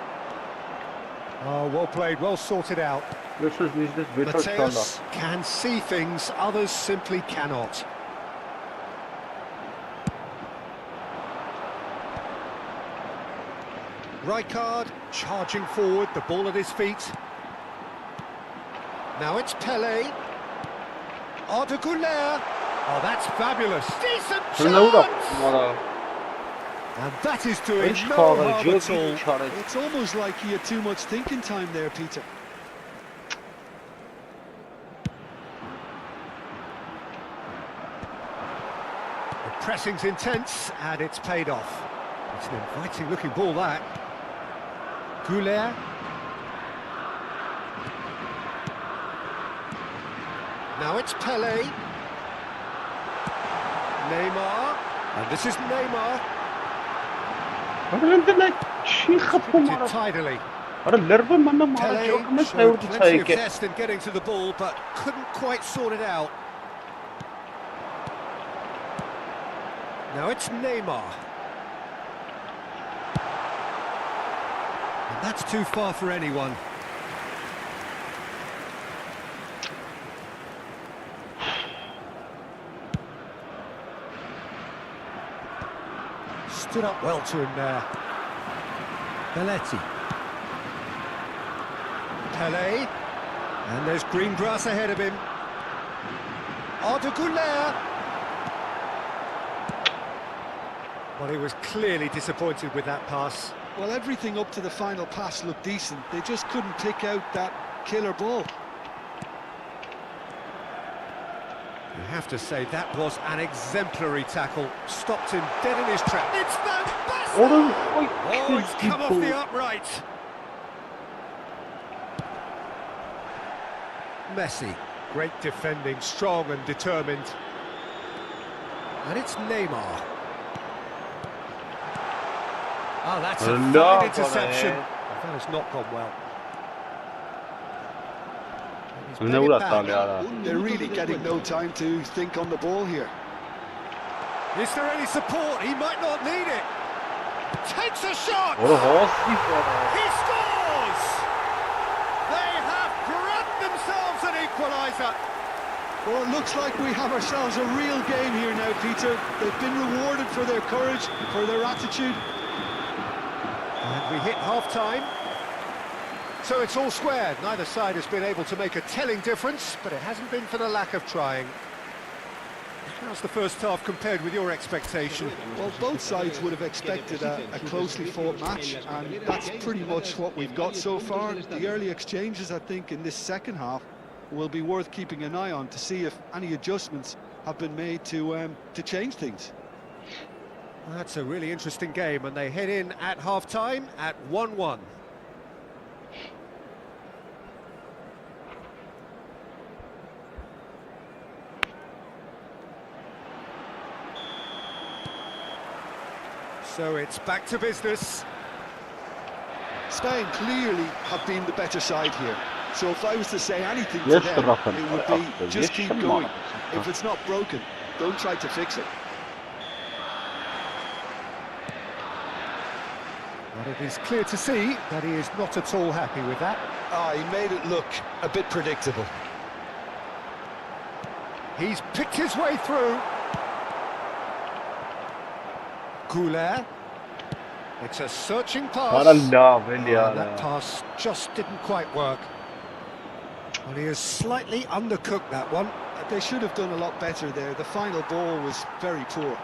Oh, well played, well sorted out. Mateus can see things others simply cannot. Rijkaard charging forward, the ball at his feet. Now it's Pele. 𝐄𝐅𝐻𝐿𝐿. Oh, that's fabulous. Decent chance! And that is doing no harm at all. It's almost like he had too much thinking time there, Peter. The pressing's intense, and it's paid off. It's an inviting-looking ball, that. 𝐄𝐅𝐻𝐿. Now it's Pele. Neymar. And this is Neymar. Tidily. Pele showed plenty of zest in getting to the ball, but couldn't quite sort it out. Now it's Neymar. And that's too far for anyone. Stood up well to him there. Belletti. Pele. And there's green grass ahead of him. 𝐄𝐅𝐻𝐿𝐿. Well, he was clearly disappointed with that pass. Well, everything up to the final pass looked decent. They just couldn't pick out that killer ball. You have to say that was an exemplary tackle. Stopped him dead in his track. It's Van Basten! Oh, it's come off the upright. Messi, great defending, strong and determined. And it's Neymar. Oh, that's a fine interception. That has not gone well. They're really getting no time to think on the ball here. Is there any support? He might not need it. Takes a shot! He scores! They have grabbed themselves an equaliser. Well, it looks like we have ourselves a real game here now, Peter. They've been rewarded for their courage, for their attitude. And we hit half-time. So it's all square. Neither side has been able to make a telling difference, but it hasn't been for the lack of trying. How's the first half compared with your expectation? Well, both sides would have expected a closely fought match, and that's pretty much what we've got so far. The early exchanges, I think, in this second half will be worth keeping an eye on to see if any adjustments have been made to change things. That's a really interesting game, and they head in at half-time at 1-1. So it's back to business. Spain clearly have been the better side here. So if I was to say anything to them, it would be just keep going. If it's not broken, don't try to fix it. But it is clear to see that he is not at all happy with that. He made it look a bit predictable. He's picked his way through. 𝐄𝐅𝐎𝐎𝐻. It's a searching pass. That pass just didn't quite work. Well, he has slightly undercooked that one. They should have done a lot better there. The final ball was very poor.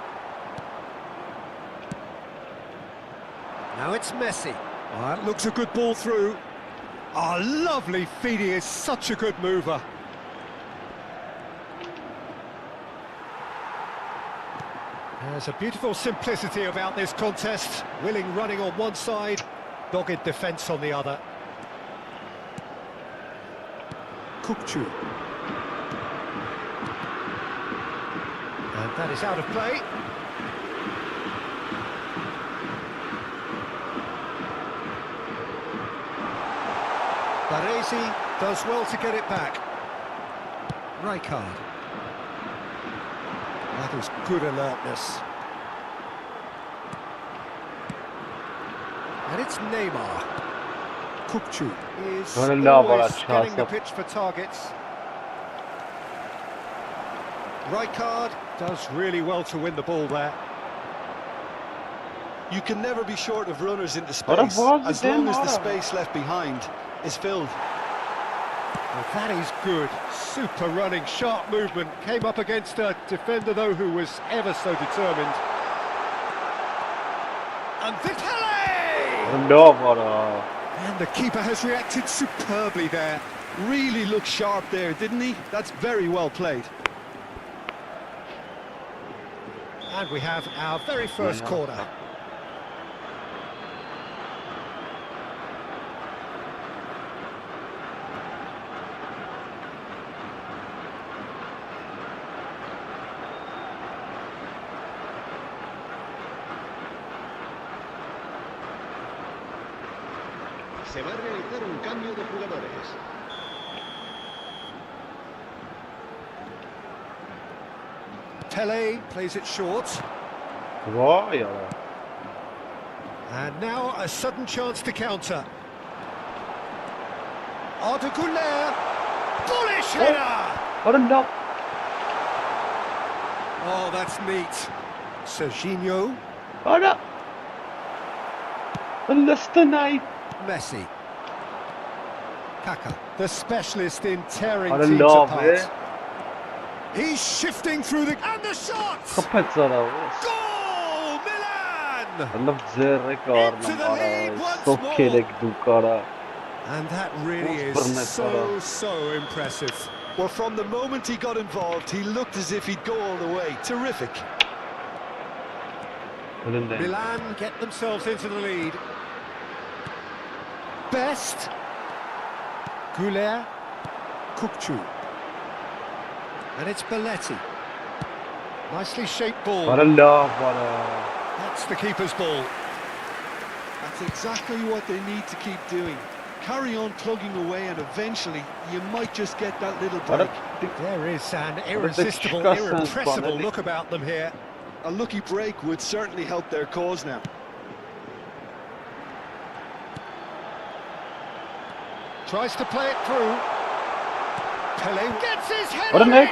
Now it's Messi. That looks a good ball through. Lovely feed. He is such a good mover. There's a beautiful simplicity about this contest. Willing running on one side, dogged defence on the other. 𝐄𝐅𝐻𝐿. And that is out of play. Baresi does well to get it back. Rijkaard. That is good alertness. And it's Neymar. 𝐄𝐅𝐻𝐿 is always scanning the pitch for targets. Rijkaard does really well to win the ball there. You can never be short of runners into space, as long as the space left behind is filled. Well, that is good. Super running, sharp movement. Came up against a defender, though, who was ever so determined. And Vitale! And the keeper has reacted superbly there. Really looked sharp there, didn't he? That's very well played. And we have our very first corner. Se va a realizar un cambio de jugadores. Pele plays it short. And now a sudden chance to counter. Arda Güler. Bullish header! Oh, that's neat. Serginho. Messi. Kaka, the specialist in tearing teams apart. He's shifting through the... And the shot! Goal! Milan! Into the lead once more. And that really is so impressive. Well, from the moment he got involved, he looked as if he'd go all the way. Terrific. Milan get themselves into the lead. Best. 𝐄𝐅𝐻𝐿. 𝐄𝐅𝐻𝐿. And it's Belletti. Nicely shaped ball. That's the keeper's ball. That's exactly what they need to keep doing. Carry on plugging away, and eventually you might just get that little break. There is an irresistible, irrepressible look about them here. A lucky break would certainly help their cause now. Tries to play it through. Pele gets his head on it!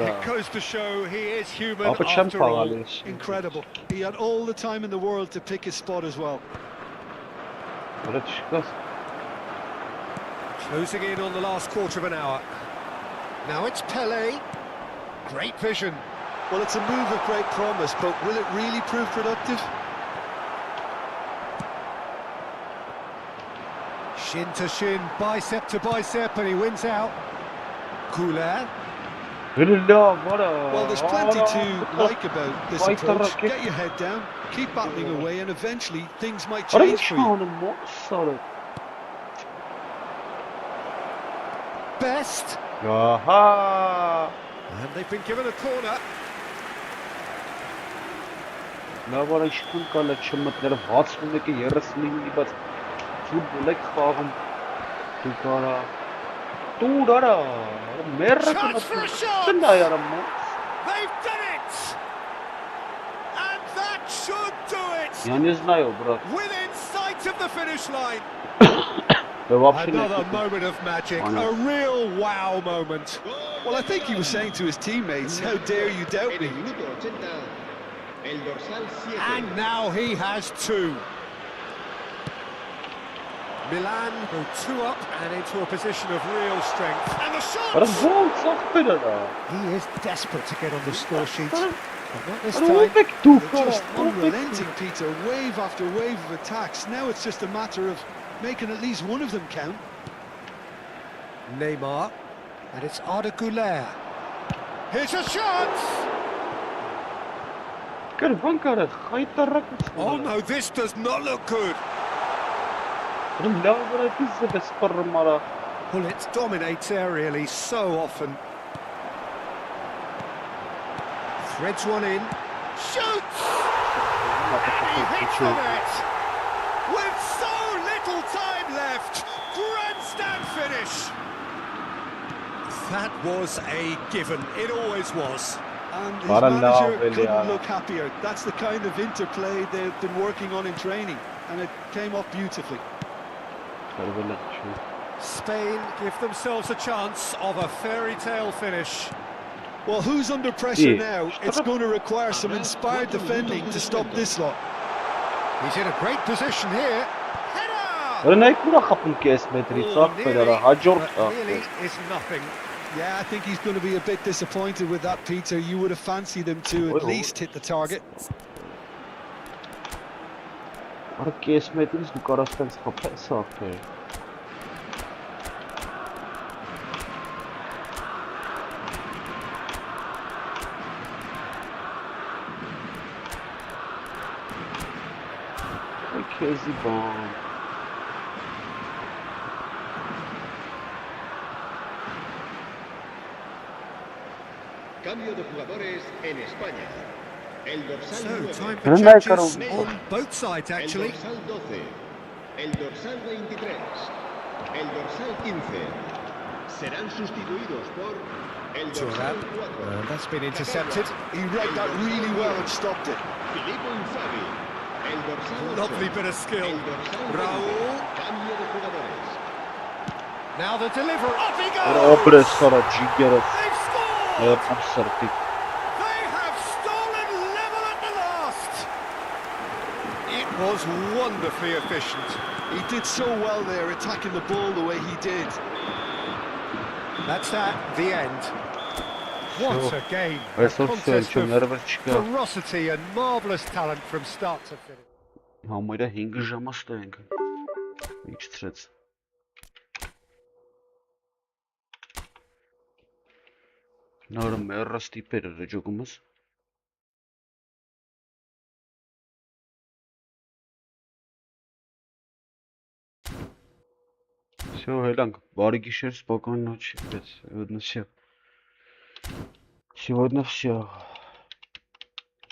It goes to show he is human after all. Incredible. He had all the time in the world to pick his spot as well. Առաջ Closing in on the last quarter of an hour. Now it's Pele. Great vision. Well, it's a move of great promise, but will it really prove productive? Shin to shin, bicep to bicep, and he wins out. 𝐄𝐅𝐎𝐎𝐓. Well, there's plenty to like about this approach. Get your head down, keep battling away, and eventually things might change for you. Best. Aha! And they've been given a corner. Nou waar ik schoen kan het je met de hartstocht een keer niet wat voetbal ik gaan doen kan toe daar meer dan They've done it, and that should do it. Ja nie znają brat. Within sight of the finish line. Another moment of magic, a real wow moment. Well, I think he was saying to his teammates, how dare you doubt me? And now he has two. Milan go two up and into a position of real strength. And the shot! Wat een goal, zag je dat? He is desperate to get on the score sheet. But not this Wat hoop time. ik toe? They're just unrelenting, Peter, wave after wave of attacks. Now it's just a matter of making at least one of them count. Neymar, and it's 𝐄𝐅𝐎𝐻𝐿. Here's a shot! Kijk, bankaren, ga je te raken? Oh no, this does not look good. Gullit dominates aerially so often. Threads one in. Shoots! He hits the net! With so little time left! Grandstand finish! That was a given. It always was. And his manager couldn't look happier. That's the kind of interplay they've been working on in training, and it came off beautifully. Spain give themselves a chance of a fairy tale finish. Well, who's under pressure now? It's going to require some inspired defending to stop this lot. He's in a great position here. Header! Nearly is nothing. Yeah, I think he's going to be a bit disappointed with that, Peter. You would have fancied him to at least hit the target. Cambio de jugadores en España. El dorsal So, 9, time for changes on both sides, el actually. dorsal 12, el dorsal 23, el dorsal 15 serán sustituidos por el dorsal 4. That's been intercepted. He read that really well and stopped it. Filippo Inzaghi, el dorsal 8, Lovely bit of skill. el dorsal 20, Raúl. cambio de jugadores. Now the deliverer. Off he goes! They've scored! They have stolen level at the last. It was wonderfully efficient. He did so well there, attacking the ball the way he did. That's that, the end. What a game. A contest of ferocity and marvellous talent from start to finish. Ja, moet je hingezammen denken. Iets trits. Nou, dan meer rusty pitten, dat joggens. Все, Хелянг, барыги спокойной ночи. Сегодня все. Сегодня все.